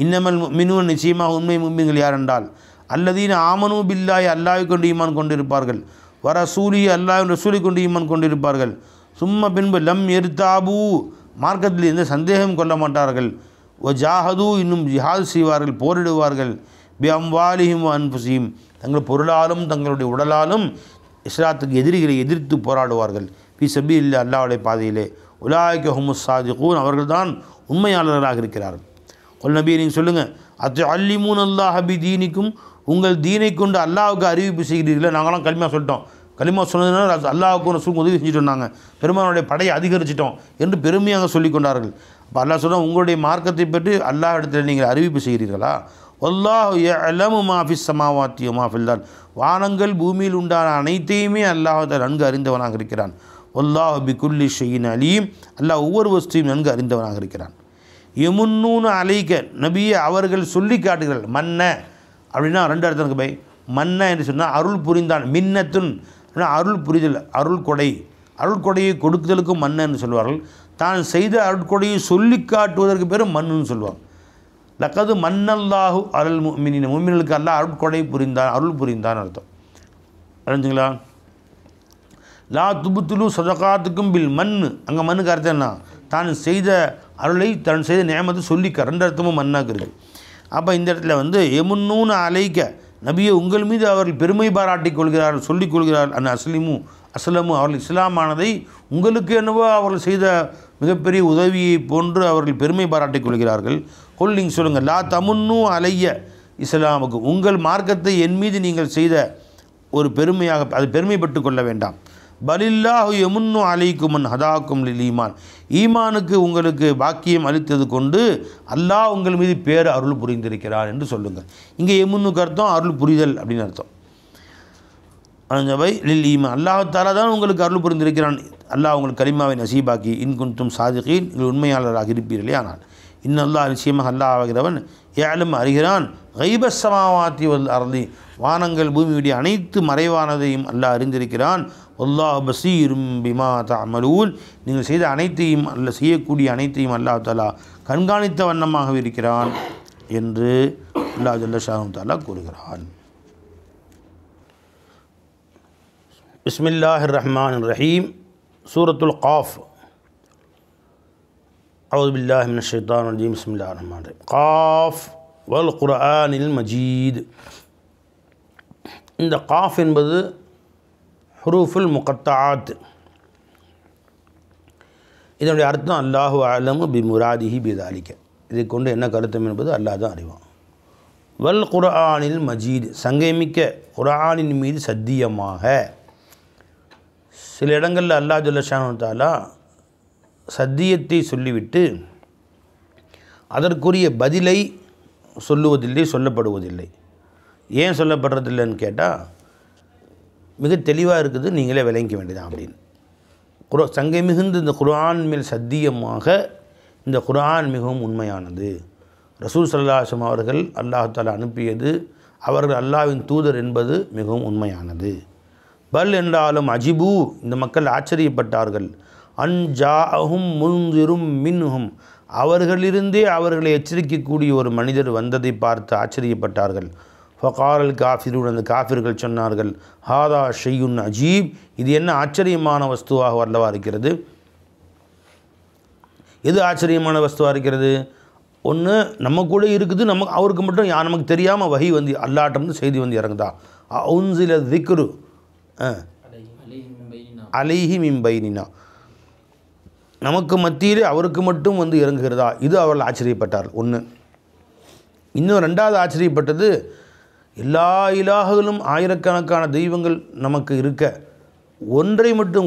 இன்னமல் முஃமினூன், நிச்சயமாக உண்மை முஃமின்கள் யார் என்றால் அல்லதீன ஆமனு பில்லாஹி, அல்லாஹ்வை கொண்டு ஈமான் கொண்டிருப்பார்கள், வரசூலி அல்லாஹ்வின் ரசூலை கொண்டு ஈமான் கொண்டிருப்பார்கள், சும்மா பின்பு லம் எர்தாபு, மார்க்கத்தில் எந்த சந்தேகம் கொள்ள மாட்டார்கள், ஜாஹது இன்னும் ஜிஹாத் செய்வார்கள், போரிடுவார்கள், பி அம்வாலிஹிம் அன்ஃபுஸிஹிம், தங்கள் பொருளாலும் தங்களுடைய உடலாலும் இஸ்லாத்துக்கு எதிரிகளை எதிர்த்து போராடுவார்கள், ஃபி சபீலில்லாஹ் அல்லாஹ்வுடைய பாதையிலே, உலாயிக ஹுமுஸ் சாதிகூன், அவர்கள்தான் உண்மையாளர்களாக இருக்கிறார்கள். கொல் நபியை நீங்கள் சொல்லுங்கள், அத்துஅல்லிமூன அல்லாஹ பி தீனிக்கும், உங்கள் தீனை கொண்டு அல்லாஹ்வுக்கு அறிவிப்பு செய்கிறீர்கள். நாங்களாம் களிமா சொல்லிட்டோம், களிமா சொன்னதுனால அல்லாஹ்வுக்கும் ரசூலுக்கும் உதவி செஞ்சுட்டோம், நாங்கள் பெருமானுடைய படையை அதிகரிச்சிட்டோம் என்று பெருமையாக சொல்லி கொண்டார்கள். அப்போ அல்லாஹ் சொன்னால் உங்களுடைய மார்க்கத்தை பற்றி அல்லாஹ் இடத்தில் நீங்கள் அறிவிப்பு செய்கிறீர்களா? வல்லாஹு யஅலமு மா ஃபிஸ் ஸமாவாத்தி வ மா ஃபில் அர்த், வானங்கள் பூமியில் உண்டான அனைத்தையுமே அல்லாஹ் நன்கு அறிந்தவனாக இருக்கிறான். வல்லாஹு பிகுல்லி ஷைஇன் அலீம், அல்லாஹ் ஒவ்வொரு வஸ்துவையும் நன்கு அறிந்தவனாக இருக்கிறான். யமுன்னூன அலைக்க, நபியை அவர்கள் சொல்லி காட்டுகிறார்கள். மன்ன அப்படின்னா ரெண்டு அர்த்தம் இருக்குது பை. மன்ன என்று சொன்னால் அருள் புரிந்தான், மின்னத்துன் அருள் புரிதல், அருள் கொடை, அருள் கொடையை கொடுக்குதலுக்கும் மன்ன என்று சொல்வார்கள். தான் செய்த அருட்கொடையை சொல்லி காட்டுவதற்கு பேர் மன்னுன்னு சொல்லுவாங்க. லக்கது மன்னல்லாஹு அருள் முஃமினீன், முஃமின்களுக்கு அல்லாஹ் அருட்கொடை புரிந்தான், அருள் புரிந்தான் அர்த்தம். அறிஞ்சுங்களா? லா துபுத்துலு சதகாத்துக்கும் பில் மண், அங்கே மண்ணுக்கு அர்த்தம் என்ன? தான் செய்த அருளை தான் செய்த நியமத்தை சொல்லிக்க, ரெண்டு அர்த்தமும் மண்ணாக்கு இருக்குது. அப்போ இந்த இடத்துல வந்து எமுன்னூன அலைக்க, நபியை உங்கள் மீது அவர்கள் பெருமை பாராட்டி கொள்கிறார்கள், சொல்லிக் கொள்கிறார்கள். அந்த அஸ்லமு அவர்கள் இஸ்லாமானதை உங்களுக்கு என்னவோ அவர்கள் செய்த மிகப்பெரிய உதவியை போன்று அவர்கள் பெருமை பாராட்டி கொள்கிறார்கள். நீங்கள் சொல்லுங்கள், லா தமுன்னு அலைய இஸ்லாமுக்கு, உங்கள் மார்க்கத்தை என் மீது நீங்கள் செய்த ஒரு பெருமையாக அது பெருமைப்பட்டு கொள்ள வேண்டாம். பலில்லாஹு யமுன்னு அலைக்கும் மன் ஹதாக்கும் லில் ஈமான், ஈமானுக்கு உங்களுக்கு பாக்கியம் அளித்தது கொண்டு அல்லாஹ் உங்கள் மீது பேர் அருள் புரிந்திருக்கிறான் என்று சொல்லுங்கள். இங்கே யமுன்னுக்கு அர்த்தம் அருள் புரிதல் அப்படின்னு அர்த்தம். லில் ஈமான், அல்லாஹ் தஆலா தான் உங்களுக்கு அருள் புரிந்திருக்கிறான். அல்லாஹ் உங்களுக்கு கலிமாவை நசீபாக்கி இன் குன்தும் சாதிகீன், நீங்கள் உண்மையாளராக இருப்பீர்களே. ஆனால் இன்னல்லாஹ், நிச்சயமாக அல்லாஹ் ஆகிறவன், யஅலம் அறிகிறான், கைபஸ் ஸமாவாத்தி வல் அர்தி, வானங்கள் பூமியுடைய அனைத்து மறைவானதையும் அல்லாஹ் அறிந்திருக்கிறான். வல்லாஹு பஸீரும் பிமா தஅமலூன், நீங்கள் செய்த அனைத்தையும் அல்ல செய்யக்கூடிய அனைத்தையும் அல்லாஹ் தஆலா கண்காணித்த வண்ணமாக இருக்கிறான் என்று அல்லாஹ் ஜல்ல ஷானஹு தஆலா கூறுகிறான். பிஸ்மில்லாஹிர் ரஹ்மானிர் ரஹீம். சூரத்துல் காஃப். அஊது பில்லாஹி மினஷ் ஷைத்தானிர் ரஜீம். பிஸ்மில்லாஹிர் ரஹ்மானிர் ரஹீம். காஃப் வல் குர்ஆனில் மஜீத். இந்த காஃப் என்பது ஹுரூஃபுல் முகத்தாத். இதனுடைய அர்த்தம் அல்லாஹு அலமு பி முராதிஹி பிதாலிக்க, இதை கொண்டு என்ன கருத்தம் என்பது அல்லாஹ் தான் அறிவான். வல் குர்ஆனில் மஜீத், சங்கைமிக்க குர்ஆனின் மீது சத்தியமாக. சில இடங்களில் அல்லாஹ் ஜல்ல ஷானஹு தஆலா சத்தியத்தை சொல்லிவிட்டு அதற்குரிய பதிலை சொல்லுவதில்லை, சொல்லப்படுவதில்லை. ஏன் சொல்லப்படுறதில்லைன்னு கேட்டால், மிக தெளிவாக இருக்குது, நீங்களே விளங்கிக்க வேண்டியதான் அப்படின்னு. சங்கை மிகுந்த இந்த குர்ஆன் மேல் சத்தியமாக இந்த குர்ஆன் மிகவும் உண்மையானது. ரசூல் ஸல்லல்லாஹு அலைஹி வஸல்லம் அவர்கள் அல்லாஹ் தஆலா அனுப்பியது, அவர்கள் அல்லாஹ்வின் தூதர் என்பது மிகவும் உண்மையானது. பல் என்றாலும் அஜிபு, இந்த மக்கள் ஆச்சரியப்பட்டார்கள். அன்ஜாஅஹும் முன்திரும் மின்ஹும், அவர்களிலிருந்தே அவர்களை எச்சரிக்கக்கூடிய ஒரு மனிதர் வந்ததை பார்த்து ஆச்சரியப்பட்டார்கள். ஃபகாரல் காஃபிரூன், அந்த காஃபிர்கள் சொன்னார்கள், ஹாதா ஷையுன் அஜீப், இது என்ன ஆச்சரியமான வஸ்துவாக அல்லவா இருக்கிறது. எது ஆச்சரியமான வஸ்துவாக இருக்கிறது? ஒன்று நம்ம கூட இருக்குது, அவருக்கு மட்டும் நமக்கு தெரியாமல் வஹி வந்து அல்லாஹ்விடமிருந்து செய்தி வந்து இறங்குதா. உன்சில திக்ரு அலைஹி மின் பைனினா, நமக்கு மத்தியிலே அவருக்கு மட்டும் வந்து இறங்குகிறதா, இது அவர்கள் ஆச்சரியப்பட்டார்கள். ஒன்று. இன்னும் ரெண்டாவது ஆச்சரியப்பட்டது, எல்லா இலாஹுகளும் ஆயிரக்கணக்கான தெய்வங்கள் நமக்கு இருக்க, ஒன்றை மட்டும்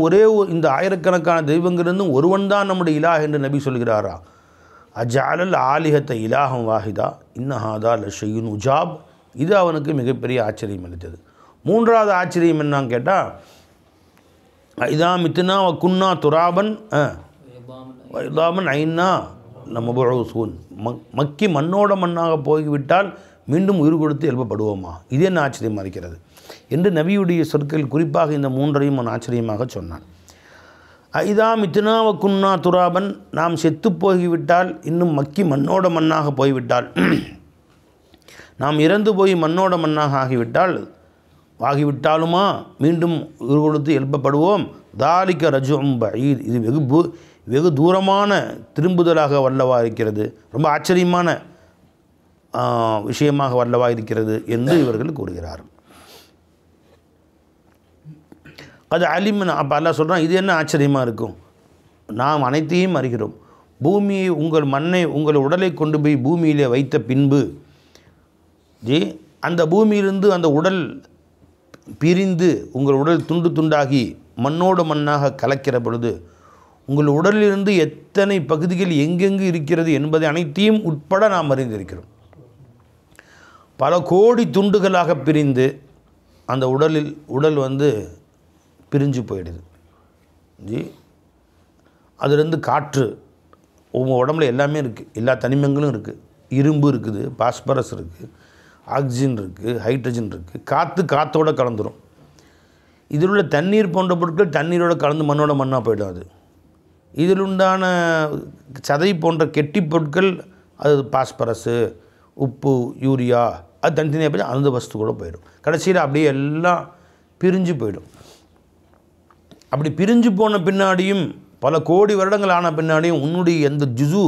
இந்த ஆயிரக்கணக்கான தெய்வங்களிலிருந்தும் ஒருவன் தான் நம்முடைய இலாஹ் என்று நபி சொல்கிறாரா. அஜஅலல் ஆலிஹத்த இலாஹம் வாஹிதா இன்னஹாதா லஷையுன் உஜாப், இது அவனுக்கு மிகப்பெரிய ஆச்சரியம் அளித்தது. மூன்றாவது ஆச்சரியம் என்னன்னு கேட்டால், இதா மித்னா வ குன்னா துராபன் இதாமன் ஐன்னா நம்ம சூன், மக்கி மண்ணோட மண்ணாக போய்விட்டால் மீண்டும் உயிர் கொடுத்து எழுப்பப்படுவோமா, இது என்ன ஆச்சரியமாக இருக்கிறது என்று நபியுடைய சொற்கள் குறிப்பாக இந்த மூன்றையும் அவன் ஆச்சரியமாக சொன்னான். இதா மித்னா வ குன்னா துராபன், நாம் செத்து போய்விட்டால், இன்னும் மக்கி மண்ணோட மண்ணாக போய்விட்டால், நாம் இறந்து போய் மண்ணோட மண்ணாக ஆகிவிட்டாலுமா மீண்டும் உயிர் கொடுத்து எழுப்பப்படுவோம். தாலிக்க ரஜும் பஈத், இது வெகு தூரமான திரும்புதலாக வல்லவா இருக்கிறது, ரொம்ப ஆச்சரியமான விஷயமாக வல்லவா இருக்கிறது என்று இவர்கள் கூறுகிறார்கள். அது அலிமன். அப்போ அல்லாஹ் சொல்கிறான், இது என்ன ஆச்சரியமாக இருக்கும், நாம் அனைத்தையும் அறிகிறோம். பூமியை உங்கள் உடலை கொண்டு போய் பூமியிலே வைத்த பின்பு அந்த பூமியிலிருந்து அந்த உடல் பிரிந்து உங்கள் உடல் துண்டு துண்டாகி மண்ணோடு மண்ணாக கலக்கிற பொழுது உங்கள் உடலிலிருந்து எத்தனை பகுதிகள் எங்கெங்கு இருக்கிறது என்பதை அனைத்தையும் உட்பட நாம் அறிந்திருக்கிறோம். பல கோடி துண்டுகளாக பிரிந்து அந்த உடல் வந்து பிரிஞ்சு போயிடுது. அதிலிருந்து காற்று, உங்கள் உடம்புல எல்லாமே இருக்குது, எல்லா தனிமங்களும் இருக்குது. இரும்பு இருக்குது, பாஸ்பரஸ் இருக்குது, ஆக்சிஜன் இருக்குது, ஹைட்ரஜன் இருக்குது. காற்றோடு கலந்துரும். இதில் உள்ள தண்ணீர் போன்ற பொருட்கள் தண்ணீரோடு கலந்து மண்ணோட மண்ணாக போய்டும். அது இதில் உண்டான சதை போன்ற கெட்டி பொருட்கள், அது பாஸ்பரஸு, உப்பு, யூரியா, அது தனித்தனியாக போய் அந்த வஸ்து கூட போயிடும். கடைசியில் அப்படியே எல்லாம் பிரிஞ்சு போயிடும். அப்படி பிரிஞ்சு போன பின்னாடியும் பல கோடி வருடங்கள் ஆன பின்னாடியும் உன்னுடைய எந்த ஜுசு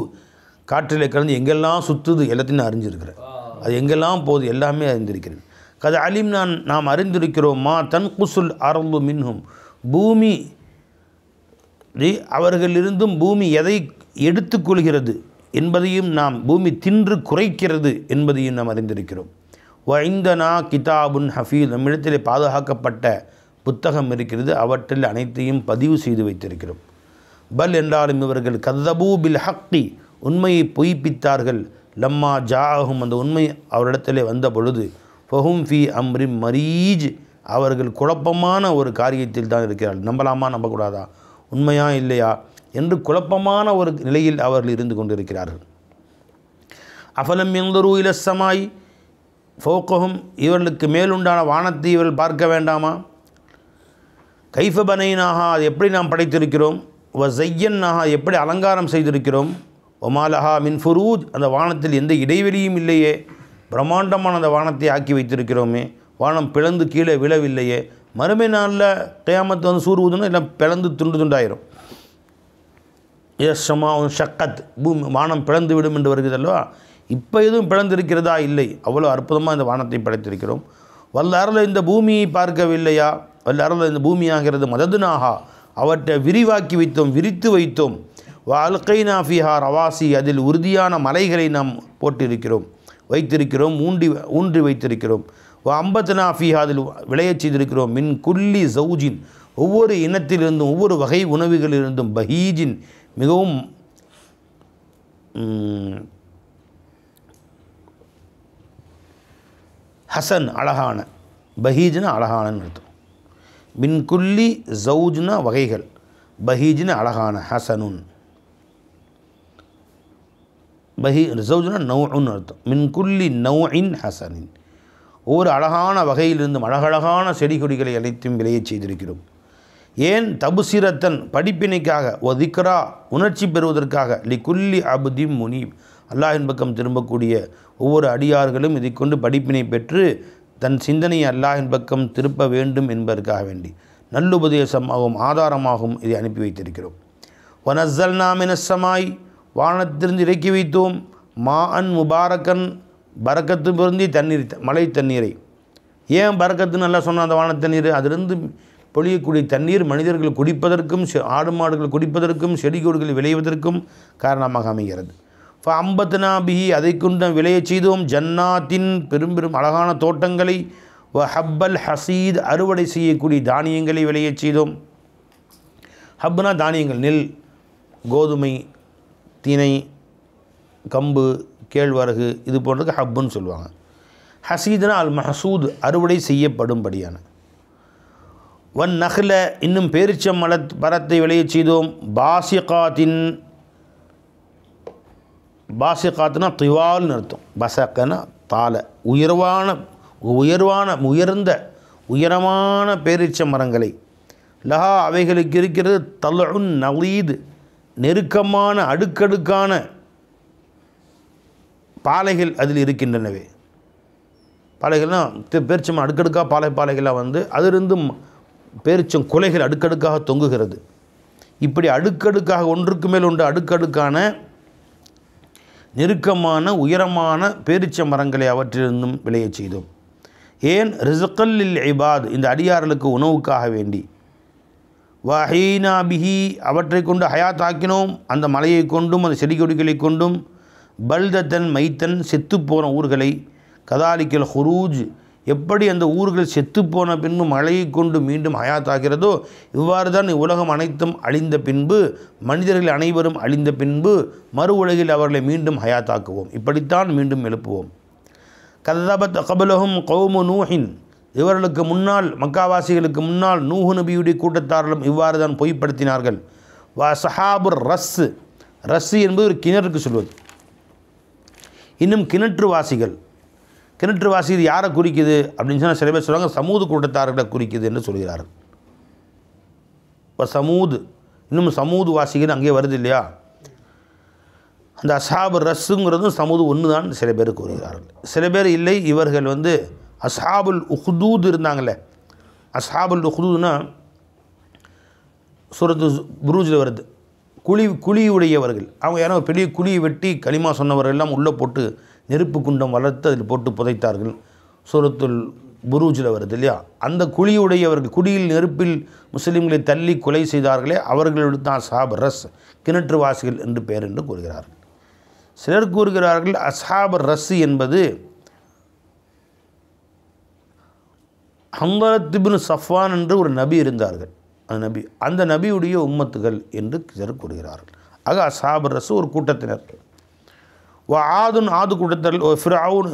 காற்றிலே கலந்து எங்கெல்லாம் சுற்றுது எல்லாத்தையும் அறிஞ்சிருக்கிறேன். அது எங்கெல்லாம் போகுது எல்லாமே அறிந்திருக்கிறேன். கதை அலிம் நாம் அறிந்திருக்கிறோம். மா தன் குசுல் அரம்பு மின்ஹும், பூமி அவர்களிருந்தும் பூமி எதை எடுத்துக்கொள்கிறது என்பதையும் நாம், பூமி தின்று குறைக்கிறது என்பதையும் நாம் அறிந்திருக்கிறோம். வைந்தனா கிதாபுன் ஹஃபீஸ், நம்மிடத்திலே பாதுகாக்கப்பட்ட புத்தகம் இருக்கிறது, அவற்றில் அனைத்தையும் பதிவு செய்து வைத்திருக்கிறோம். பல் என்றாலும் இவர்கள் கதபூ பில் ஹக்கி, உண்மையை பொய்ப்பித்தார்கள். லம்மா ஜாஹும், அந்த உண்மை அவரிடத்திலே வந்த பொழுது, ஃபஹும் ஃபி அம்ரி மரீஜ், அவர்கள் குழப்பமான ஒரு காரியத்தில் தான் இருக்கிறார்கள். நம்பலாமா நம்பக்கூடாதா, உண்மையா இல்லையா என்று குழப்பமான ஒரு நிலையில் அவர்கள் இருந்து கொண்டிருக்கிறார்கள். அஃபலம் யன்துரு இல ஸமாய் ஃபௌகஹும், இவர்களுக்கு மேலுண்டான வானத்தை இவர்கள் பார்க்க வேண்டாமா? கைஃப பனைனாஹா, அது எப்படி நாம் படைத்திருக்கிறோம். வ ஸய்யன்னாஹா, எப்படி அலங்காரம் செய்திருக்கிறோம். ஒமாலஹா மின் ஃபுரூஜ், அந்த வானத்தில் எந்த இடைவெளியும் இல்லையே, பிரம்மாண்டமான அந்த வானத்தை ஆக்கி வைத்திருக்கிறோமே, வானம் பிளந்து கீழே விழவில்லையே. மறுமை நாளில் கியாமத்து வந்து சூர் ஊதுனா எல்லாம் பிளந்து துண்டு துண்டாயிரும். யஸ்ஸமா ஷக்கத், வானம் பிளந்து விடும் என்று வருகிறது அல்லவா. இப்போ எதுவும் பிளந்திருக்கிறதா? இல்லை. அவ்வளோ அற்புதமாக இந்த வானத்தை படைத்திருக்கிறோம். வல்லாரில் இந்த பூமியை பார்க்கவில்லையா? வல்லாரில் இந்த பூமியாகிறது மததுனாகா, அவற்றை விரிவாக்கி வைத்தோம், விரித்து வைத்தோம். அல்கைனா ஃபிஹா ரவாசி, அதில் உறுதியான மலைகளை நாம் வைத்திருக்கிறோம், ஊன்றி வைத்திருக்கிறோம். அம்பத்னா ஃபிஹா, அதில் விளையச் செய்திருக்கிறோம். மின் குல்லி ஜவுஜின், ஒவ்வொரு இனத்திலிருந்தும் ஒவ்வொரு வகை உணவுகளிலிருந்தும், பஹீஜின், மிகவும் ஹசன், அழகான, பஹீஜ்னு அழகானன்னு அர்த்தம். மின் குல்லி ஜவுஜ்னா வகைகள், பஹீஜ்னா அழகான, ஹசனுன் ஜவுஜ்னா நௌஉன் அர்த்தம். மின் குல்லி நௌஇன் ஹசனின், ஒவ்வொரு அழகான வகையிலிருந்தும் அழகழகான செடி கொடிகளை அனைத்தும் விளைய செய்திருக்கிறோம். ஏன்? தபுசிரத்தன் படிப்பினைக்காக, ஒ திக்ரா உணர்ச்சி பெறுவதற்காக, லி குல்லி அபுதி முனீப் அல்லாஹின் பக்கம் திரும்பக்கூடிய ஒவ்வொரு அடியார்களும் இதை கொண்டு படிப்பினை பெற்று தன் சிந்தனையை அல்லாஹின் பக்கம் திருப்ப வேண்டும் என்பதற்காக வேண்டி நல்லுபதேசமாகவும் ஆதாரமாகவும் இதை அனுப்பி வைத்திருக்கிறோம். வனஸ்ஸல்னா மினஸ் ஸமாய், வானத்திலிருந்து இறக்கி வைத்தோம், மா அன் முபாரக்கன் பரக்கத்து பொருந்தி தண்ணீர், மழை தண்ணீரை. ஏன் பரக்கத்துன்னு நல்லா சொன்ன அந்த வான தண்ணீர்? அதிலிருந்து பொழியக்கூடிய தண்ணீர் மனிதர்கள் குடிப்பதற்கும் ஆடு மாடுகள் குடிப்பதற்கும் செடி கொடிகள் விளைவதற்கும் காரணமாக அமைகிறது. அம்பத்னா பிஹி, அதை கொண்டு விளைய செய்தோம், ஜன்னாத்தின் பெரும் பெரும் அழகான தோட்டங்களை, வ ஹப்பல் ஹசீத் அறுவடை செய்யக்கூடிய தானியங்களை விளைய செய்தோம். ஹப்னா தானியங்கள், நெல், கோதுமை, தினை, கம்பு, கேழ்வரகு, இது போன்றதுக்கு ஹப்புன்னு சொல்லுவாங்க. ஹசீதுனா அல் மஹசூத் அறுவடை செய்யப்படும்படியான. வன் நஹ்ல இன்னும் பேரிச்சம் மரத்தை விளைய செய்தோம். பாசிகாத்தின், பாசிகாத்துனா திவால்னு அர்த்தம். பசக்கனா தால, உயரமான பேரிச்ச மரங்களை. லஹா அவைகளுக்கு இருக்கிறது, தலுன் நலீது நெருக்கமான அடுக்கடுக்கான பாலைகள் அதில் இருக்கின்றனவே. பாலைகள்னால் பேரிச்சம் அடுக்கடுக்காக பாலைகளாக வந்து அதிலிருந்தும் பேரிச்சம் குலைகள் அடுக்கடுக்காக தொங்குகிறது. இப்படி அடுக்கடுக்காக ஒன்றுக்கு மேல் ஒன்று அடுக்கடுக்கான நெருக்கமான உயரமான பேரிச்ச மரங்களை அவற்றிலிருந்தும் விளைய செய்தோம். ஏன்? ரிஸ்கல்லில் இபாத், இந்த அடியார்களுக்கு உணவுக்காக வேண்டி. வஹீனா பிஹி அவற்றை கொண்டு ஹயாத்தாக்கினோம், அந்த மலையை கொண்டும் அந்த செடி கொடிகளை கொண்டும். பல்தத்தன் மைத்தன் செத்துப்போன ஊர்களை. கதாலிக்கல் ஹுரூஜ், எப்படி அந்த ஊர்கள் செத்துப்போன பின்பு மழையை கொண்டு மீண்டும் ஹயாத்தாகிறதோ இவ்வாறு தான் உலகம் அனைத்தும் அழிந்த பின்பு, மனிதர்கள் அனைவரும் அழிந்த பின்பு மறு உலகில் அவர்களை மீண்டும் ஹயாத்தாக்குவோம், இப்படித்தான் மீண்டும் எழுப்புவோம். கதபத் கபலஹும் கௌமு நூஹின், இவர்களுக்கு முன்னால் மக்காவாசிகளுக்கு முன்னால் நூஹு நபியுடைய கூட்டத்தார்களும் இவ்வாறு தான் பொய்ப்படுத்தினார்கள். வ சஹாபுர் ரஸ், ரஸ் என்பது ஒரு கிணறுக்கு சொல்வது. இன்னும் கிணற்றுவாசிகள், கிணற்றுவாசிகள் யாரை குறிக்குது அப்படின்னு சொன்னால் சில பேர் சொல்லுவாங்க சமூது கூட்டத்தார்களை குறிக்குது என்று சொல்கிறார்கள். இப்போ சமூது, இன்னும் சமூது வாசிகள் அங்கே வருது இல்லையா, அந்த அஸ்ஹாபு ரஸ்ஸுங்கிறதும் சமூது ஒன்று தான் சில பேர் கூறுகிறார்கள். சில பேர் இல்லை, இவர்கள் வந்து அஸ்ஹாபுல் உஹ்தூத் இருந்தாங்களே, அஸ்ஹாபுல் உஹ்தூத்னா சூரத்து புரூஜில் வருது, குழியுடையவர்கள். அவங்க யாரோ பெரிய குழியை வெட்டி களிமா சொன்னவர்கள் எல்லாம் உள்ளே போட்டு நெருப்பு குண்டம் வளர்த்து அதில் போட்டு புதைத்தார்கள். சூரத்துல் புரூஜில் வருது இல்லையா, அந்த குழியுடையவர்கள், குழியில் நெருப்பில் முஸ்லீம்களை தள்ளி கொலை செய்தார்களே அவர்களுக்கு தான் அஸ்ஹாப் ரஸ், கிணற்றுவாசிகள் என்று பெயர் என்று கூறுகிறார்கள். சிலர் கூறுகிறார்கள் அஸ்ஹாப் ரஸ் என்பது ஹந்தலத் இப்னு சஃப்வான் என்று ஒரு நபி இருந்தார்கள், அந்த நபியுடைய உம்மத்துகள் என்று சிலர் கூறுகிறார்கள். ஆக அஸ்ஹாப் ரஸ் ஒரு கூட்டத்தினர். வ ஆதுன், ஆது கூட்டத்தார்கள்.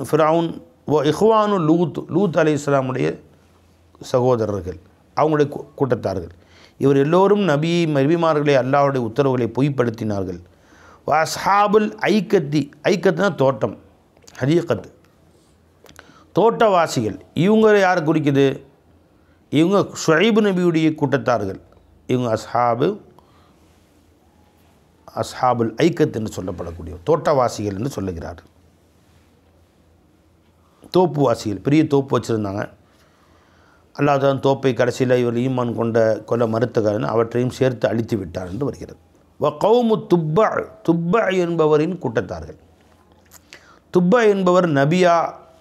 ஃபிரவுன் வ இஹ்வானு லூத் அலைஹிஸ்ஸலாமுடைய சகோதரர்கள், அவங்களுடைய கூட்டத்தார்கள். இவர் எல்லோரும் நபிமார்களை அல்லாஹ்வுடைய உத்தரவுகளை பொய்ப்படுத்தினார்கள். வ அஸ்ஹாபுல் ஐக்கத்தி, ஐக்கத்துனா தோட்டம், ஹதீகத், தோட்டவாசிகள். இவங்க யாரை குறிக்குது? இவங்க ஷுஐப் நபியுடைய கூட்டத்தார்கள். இவங்க அஸ்ஹாபுல் ஐக்கத் என்று சொல்லப்படக்கூடிய தோட்டவாசிகள் என்று சொல்லுகிறார்கள். தோப்புவாசிகள், பெரிய தோப்பு வச்சுருந்தாங்க. அல்லாஹ் தான் தோப்பை கடைசியில் இவர் ஈமான் கொள்ள மறுத்தகாரன் அவற்றையும் சேர்த்து அழித்து விட்டார் என்று வருகிறது. வ கௌமு துப்பா, துப்பா என்பவரின் கூட்டத்தார்கள். துப்பா என்பவர் நபியா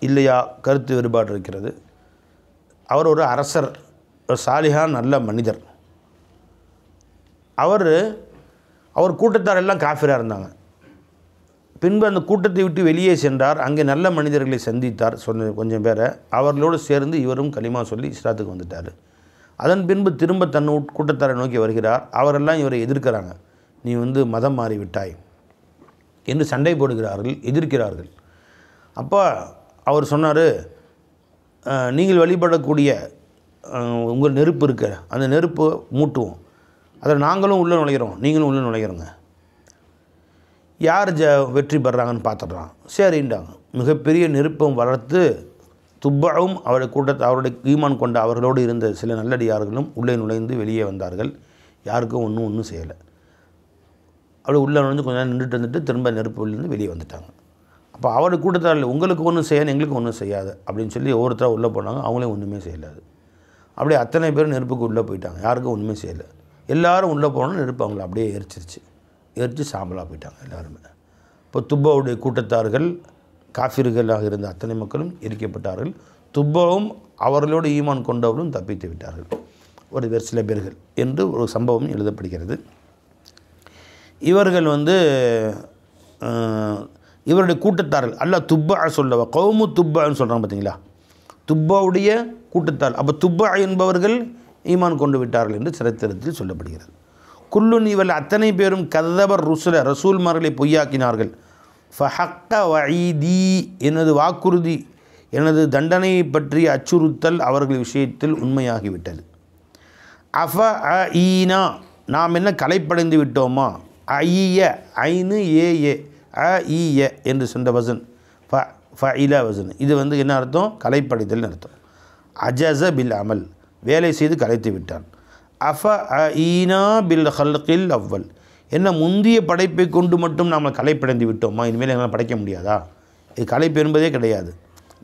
இல்லையா கருத்து வேறுபாடு இருக்கிறது. அவர் ஒரு அரசர், ஒரு சாலிஹான் நல்ல மனிதர். அவர் கூட்டத்தார் எல்லாம் காஃபிராக இருந்தாங்க. பின்பு அந்த கூட்டத்தை விட்டு வெளியே சென்றார். அங்கே நல்ல மனிதர்களை சந்தித்தார், கொஞ்சம் பேரை. அவர்களோடு சேர்ந்து இவரும் கலிமா சொல்லி இஸ்லாத்துக்கு வந்துட்டார். அதன் பின்பு திரும்ப தன் கூட்டத்தாரை நோக்கி வருகிறார். அவரெல்லாம் இவரை எதிர்க்கிறாங்க. நீ மதம் மாறிவிட்டாய் என்று சண்டை போடுகிறார்கள், எதிர்க்கிறார்கள். அப்போ அவர் சொன்னார், நீங்கள் வழிபடக்கூடிய உங்கள் நெருப்பு இருக்க அந்த நெருப்பு மூட்டுவோம், அதில் நாங்களும் உள்ளே நுழைகிறோம், நீங்களும் உள்ளே நுழைகிறோங்க. யார் வெற்றி பெறாங்கன்னு பார்த்துட்றான். சரின்றாங்க. மிகப்பெரிய நெருப்பம் வளர்த்து துப்பாவும் அவருடைய ஈமான் கொண்ட அவர்களோடு இருந்த சில நல்லடியார்களும் உள்ளே நுழைந்து வெளியே வந்தார்கள். யாருக்கும் ஒன்றும் செய்யலை. அப்படி உள்ளே நுழைஞ்சு கொஞ்சம் நேரம் நின்றுட்டு வந்துட்டு திரும்ப நெருப்புலேருந்து வெளியே வந்துட்டாங்க. அப்போ அவருடைய கூட்டத்தாரில் உங்களுக்கு ஒன்றும் செய்யாது, எங்களுக்கு ஒன்றும் செய்யாது அப்படின்னு சொல்லி ஒவ்வொருத்தராக உள்ளே போனாங்க. அவங்களே ஒன்றுமே செய்யலாது. அப்படியே அத்தனை பேர் நெருப்புக்கு உள்ளே போயிட்டாங்க. யாருக்கும் ஒன்றுமே செய்யலை. எல்லோரும் உள்ளே போனோன்னு நெருப்பு அவங்கள அப்படியே எரிச்சு சாம்பலாக போயிட்டாங்க எல்லாருமே. இப்போ துப்பாவுடைய கூட்டத்தார்கள் காஃபிர்களாக இருந்த அத்தனை மக்களும் எரிக்கப்பட்டார்கள். துப்பாவும் அவர்களோடு ஈமான் கொண்டவர்களும் தப்பித்து விட்டார்கள், ஒரு சில பேர்கள் என்று ஒரு சம்பவம் எழுதப்படுகிறது. இவர்கள் இவருடைய கூட்டத்தார்கள் அல்லாஹ் துப்பா சொல்லவா கௌமு துப்பான்னு சொல்கிறாங்க பார்த்தீங்களா, துப்பாவுடைய கூட்டத்தார். அப்போ துப்பா என்பவர்கள் ஈமான் கொண்டு விட்டார்கள் என்று சரித்திரத்தில் சொல்லப்படுகிறது. குல்லுன் இவர்கள் அத்தனை பேரும் கதவர் ரசூல்மார்களை பொய்யாக்கினார்கள். ஃபஹக்க வஈதி எனது வாக்குறுதி, எனது தண்டனையை பற்றி அச்சுறுத்தல் அவர்கள் விஷயத்தில் உண்மையாகிவிட்டது. அஃப ஈனா நாம் என்ன கலைப்படைந்து விட்டோமா, ஐய ஐனு ஏ அ என்று சொன்ன வசன் ஃபஇல வசன். இது என்ன அர்த்தம்? கலைப்படைதல்னு அர்த்தம். அஜஸ பில் அமல் வேலை செய்து கலைத்து விட்டான். அஃப ஈனா பில் ஹல்கில் அவ்வல் என்ன முந்திய படைப்பை கொண்டு மட்டும் நாம் கலைப்படைந்து விட்டோமா, இனிமேல் எங்களால் படைக்க முடியாதா? இது கலைப்பு என்பதே கிடையாது,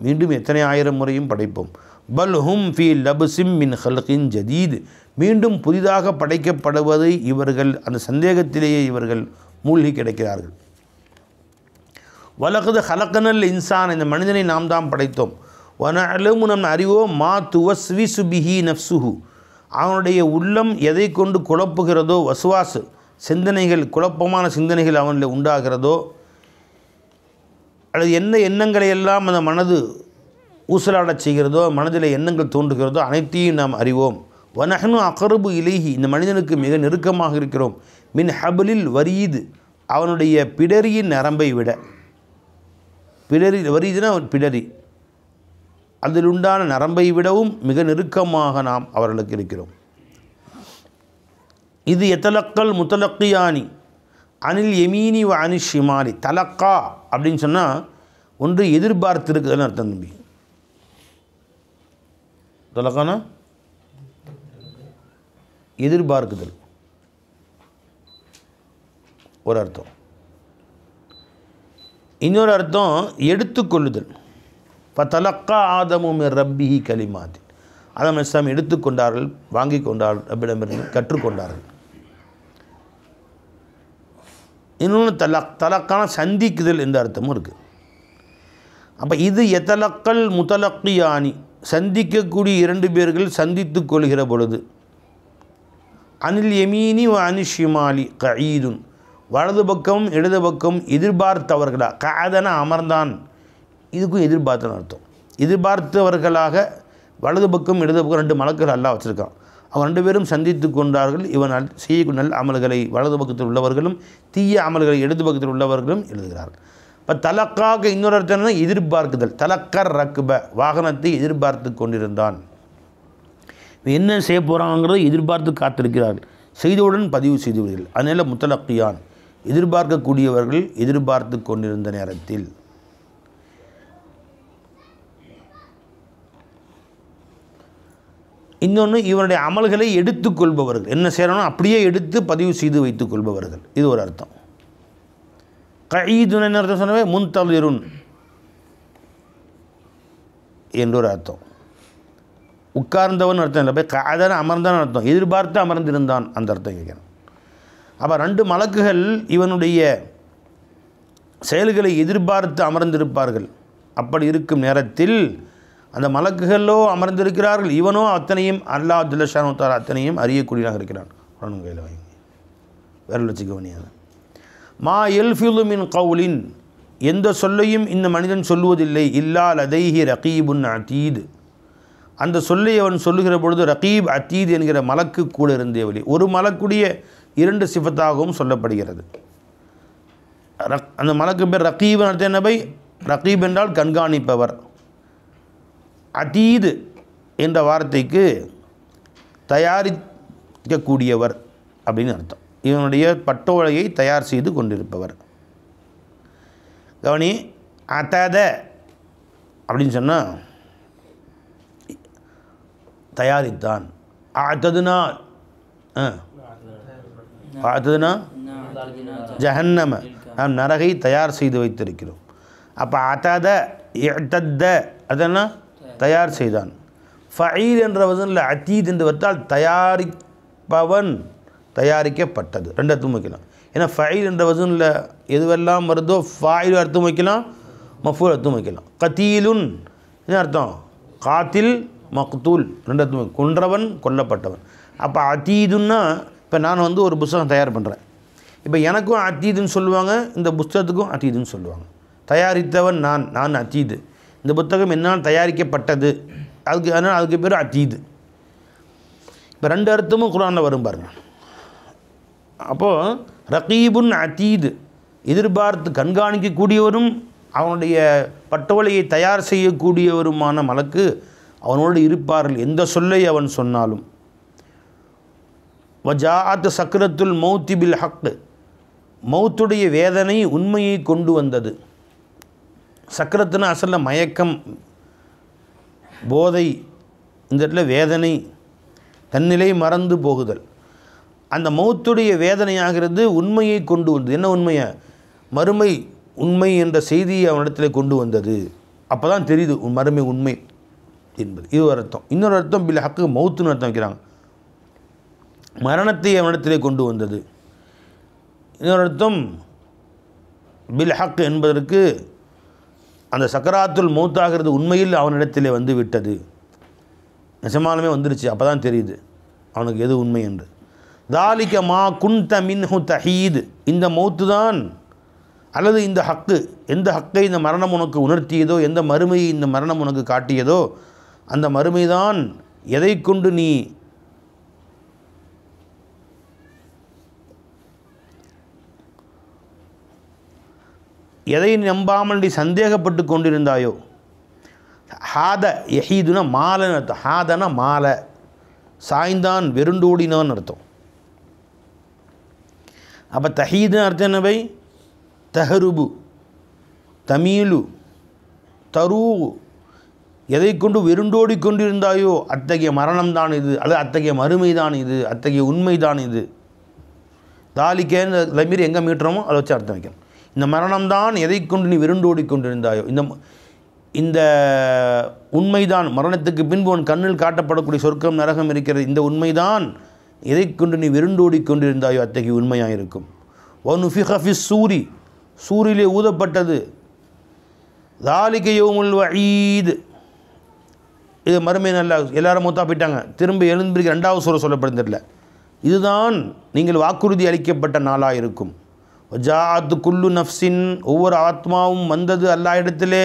மீண்டும் எத்தனை ஆயிரம் முறையும் படைப்போம். பல் ஹும் ஃபி லப்சிம் மின் ஹல்கின் ஜதீத் மீண்டும் புதிதாக படைக்கப்படுவதை இவர்கள் அந்த சந்தேகத்திலேயே இவர்கள் மூழ்கி கிடைக்கிறார்கள். வலகது ஹலக்கனல் இன்சான் இந்த மனிதனை நாம் தான் படைத்தோம். வனஅலமு நம் அறிவோம் மா துவஸ்விசு பிஹி நஃப்சுஹு அவனுடைய உள்ளம் எதை கொண்டு குழப்புகிறதோ, வசுவாசு சிந்தனைகள் குழப்பமான சிந்தனைகள் அவனில் உண்டாகிறதோ, அல்லது எந்த எண்ணங்களை எல்லாம் அந்த மனது ஊசலாடச் செய்கிறதோ, மனதில் எண்ணங்கள் தோன்றுகிறதோ அனைத்தையும் நாம் அறிவோம். வனஹ்னு அக்ரபு இலைஹி இந்த மனிதனுக்கு மிக நெருக்கமாக இருக்கிறோம். மின் ஹபலில் வரீது அவனுடைய பிடரியின் நரம்பை விட, பிடரி வரீதுனா பிடரி அதில் உண்டான நரம்பை விடவும் மிக நெருக்கமாக நாம் அவர்களுக்கு இருக்கிறோம். இது எத்தலக்கல் முத்தலக்கியானி அனில் எமீனி வ அனில் ஷிமாலி. தலக்கா அப்படின்னு சொன்னால் ஒன்று எதிர்பார்த்திருக்குதுன்னு அர்த்தம் தம்பி. தலக்கானா எதிர்பார்க்குதல் ஒரு அர்த்தம். இன்னொரு அர்த்தம் எடுத்துக்கொள்ளுதல். இப்போ தலக்கா ஆதமும் ரப்பிஹி கலிமாத் ஆதம் அலைஹிஸ்ஸலாம் எடுத்துக்கொண்டார்கள், வாங்கி கொண்டார்கள், ரப்பிடமிருந்து கற்றுக்கொண்டார்கள். இன்னொன்று தலக்கான சந்திக்குதல் என்ற அர்த்தமும் இருக்குது. அப்போ இது எத்தலக்கல் முத்தலக்கியானி சந்திக்கக்கூடிய இரண்டு பேர்கள் சந்தித்து கொள்கிற பொழுது, அனில் எமீனி வ அனில் ஷிமாலி கஈதுன் வலது பக்கம் இடது பக்கம் எதிர்பார்த்தவர்களா, காதன அமர்ந்தான் இதுக்கும் எதிர்பார்த்தன்னு அர்த்தம். எதிர்பார்த்தவர்களாக வலது பக்கம் இடது பக்கம் ரெண்டு மலக்குகள் அல்லாஹ் வச்சுருக்கான். அவங்க ரெண்டு பேரும் சந்தித்து கொண்டார்கள். இவன் செய்ய நல்ல அமல்களை வலது பக்கத்தில் உள்ளவர்களும் தீய அமல்களை இடது பக்கத்தில் உள்ளவர்களும் எழுதுகிறார்கள். இப்போ தலக்காக இன்னொரு அர்த்தம்னா எதிர்பார்க்குதல். தலக்கர் ரக்குப வாகனத்தை எதிர்பார்த்து கொண்டிருந்தான். என்ன செய்ய போகிறாங்கிறத எதிர்பார்த்து காத்திருக்கிறார்கள். செய்தவுடன் பதிவு செய்தவர்கள். அதனால் முத்தலக்கியான் எதிர்பார்க்கக்கூடியவர்கள் எதிர்பார்த்து கொண்டிருந்த நேரத்தில். இன்னொன்று இவனுடைய அமல்களை எடுத்துக்கொள்பவர்கள். என்ன செய்யணும் அப்படியே எடுத்து பதிவு செய்து வைத்துக் கொள்பவர்கள். இது ஒரு அர்த்தம். கஈதுன் என்ன அர்த்தம் சொன்னவே முன்தலிருன் என்றொரு அர்த்தம். உட்கார்ந்தவன் அர்த்தம் இல்லை, போய் காதன அமர்ந்தான் அர்த்தம். எதிர்பார்த்து அமர்ந்திருந்தான் அந்த அர்த்தம் கேட்கணும். அப்போ ரெண்டு மலக்குகள் இவனுடைய செயல்களை எதிர்பார்த்து அமர்ந்திருப்பார்கள். அப்படி இருக்கும் நேரத்தில் அந்த மலக்குகளோ அமர்ந்திருக்கிறார்கள், இவனோ அத்தனையும் அல்லாஹ் ஜல்லஷானு தஆலா அத்தனையும் அறியக்கூடியதாக இருக்கிறான். கையில் வாங்கி விரல் வச்சு கவனியாது. மா யல்ஃபிது மின் கவுலின் எந்த சொல்லையும் இந்த மனிதன் சொல்லுவதில்லை, இல்லா லதைஹி ரகீபுன் அதீத் அந்த சொல்லை அவன் சொல்லுகிற பொழுது ரகீப் அதீத் என்கிற மலக்கு கூட இருந்தே வழி. ஒரு மலக்குடைய இரண்டு சிஃபத்தாகவும் சொல்லப்படுகிறது. அந்த மலக்கு பேர் ரகீப் அர்த்தம் என்ன பை? ரகீப் என்றால் கண்காணிப்பவர். அதீது என்ற வார்த்தைக்கு தயாரிக்கக்கூடியவர் அப்படின்னு அர்த்தம். இவனுடைய பட்டோலையை தயார் செய்து கொண்டிருப்பவர். கவனி, அத்தத அப்படின்னு சொன்னால் தயாரித்தான். ஆத்ததுனா ஆத்ததுனா ஜஹன்னம, நாம் நரகை தயார் செய்து வைத்திருக்கிறோம். அப்போ அத்தத இஅ்தத்த அதெல்லாம் தயார் செய்தான். ஃபஈல் என்ற வசனில் அதீத் என்று வந்தால் தயாரிப்பவன், தயாரிக்கப்பட்டது, ரெண்டு அர்த்தம் வைக்கலாம். ஏன்னா ஃபஈல் என்ற வசனில் எதுவெல்லாம் வருதோ ஃபாயில் அர்த்தம் வைக்கலாம், மஃபூல் அர்த்தம் வைக்கலாம். கத்தீலுன் என்ன அர்த்தம்? காத்தில் மக்தூல் ரெண்டு அர்த்தம், கொன்றவன் கொல்லப்பட்டவன். அப்போ அதீதுன்னா இப்போ நான் வந்து ஒரு புஸ்தகம் தயார் பண்ணுறேன். இப்போ எனக்கும் அதீதுன்னு சொல்லுவாங்க, இந்த புஸ்தகத்துக்கும் அதீதுன்னு சொல்லுவாங்க. தயாரித்தவன் நான் அதீது. இந்த புத்தகம் என்னால் தயாரிக்கப்பட்டது, அதனால் அதுக்கு பேர் அதீது. இப்போ ரெண்டு அர்த்தமும் குர்ஆனில் வரும் பாருங்க. அப்போது ரகீபுன் அதீது, எதிர்பார்த்து கண்காணிக்கக்கூடியவரும் அவனுடைய பட்டோலையை தயார் செய்யக்கூடியவருமான மலக்கு அவனோடு இருப்பார்கள், எந்த சொல்லை அவன் சொன்னாலும். வஜாஅத் சக்ரத்துல் மௌத்தி பில் ஹக், மௌத்துடைய வேதனை உண்மையை கொண்டு வந்தது. சக்கரத்துனா அசலில் மயக்கம், போதை, இந்த இடத்துல வேதனை, தன்னிலை மறந்து போகுதல். அந்த மௌத்துடைய வேதனையாகிறது உண்மையை கொண்டு வந்தது. என்ன உண்மையை? மறுமை உண்மை என்ற செய்தியை அவனிடத்தில் கொண்டு வந்தது. அப்போ தான் தெரியுது மறுமை உண்மை என்பது. இது ஒரு அர்த்தம். இன்னொரு அர்த்தம் பில் ஹக்கு, மௌத்துன்னு அர்த்தம் வைக்கிறாங்க, மரணத்தை அவனிடத்திலே கொண்டு வந்தது. இன்னொரு அர்த்தம் பில் ஹக் என்பதற்கு அந்த சக்கராத்துல் மௌத்தாகிறது உண்மையில் அவனிடத்திலே வந்து விட்டது, நிஜமாலுமே வந்துருச்சு. அப்போ தான் தெரியுது அவனுக்கு எது உண்மை என்று. தாலிக மா குன்த மின்ஹு தஹீத், இந்த மௌத்து தான் அல்லது இந்த ஹக்கு, எந்த ஹக்கை இந்த மரணம் உனக்கு உணர்த்தியதோ, எந்த மறுமையை இந்த மரணம் உனக்கு காட்டியதோ, அந்த மறுமை தான் எதை கொண்டு நீ எதை நம்பாமல் நீ சந்தேகப்பட்டு கொண்டிருந்தாயோ. ஹாத யஹீதுனா மாலைன்னு அர்த்தம். ஹாதனா மாலை, சாய்ந்தான், வெருண்டோடினான் அர்த்தம். அப்போ தஹீதுன்னு அர்த்தம் என்ன பை? தஹருபு, தமிழு, தரு, எதை கொண்டு வெருண்டோடி கொண்டிருந்தாயோ அத்தகைய மரணம்தான் இது, அல்லது அத்தகைய மறுமை தான் இது, அத்தகைய உண்மை தான் இது. தாலிக்கேன்னு லமீர் எங்கே மீட்டுறோமோ அதை வச்சு அர்த்தம் வைக்கணும். இந்த மரணம்தான் எதை கொண்டு நீ வெருண்டோடி கொண்டிருந்தாயோ, இந்த உண்மைதான், மரணத்துக்கு பின்பு உன் கண்ணில் காட்டப்படக்கூடிய சொர்க்கம் நரகம் இருக்கிறது, இந்த உண்மைதான் எதை கொண்டு நீ வெருண்டோடி கொண்டிருந்தாயோ அத்தகைய உண்மையாக இருக்கும். வனுஃபிக ஃபிஸ் சூரி, சூரிலே ஊதப்பட்டது. தாலிக யௌமுல் வஈத், இது மறுமை. நல்லா எல்லாரும் மூத்தா போயிட்டாங்க, திரும்ப எழுந்திருக்க ரெண்டாவது சூரை சொல்லப்படுறதில்லை. இதுதான் நீங்கள் வாக்குறுதி அளிக்கப்பட்ட நாளாக இருக்கும். ஜாஅத் குல்லு நஃப்ஸின், ஒவ்வொரு ஆத்மாவும் வந்தது அல்லாஹ் இடத்திலே.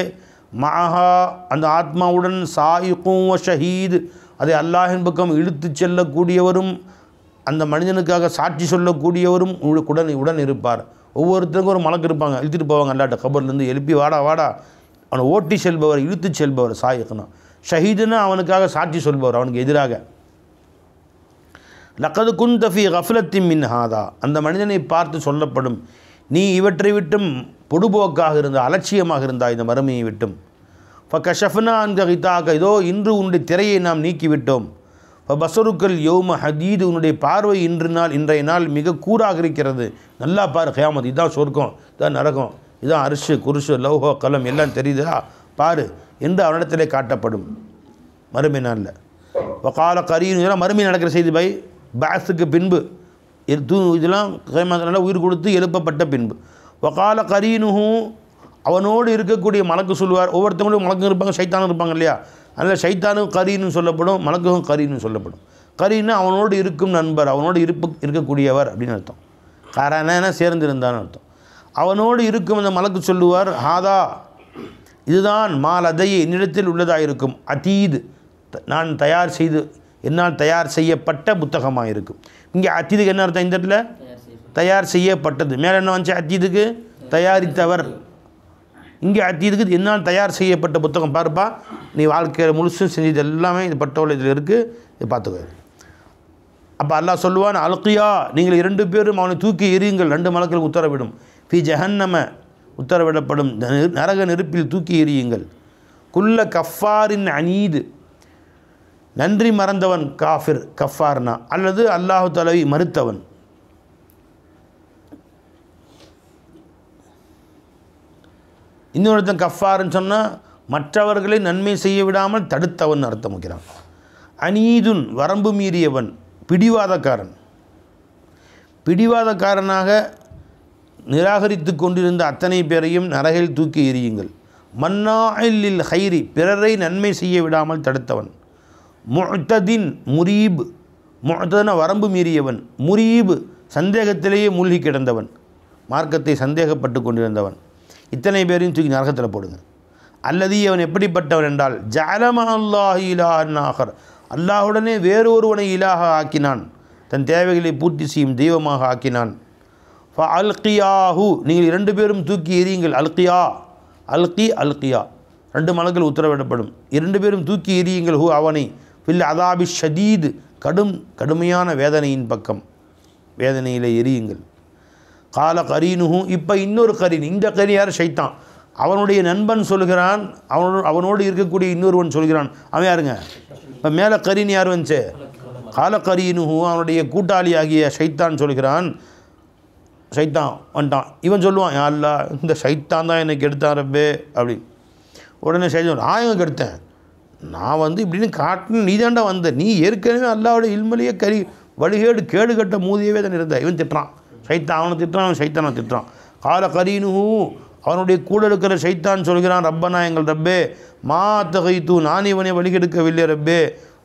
மஹா, அந்த ஆத்மாவுடன் சாயிக்கும் வ ஷஹீத், அதை அல்லாஹின் பக்கம் இழுத்து செல்லக்கூடியவரும், அந்த மனிதனுக்காக சாட்சி சொல்லக்கூடியவரும் உடன் இருப்பார். ஒவ்வொருத்தருக்கும் ஒரு மலக்கு இருப்பாங்க, இழுத்துட்டு போவாங்க அல்லாட்ட கபர்லேருந்து எழுப்பி, வாடா வாடா. அவனை ஓட்டி செல்பவர், இழுத்து செல்பவர் சாயிக்குனா. ஷஹீதுன்னா அவனுக்காக சாட்சி சொல்பவர், அவனுக்கு எதிராக. லக்கது குந்த ஃபீ கஃப்லத்தின் மின் ஹாதா, அந்த மனிதனை பார்த்து சொல்லப்படும், நீ இவற்றை விட்டும் பொடுபோக்காக இருந்தால், அலட்சியமாக இருந்தால் இந்த மறுமையை விட்டும். ஃபகஷஃப்னா அன்க கிதாக, இதோ இன்று உன்னுடைய திரையை நாம் நீக்கிவிட்டோம். பசருக்கல் யௌம ஹதீது, உன்னுடைய பார்வை இன்றைய நாள் மிக கூராக இருக்கிறது. நல்லா பாரு, கியாமத் இதுதான் சொர்க்கம், இதான் நரகம், இதான் அரிஷு குருஷு லௌஹோ கலம் எல்லாம் தெரியுதா பாரு என்று அவனிடத்திலே காட்டப்படும் மறுமை நாளில். வகால கரீனு, இதெல்லாம் மறுமை நடக்கிற செய்தி பை, பாஸுக்கு பின்பு, இதெல்லாம் கியாமத் உயிர் கொடுத்து எழுப்பப்பட்ட பின்பு. வகால கரீனுஹு, அவனோடு இருக்கக்கூடிய மலக்கு சொல்லுவார். ஒவ்வொருத்தவங்களும் மலக்கும் இருப்பாங்க, சைத்தானும் இருப்பாங்க இல்லையா? அதனால் சைத்தானும் கரீனும் சொல்லப்படும், மலக்கும் கரீனும் சொல்லப்படும். கரீன்னு அவனோடு இருக்கும் நண்பர், அவனோடு இருக்கக்கூடியவர் அப்படின்னு அர்த்தம். காரணம் சேர்ந்திருந்தான்னு அர்த்தம். அவனோடு இருக்கும் அந்த மலக்கு சொல்லுவார், ஹாதா, இதுதான் மால் அதையே என்னிடத்தில் உள்ளதாக இருக்கும், அதீது, நான் என்னால் தயார் செய்யப்பட்ட புத்தகமாக இருக்கும். இங்கே அதீதுக்கு என்ன அர்த்தம்? இந்த இடத்துல தயார் செய்யப்பட்டது. மேலே என்ன வந்துச்சு? அதீதுக்கு தயாரித்தவர். இங்கே அத்தீதுக்கு என்னால் தயார் செய்யப்பட்ட புத்தகம் பாருப்பா, நீ வாழ்க்கையில் முழுசும் செஞ்சது எல்லாமே இது பட்டோல இதில் இருக்குது, இது பார்த்துக்க. அப்போ அல்லாஹ் சொல்லுவான், அல்கியா, நீங்கள் 2 பேரும் அவனை தூக்கி எறியுங்கள். 2 மலக்களுக்கு உத்தரவிடும். ஃபி ஜஹன்னம, உத்தரவிடப்படும் நரக நெருப்பில் தூக்கி எறியுங்கள். குல்ல கஃபாரின் அனீது, நன்றி மறந்தவன் காஃபிர், கஃபார்னா அல்லது அல்லாஹு தஆலாவை மறுத்தவன். இன்னொருத்தன் கஃபார்ன்னு சொன்னால் மற்றவர்களை நன்மை செய்ய விடாமல் தடுத்தவன் அர்த்தம் வைக்கிறான். அனீதுன், வரம்பு மீறியவன், பிடிவாதக்காரன். பிடிவாதக்காரனாக நிராகரித்து கொண்டிருந்த அத்தனை பேரையும் நரகில் தூக்கி எறியுங்கள். மன்னாஇல் ஹைரி, பிறரை நன்மை செய்ய விடாமல் தடுத்தவன். முஅ்ததின், முரீப், முஅ்தன வரம்பு மீறியவன், முரீப் சந்தேகத்திலேயே மூழ்கி கிடந்தவன், மார்க்கத்தை சந்தேகப்பட்டு கொண்டிருந்தவன். இத்தனை பேரையும் தூக்கி நரகத்தில் போடுங்க. அல்லது அவன் எப்படிப்பட்டவன் என்றால், ஜஅலம அல்லாஹு இலாஹன் ஆகர், அல்லாஹுடனே வேறு ஒருவனை இலாக ஆக்கினான், தன் தேவைகளை பூர்த்தி செய்யும் தெய்வமாக ஆக்கினான். ஃப அல்கியாஹு, நீங்கள் 2 பேரும் தூக்கி எறியுங்கள். அல்கியா, அல்கி, அல்கியா 2 மலக்கள் உத்தரவிடப்படும். 2 பேரும் தூக்கி எறியுங்கள். ஹூ, அவனை, ஃபில் அதாபி ஷதீத், கடுமையான வேதனையின் பக்கம், வேதனையில் எரியுங்கள். கால கரீனுஹு, இப்போ இன்னொரு கரீன், இந்த கரீன் யார்? ஷைத்தான். அவனுடைய நண்பன் சொல்கிறான், அவனோடு இருக்கக்கூடிய இன்னொருவன் சொல்கிறான். அவன் யாருங்க? இப்போ மேலே கரீன் யார் வந்துச்சு? கால கரீனுஹு, அவனுடைய கூட்டாளி ஆகிய ஷைத்தான் சொல்கிறான். ஷைத்தான் வந்துட்டான். இவன் சொல்லுவான், யா அல்லாஹ், இந்த ஷைத்தான் தான் எனக்கு எடுத்தான் ரப்பே அப்படி. உடனே ஷைத்தான், நான் எங்கே கெடுத்தேன்? நான் இப்படின்னு காட்டின நீ தாண்டா வந்த, நீ ஏற்கனவே அல்லாவோட இல்மலையே வழிகேடு கேடு கட்ட மூதியவே தான் இருந்த. இவன் திட்டுறான், ஷைத்தான் அவனை திட்டுறான், அவன் ஷைத்தானை திட்டுறான். கால கரீனுஹு, அவனுடைய கூட இருக்கிற ஷைத்தான் சொல்கிறான், ரப்பனா, எங்கள் ரப்பே, மா தகைத்து, நான் இவனை வழிகெடுக்கவில்லை ரப்பே,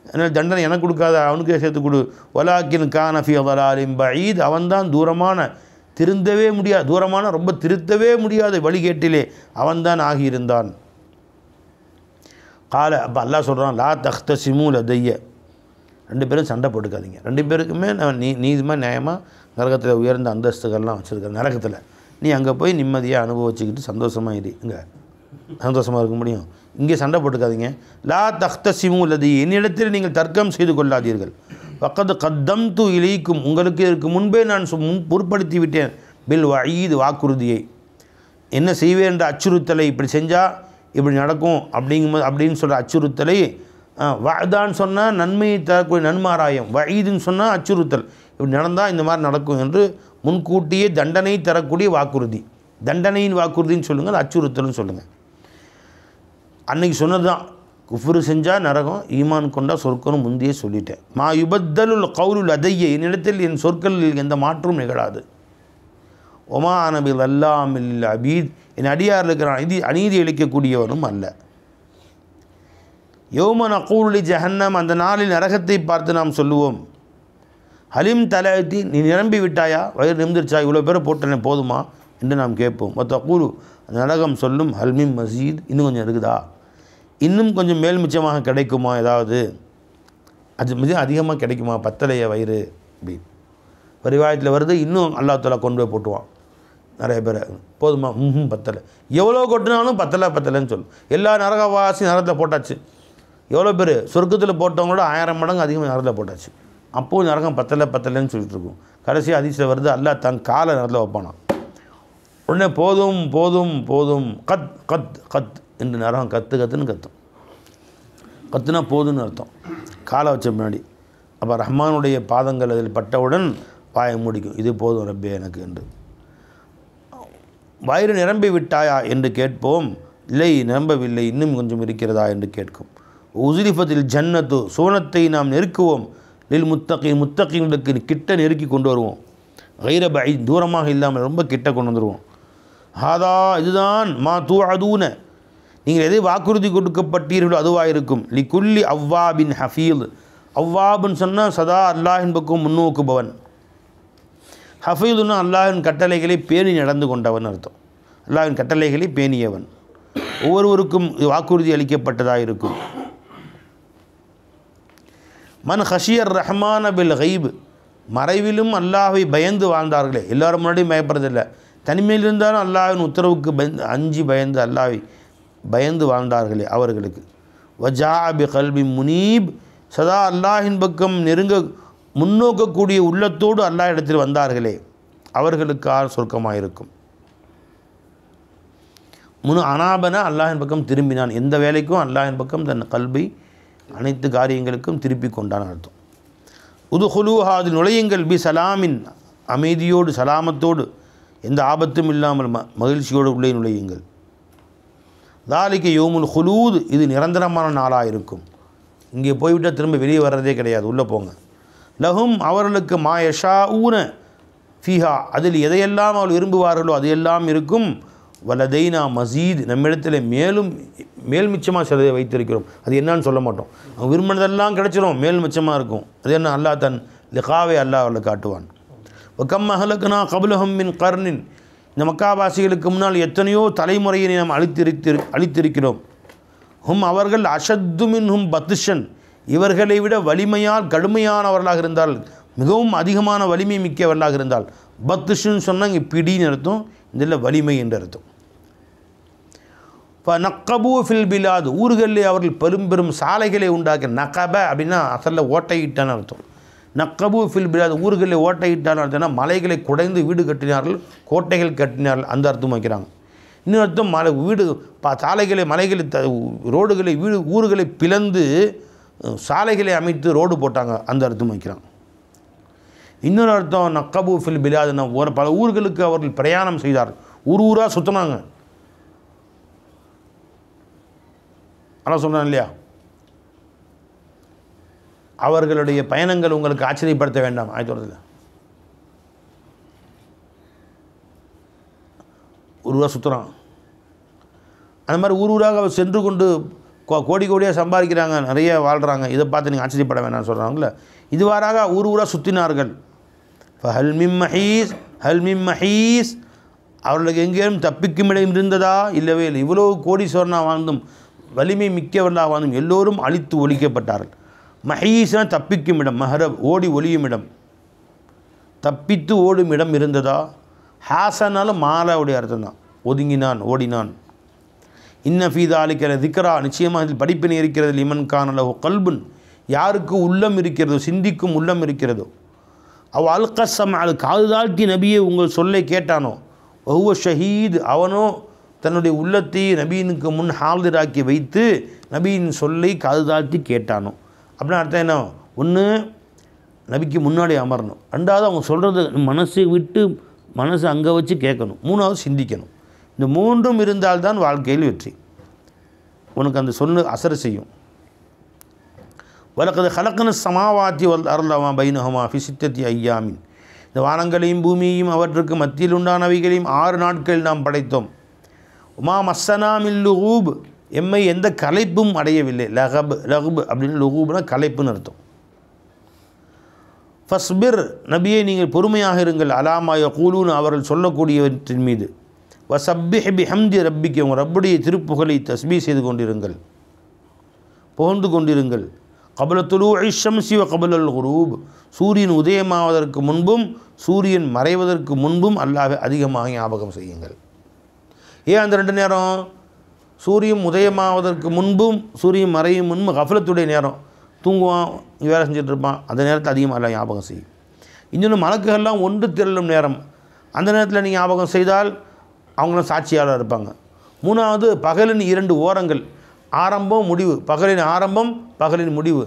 அதனால் தண்டனை எனக்கு கொடுக்காத, அவனுக்கே சேர்த்து கொடு. வலாக்கின் கானஃபி வலாலிம் பஈத், அவன்தான் தூரமான, திருந்தவே முடியாது, தூரமான ரொம்ப திருத்தவே முடியாத வழிகேட்டிலே அவன்தான் ஆகியிருந்தான். கால, அப்போ அல்லாஹ் சொல்கிறான், லா தஹ்தசிமு லதைய, 2 பேரும் சண்டை போட்டுக்காதீங்க. 2 பேருக்குமே நான் நீதிமாக நியாயமாக நரகத்தில் உயர்ந்த அந்தஸ்துகள்லாம் வச்சுருக்கேன். நரகத்தில் நீ அங்கே போய் நிம்மதியாக அனுபவிச்சுக்கிட்டு சந்தோஷமாக இரு, இங்கே சந்தோஷமாக இருக்க முடியும். இங்கே சண்டை போட்டுக்காதீங்க. லா தஹ்தசிமு லதைய, என்னிடத்தில் நீங்கள் தர்க்கம் செய்து கொள்ளாதீர்கள். வக்கது கத்தம்து இலைக்கும், உங்களுக்கு இதற்கு முன்பே நான் பொருட்படுத்தி விட்டேன். பில் வயீது, வாக்குறுதியை, என்ன செய்வேன் என்ற அச்சுறுத்தலை, இப்படி செஞ்சால் இப்படி நடக்கும் அப்படின்னு சொல்கிற அச்சுறுத்தலை. வஅதான்னு சொன்னால் நன்மையை தரக்கூடிய நன்மாராயம், வயீதுன்னு சொன்னால் அச்சுறுத்தல், இப்படி நடந்தால் இந்த மாதிரி நடக்கும் என்று முன்கூட்டியே தண்டனை தரக்கூடிய வாக்குறுதி. தண்டனையின் வாக்குறுதின்னு சொல்லுங்கள், அச்சுறுத்தல்னு சொல்லுங்கள். அன்னைக்கு சொன்னது தான், குஃப்ரு செஞ்சால் நரகம், ஈமான் கொண்டால் சொற்களும் முந்தையே சொல்லிட்டேன். மா யுபத்தலுல் கவுலுல் அதைய, என்னிடத்தில் என் சொற்களில் எந்த மாற்றமும் நிகழாது. ஒமா அனபில் அல்லாமில் அபீத், என் அடியார் இருக்கிறான், இது அநீதி அளிக்கக்கூடியவனும் அல்ல. யௌம நகூலி ஜஹன்னம், அந்த நாளில் நரகத்தை பார்த்து நாம் சொல்லுவோம், ஹலிம் தலத்தி, நீ நிரம்பி விட்டாயா, வயிறு நிமிர்ந்துருச்சா, இவ்வளோ பேரை போட்டனே போதுமா என்று நாம் கேட்போம். மொத்த கூறு, அந்த நரகம் சொல்லும், ஹல்மிம் மசீத், இன்னும் கொஞ்சம் இருக்குதா, இன்னும் கொஞ்சம் மேல் மிச்சமாக கிடைக்குமா, ஏதாவது அது மிக அதிகமாக கிடைக்குமா, பத்தலைய வயிறு அப்படி பரிவாயத்தில் வருது. இன்னும் அல்லாஹ் தஆலா கொண்டு போய் போட்டுவான் நிறைய பேரை. போதுமா, பத்தலை, எவ்வளோ கொட்டினாலும் பத்தலைன்னு சொல்லும். எல்லா நரகவாசி நரகத்தில் போட்டாச்சு. எவ்வளோ பேர் சொர்க்கத்தில் போட்டவங்களோட 1000 மடங்கு அதிகமாக நரகத்தில் போட்டாச்சு. அப்போது நரகம் பத்தலைன்னு சொல்லிட்டு இருக்கும். கடைசி ஹதீஸில் வருது, அல்லாஹ் தன் காலை நரகத்தில் வைப்பானான். உடனே போதும் போதும் போதும், கத் கத் கத் என்று நரகம் கத்துன்னு கத்தும். கத்துனா போதுன்னு அர்த்தம், காலை வச்ச முன்னாடி. அப்போ ரஹ்மானுடைய பாதங்கள் அதில் பட்டவுடன் வாயை மூடிக்கும், இது போதும் ரப்பே எனக்கு என்று. வயிறு நிரம்பி விட்டாயா என்று கேட்போம். இல்லை, நிரம்பவில்லை, இன்னும் கொஞ்சம் இருக்கிறதா என்று கேட்கும். உஸ்ரிஃபத்தில் ஜன்னத்து, சோனத்தை நாம் நெருக்குவோம். லில் முத்தகீன்களுக்கு கிட்ட நெருக்கி கொண்டு வருவோம். கைர பஈத், தூரமாக இல்லாமல் ரொம்ப கிட்ட கொண்டு வந்துடுவோம். ஹாதா, இதுதான் மா தூஅதூன, நீங்கள் எதை வாக்குறுதி கொடுக்கப்பட்டீர்களோ அதுவாக இருக்கும். லிகுல்லி அவ்வாபின் ஹஃபீல், அவ்வாப்னு சொன்னால் சதா அல்லாஹின் பக்கம் முன்னோக்குபவன். ஹஃபீதுன்னா அல்லாஹின் கட்டளைகளை பேணி நடந்து கொண்டவன் அர்த்தம். அல்லாஹின் கட்டளைகளை பேணியவன். ஒவ்வொருவருக்கும் வாக்குறுதி அளிக்கப்பட்டதாக இருக்கும். மன் ஹஷியர் ரஹ்மான பில் கைப், மறைவிலும் அல்லாஹை பயந்து வாழ்ந்தார்களே, எல்லோரும் முன்னாடியும் பயப்படுறதில்லை, தனிமையில் இருந்தாலும் அல்லாஹ்வின் உத்தரவுக்கு அஞ்சி பயந்து அல்லாஹ்வை பயந்து வாழ்ந்தார்களே அவர்களுக்கு. வஜா பி கல்பி முனீப், சதா அல்லாஹின் பக்கம் முன்னோக்கக்கூடிய உள்ளத்தோடு அல்லாஹ் இடத்தில் வந்தார்களே அவர்களுக்கு சொர்க்கமாக இருக்கும். அனாபன அல்லாஹின் பக்கம் திரும்பினான், எந்த வேலைக்கும் அல்லாஹின் பக்கம் தன் கல்பை அனைத்து காரியங்களுக்கும் திருப்பி கொண்டான் அர்த்தம். உதுஹுலூஹா, அதில் நுழையுங்கள், பி சலாமின், அமைதியோடு சலாமத்தோடு எந்த ஆபத்தும் இல்லாமல் மகிழ்ச்சியோடு உள்ளே நுழையுங்கள். தாலிக்கு யோமுல் ஹுலூத், இது நிரந்தரமான நாளாக இருக்கும். இங்கே போய்விட்டால் திரும்ப வெளியே வர்றதே கிடையாது, உள்ளே போங்க. லஹும், அவர்களுக்கு மா யஷா ஊன ஃபீஹா, அதில் எதையெல்லாம் அவர்கள் விரும்புவார்களோ அதையெல்லாம் இருக்கும். வலதைனா மசீத், நம்மிடத்தில் மேல் மிச்சமாக சிலதை வைத்திருக்கிறோம். அது என்னன்னு சொல்ல மாட்டோம், அவங்க விரும்பினதெல்லாம் கிடைச்சிரும், மேல் மிச்சமாக இருக்கும். அது என்ன, அல்லாஹ் தன் லிகாவை அல்லாஹ் அவர்களை காட்டுவான். வக்கம் அஹலக்னா கபுலஹம் மின் கர்னின், இந்த மக்காவாசிகளுக்கு முன்னால் எத்தனையோ தலைமுறையினை நாம் அழித்திருக்கிறோம். அவர்கள் அஷத்து மின்ஹும் பத்துஷன், இவர்களை விட வலிமையால் கடுமையானவர்களாக இருந்தால், மிகவும் அதிகமான வலிமை மிக்கவர்களாக இருந்தால், பத்துஷுன்னு சொன்னால் இங்கே பிடின்னு அர்த்தம், இதில் வலிமை என்று அர்த்தம். இப்போ நக்கபு ஃபில் பிலாது, ஊர்களில் அவர்கள் பெரும் சாலைகளை உண்டாக்கி, நக்கப அப்படின்னா அசலில் ஓட்டையிட்டான்னு அர்த்தம். நக்கபு ஃபில் பிலாது, ஊர்களில் ஓட்டையிட்டான்னு அர்த்தம்னா மலைகளை குடைந்து வீடு கட்டினார்கள், கோட்டைகள் கட்டினார்கள், அந்த அர்த்தம் வைக்கிறாங்க. இன்னொரு அர்த்தம் சாலைகளை மலைகளை ரோடுகளை ஊர்களை பிளந்து சாலைகளை அமைத்து ரோடு போட்டாங்க, அந்த அர்த்தம் வைக்கிறாங்க. இன்னொரு அர்த்தம் நக்கபு ஃபில் பிலாதுன்னா பல ஊர்களுக்கு அவர்கள் பிரயாணம் செய்தார்கள், ஊராக சுற்றினாங்க. ஆனால் சொன்னான் இல்லையா, அவர்களுடைய பயணங்கள் உங்களுக்கு ஆச்சரியப்படுத்த வேண்டாம். ஆயிரத்தி ஊராக சுற்றுறான். அந்த மாதிரி ஊராக அவர் சென்று கொண்டு கோடி கோடியாக சம்பாதிக்கிறாங்க, நிறைய வாழ்கிறாங்க. இதை பார்த்து நீங்கள் ஆச்சரியப்பட வேண்டாம்னு சொல்கிறாங்களே. இதுவாறாக ஊராக சுற்றினார்கள். இப்போ ஹல்மிம் மஹீஸ், அவர்களுக்கு எங்கேயும் தப்பிக்கும் இடம் இருந்ததா? இல்லவே இல்லை. இவ்வளோ கோடீஸ்வரனாக வாழ்ந்தும் வலிமை மிக்கவர்களாக வாழ்ந்தும் எல்லோரும் அழித்து ஒழிக்கப்பட்டார்கள். மஹீஸ்னா தப்பிக்கும் இடம், மஹரப் ஓடி ஒளியும் இடம், தப்பித்து ஓடும் இடம் இருந்ததா? ஹாசனாலும் மாலாவுடைய அர்த்தம் தான், ஒதுங்கினான், ஓடினான். இன்னஃபீதா அலிக்கிற திக்ரா, நிச்சயமாக இதில் படிப்பினை இருக்கிறது. லிமன் கானலஹு கல்புன், யாருக்கு உள்ளம் இருக்கிறதோ, சிந்திக்கும் உள்ளம் இருக்கிறதோ. அவ் அல்கசம், அது காது தாழ்த்தி நபியை உங்கள் சொல்லை கேட்டானோ. ஒவ்வொ ஷஹீத், அவனோ தன்னுடைய உள்ளத்தை நபியினுக்கு முன் ஹால்திராக்கி வைத்து நபியின் சொல்லை காது தாழ்த்தி கேட்டானோ. அப்படின்னா அர்த்தம் என்ன? ஒன்று நபிக்கு முன்னாடி அமரணும், ரெண்டாவது அவங்க சொல்கிறது மனசை விட்டு மனசை அங்கே வச்சு கேட்கணும், மூணாவது சிந்திக்கணும். இந்த மூன்றும் இருந்தால்தான் வாழ்க்கையில் வெற்றி. உனக்கு அந்த சொல்லு அசர் செய்யும். வலக்கது ஹலக்கன சமாவாத்தி வல் அருளமா பைனஹமா ஃபி சித்தத்தி ஐயாமின், இந்த வானங்களையும் பூமியையும் அவற்றுக்கு மத்தியில் உண்டானவைகளையும் 6 நாட்களில் நாம் படைத்தோம். உமா மஸ்ஸனாமில் லுகூப், எம்மை எந்த களைப்பும் அடையவில்லை. லகுப் அப்படின்னு லுகூப்னா களைப்புன்னு அர்த்தம். ஃபஸ்பிர், நபியை நீங்கள் பொறுமையாக இருங்கள். அலாமா யகூலூன், அவர்கள் சொல்லக்கூடியவற்றின் மீது. வசப்பிஹ் பிஹம்தி ரப்பிக்கு, உங்கள் ரப்புடைய திருப்புகழை தஸ்பீ செய்து கொண்டிருங்கள், புகழ்ந்து கொண்டிருங்கள். கபல துலூஇ ஷம்ஸி வ கபலல் குரூப், சூரியன் உதயமாவதற்கு முன்பும் சூரியன் மறைவதற்கு முன்பும் அல்லாஹ்வை அதிகமாக ஞாபகம் செய்யுங்கள். ஏன் அந்த 2 நேரம்? சூரியன் உதயமாவதற்கு முன்பும் சூரியன் மறையும் முன்பும் கஃபலத்துடைய நேரம், தூங்குவான், வேலை செஞ்சிட்ருப்பான், அந்த நேரத்தில் அதிகமாக எல்லாம் ஞாபகம் செய்யும். இன்னொன்று மலக்குகள்லாம் ஒன்று திரளும் நேரம், அந்த நேரத்தில் நீங்கள் ஞாபகம் செய்தால் அவங்களும் சாட்சியாளர் இருப்பாங்க. மூணாவது பகலின் 2 ஓரங்கள், ஆரம்பம் முடிவு, பகலின் ஆரம்பம் பகலின் முடிவு.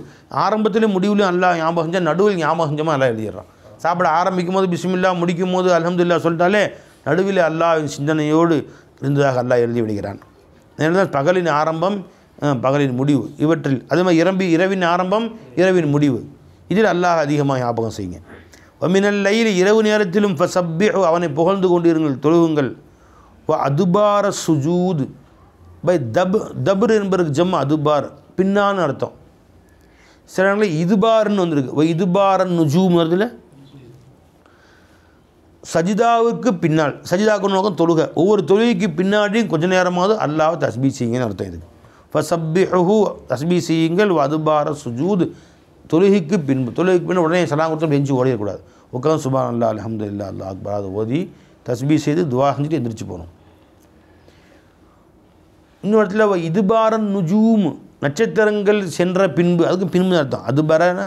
ஆரம்பத்திலும் முடிவுலையும் அல்லாஹ் ஞாபகம் செஞ்சால், நடுவில் ஞாபகம் செஞ்சமாக எல்லாம் எழுதிடுறான். சாப்பிட ஆரம்பிக்கும் போது பிஸ்மில்லா, முடிக்கும் போது அல்ஹம்துலில்லாஹ் சொல்லிட்டாலே நடுவில் அல்லாஹ்வின் சிந்தனையோடு இருந்ததாக அல்லாஹ் எழுதி விடுகிறான். அதனால் பகலின் ஆரம்பம் பகலின் முடிவு, இவற்றில் அதே மாதிரி இரவின் ஆரம்பம் இரவின் முடிவு, இதில் அல்லாஹ் அதிகமாக ஞாபகம் செய்யுங்க. வமினல் லைலி, இரவு நேரத்திலும் ஃபஸப்பிஹு, அவனை புகழ்ந்து கொண்டிருங்கள், தொழுகுங்கள். அதுபார சுஜூத், பை தபுர் என்பதற்கு ஜம் அதுபார், பின்னான்னு அர்த்தம். சில இடங்களில் இதுபார்னு வந்திருக்கு. இதுபாரன் நுஜூம் வருதுல, சஜிதாவுக்கு பின்னால், சஜிதாவுக்கு நோக்கம் தொழுகை, ஒவ்வொரு தொழுகைக்கு பின்னாடியும் கொஞ்ச நேரமாவது அல்லாஹ் தஸ்பீ செய்யுங்கன்னு அர்த்தம். இதுக்கு ஃபஸப்பிஹு, தஸ்பீ செய்யுங்கள். அதுபார சுஜூத், தொழுகைக்கு பின்பு, தொழுகைக்கு பின்பு உடனே சலாம் கொடுத்து பெஞ்சு ஓடிடக்கூடாது. உட்காந்து சுப்ஹானல்லாஹ் அல்ஹம்துலில்லாஹ் அல்லாஹ் அக்பர் அதை ஓதி தஸ்பீஹ் செய்து துவா செஞ்சுட்டு எந்திரிச்சு போகணும். இன்னொரு இடத்துல இதுபாரன் நுஜூம், நட்சத்திரங்கள் சென்ற பின்பு, அதுக்கு பின்பு அர்த்தம். அதுபரனா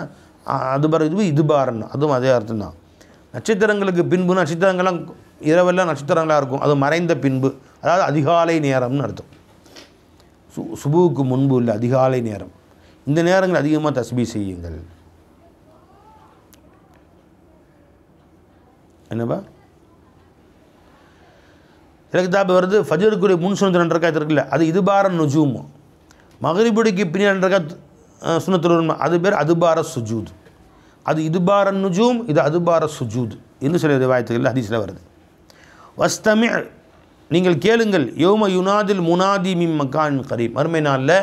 அதுபர இது இதுபாரன், அதுவும் அதே அர்த்தம் தான். நட்சத்திரங்களுக்கு பின்பு, நட்சத்திரங்கள்லாம் இரவெல்லாம் நட்சத்திரங்களாக இருக்கும், அது மறைந்த பின்பு, அதாவது அதிகாலை நேரம்னு அர்த்தம். சுபுவுக்கு முன்பு இல்லை, அதிகாலை நேரம். இந்த நேரங்கள் அதிகமாக தஸ்பீஹ் செய்யுங்கள். என்னப்பா எனக்கு தாப்ப வருது. ஃபஜ்ருக்குரிய முன் சுனத்து 2 ரக்காத் இருக்குல்ல, அது இதுபார நுஜூம். மக்ரிபுடிக்கு பின்னாடி 2 ரக்காத் சுனத்துல், அது பேர் அதுபார சுஜூத். அது இதுபார நுஜூம், இது அதுபார சுஜூத் என்று சில ரிவாயத்துகளில் ஹதீஸில் வருது. வஸ்தமி, நீங்கள் கேளுங்கள். யௌம யுனாதில் முனாதி மின் மக்கான் கரீம், மறுமை நாளில்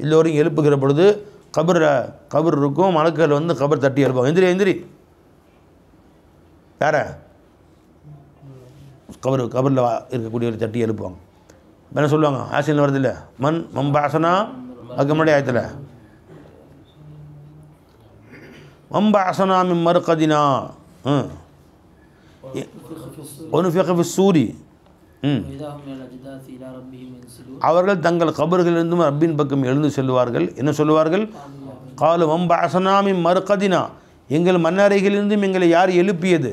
எல்லோரும் எழுப்புகிற பொழுது கபர் இருக்கும், மலக்கள் வந்து கபர் தட்டி எழுப்பாங்க. எந்திரி எந்திரி, யார கபரில் இருக்கக்கூடிய ஒரு தட்டி எழுப்புவாங்க. என்ன சொல்லுவாங்க? ஆசிரியர் வருது இல்லை, மம்பாசனா, அதுக்கு முன்னாடி ஆயத்தில் மம்பாசனா மின் மறுகதினா ஒனுஃபிக ஃபி ஸூரி, அவர்கள் தங்கள் கபர்களிலிருந்தும் ரப்பின் பக்கம் எழுந்து செல்வார்கள். என்ன சொல்லுவார்கள்? காலு மம்பாசனா மின் மறுகதினா, எங்கள் மன்னரைகளிலிருந்தும் எங்களை யார் எழுப்பியது?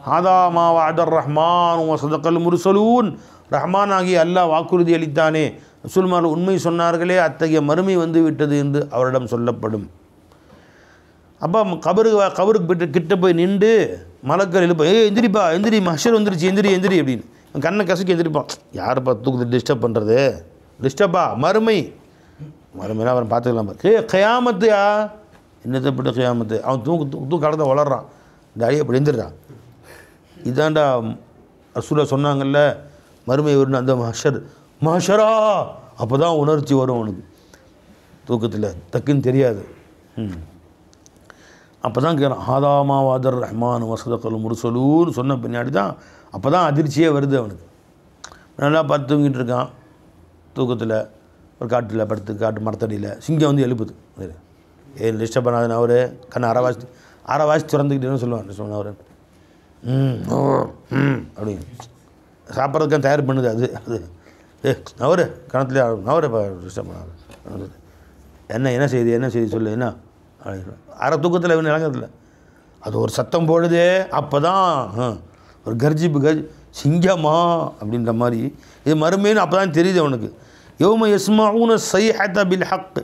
ஹாதா மா வஅதர் ரஹ்மான் வ ஸதகல் முர்ஸலூன், ரஹ்மான் ஆகிய அல்லாஹ் வாக்குறுதி அளித்தானே, ரசூலுமார்கள் உண்மை சொன்னார்களே, அத்தகைய மறுமை வந்து விட்டது என்று அவரிடம் சொல்லப்படும். அப்போ கபருக்கு கிட்ட போய் நின்று மலக்கள் எழுப்ப, எந்திரிப்பா எந்திரி, மஹ்ஷர் வந்துருச்சு, எந்திரி எந்திரி அப்படின்னு கண்ணை கசக்கி எந்திரிப்பான். யாருப்பா தூக்கத்தை டிஸ்டர்ப் பண்ணுறது? டிஸ்டர்பா? மறுமைனா அவன் பார்த்துக்கலாம். கயாமத்துயா, என்னத்தை போட்டு கயாமத்து? அவன் தூக்கு கடந்த வளர்றான், இந்த அடியை அப்படி எந்திரிறான். இதாண்டா ரசூலா சொன்னாங்கல்ல, மறுமை வரும்னு. அந்த மஹ்ஷரா அப்போ தான் உணர்ச்சி வரும் அவனுக்கு, தூக்கத்தில் டக்குன்னு தெரியாது. அப்போ தான் கேட்குறான், ஹாதாமா வாதர் ரஹ்மான் வசதக்கல் முர்ஸலூன்னு சொன்ன பின்னாடி தான் அப்போ தான் அதிர்ச்சியே வருது அவனுக்கு. நல்லா பார்த்து தூங்கிட்டு இருக்கான், தூக்கத்தில் ஒரு காட்டில் படுத்து, காட்டு மரத்தடியில் சிங்கம் வந்து எழுப்புது. ஏன் டிஸ்டர்ப் பண்ணாதுன்னு அவர் கண்ணை அரைவாசி திறந்துக்கிட்டேன்னு சொல்லுவான் அவர். அப்படின்னு சாப்பிட்றதுக்காக தயார் பண்ணுது அது. நவரு கணத்துலேயே நவரு டிஸ்டர்ப் பண்ணாது. என்ன செய்தி சொல்லு, என்ன அரை தூக்கத்தில் இவன் இறங்கிறதில்ல. அது ஒரு சத்தம் போடுதே, அப்போ தான் ஒரு கர்ஜிப்பு சிங்கமா அப்படின்ற மாதிரி இது மறுமைன்னு அப்போ தான் தெரியுது அவனுக்கு. யௌம யஸ்மஊன ஸைஹத பில் ஹக்,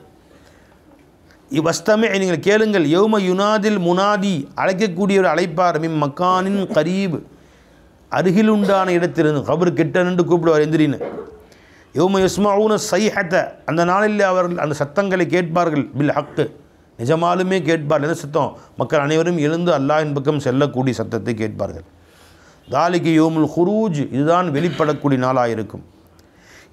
வஸ்தமி, நீங்கள் கேளுங்கள். யௌம யுனாதில் முனாதி, அழைக்கக்கூடியவர் அழைப்பார். மின் மக்கானின் கரீப், அருகில் உண்டான இடத்திலிருந்து. கபர் கிட்ட நின்று கூப்பிடுவார், எந்திரின்னு. யௌம யஸ்மஊன ஸைஹத, அந்த நாளில் அவர்கள் அந்த சத்தங்களை கேட்பார்கள். பில் ஹக்கு, நிஜமாலுமே கேட்பார்கள். எந்த சத்தம்? மக்கள் அனைவரும் எழுந்து அல்லாஹ்வின் பக்கம் செல்லக்கூடிய சத்தத்தை கேட்பார்கள். தாலிக்கு யோமுல் ஹுரூஜ், இதுதான் வெளிப்படக்கூடிய நாளாக இருக்கும்.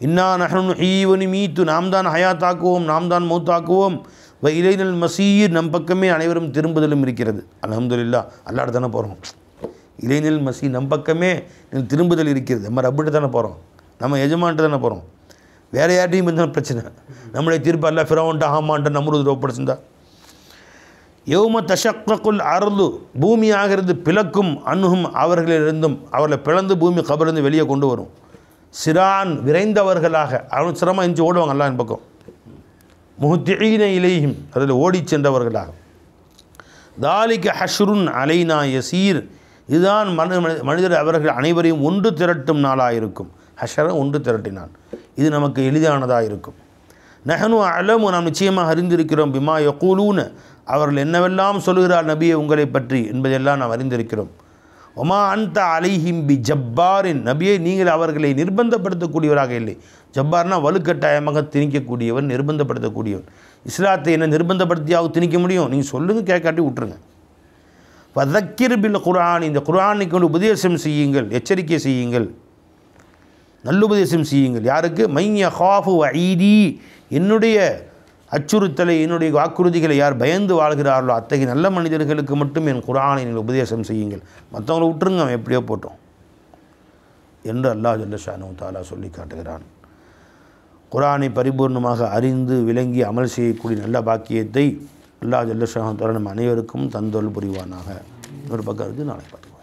இன்னா நஹ்னு நுஹ்யி வ நுமீத்து, நாம் தான் ஹயாத்தாக்குவோம், நாம் தான் மௌத்தாக்குவோம். வ இலைனல் மசீர், நம் பக்கமே அனைவரும் திரும்புதலும் இருக்கிறது. அல்ஹம்துலில்லாஹ், அல்லாஹ் தானே போகிறோம். இலைனல் மசீர், நம் பக்கமே திரும்புதல் இருக்கிறது. நம்ம ரப்பிட்ட தானே போகிறோம், நம்ம எஜமான்ட்டு தானே போகிறோம். வேறு யார்ட்டையும் இருந்தாலும் பிரச்சனை. நம்மளை திருப்ப அல்ல ஃபிரௌன்ட்ட ஹாமான்ட்ட நம்ரூத் ஒப்படைச்சிருந்தா. யௌம தஷக்கக்குல் அர்து, பூமி ஆகிறது பிளக்கும். அன்ஹும், அவர்களிலிருந்தும், அவர்களை பிளந்து பூமி கபரிலிருந்து வெளியே கொண்டு வரும். சிரான், விரைந்தவர்களாக. அவன் சிரமம் எஞ்சி ஓடுவாங்க அல்லாஹ்வின் பக்கம். முஹ்திஈன இலைஹிம், அதில் ஓடி சென்றவர்களாக. தாலிக ஹஷ்ருன் அலைனா யசீர், இதுதான் மனிதர் அவர்கள் அனைவரையும் ஒன்று திரட்டும் நாளாக இருக்கும். ஹஷர, ஒன்று திரட்டினான், இது நமக்கு எளிதானதாக இருக்கும். நஹனு அலமு, நாம் நிச்சயமாக அறிந்திருக்கிறோம். பிமா யகூலூன, அவர்கள் என்னவெல்லாம் சொல்கிறார் நபியை உங்களை பற்றி என்பதெல்லாம் நாம் அறிந்திருக்கிறோம். ஒமா அன்த அலைஹிம் பி ஜப்பாரின், நபியை நீங்கள் அவர்களை நிர்பந்தப்படுத்தக்கூடியவராக இல்லை. ஜப்பார்னா வலுக்கட்டாயமாக திணிக்கக்கூடியவர், நிர்பந்தப்படுத்தக்கூடியவர். இஸ்லாத்தை என்ன நிர்பந்தப்படுத்தியாக திணிக்க முடியும்? நீங்கள் சொல்லுங்கள், கேட்காட்டி விட்டுருங்க. வதக்கிர் பில் குர்ஆன், இந்த குர்ஆனை கொண்டு உபதேசம் செய்யுங்கள், எச்சரிக்கை செய்யுங்கள், நல்லுபதேசம் செய்யுங்கள். யாருக்கு? மைய ஹாஃபு வஈதி, என்னுடைய அச்சுறுத்தலை, என்னுடைய வாக்குறுதிகளை யார் பயந்து வாழ்கிறார்களோ அத்தகைய நல்ல மனிதர்களுக்கு மட்டும் என் குர்ஆனை நீங்கள் உபதேசம் செய்யுங்கள். மற்றவங்களை விட்டுருங்க, அவன் எப்படியோ போட்டோம் என்று அல்லாஹ் ஜல்ல ஷானஹு தஆலா சொல்லி காட்டுகிறான். குர்ஆனை பரிபூர்ணமாக அறிந்து விளங்கி அமல் செய்யக்கூடிய நல்ல பாக்கியத்தை அல்லாஹ் ஜல்ல ஷானஹு தஆலா நம் அனைவருக்கும் தந்தொருள் புரிவானாக. இன்னொரு பக்கம் இருக்குது, நாளை பார்த்துக்கலாம்.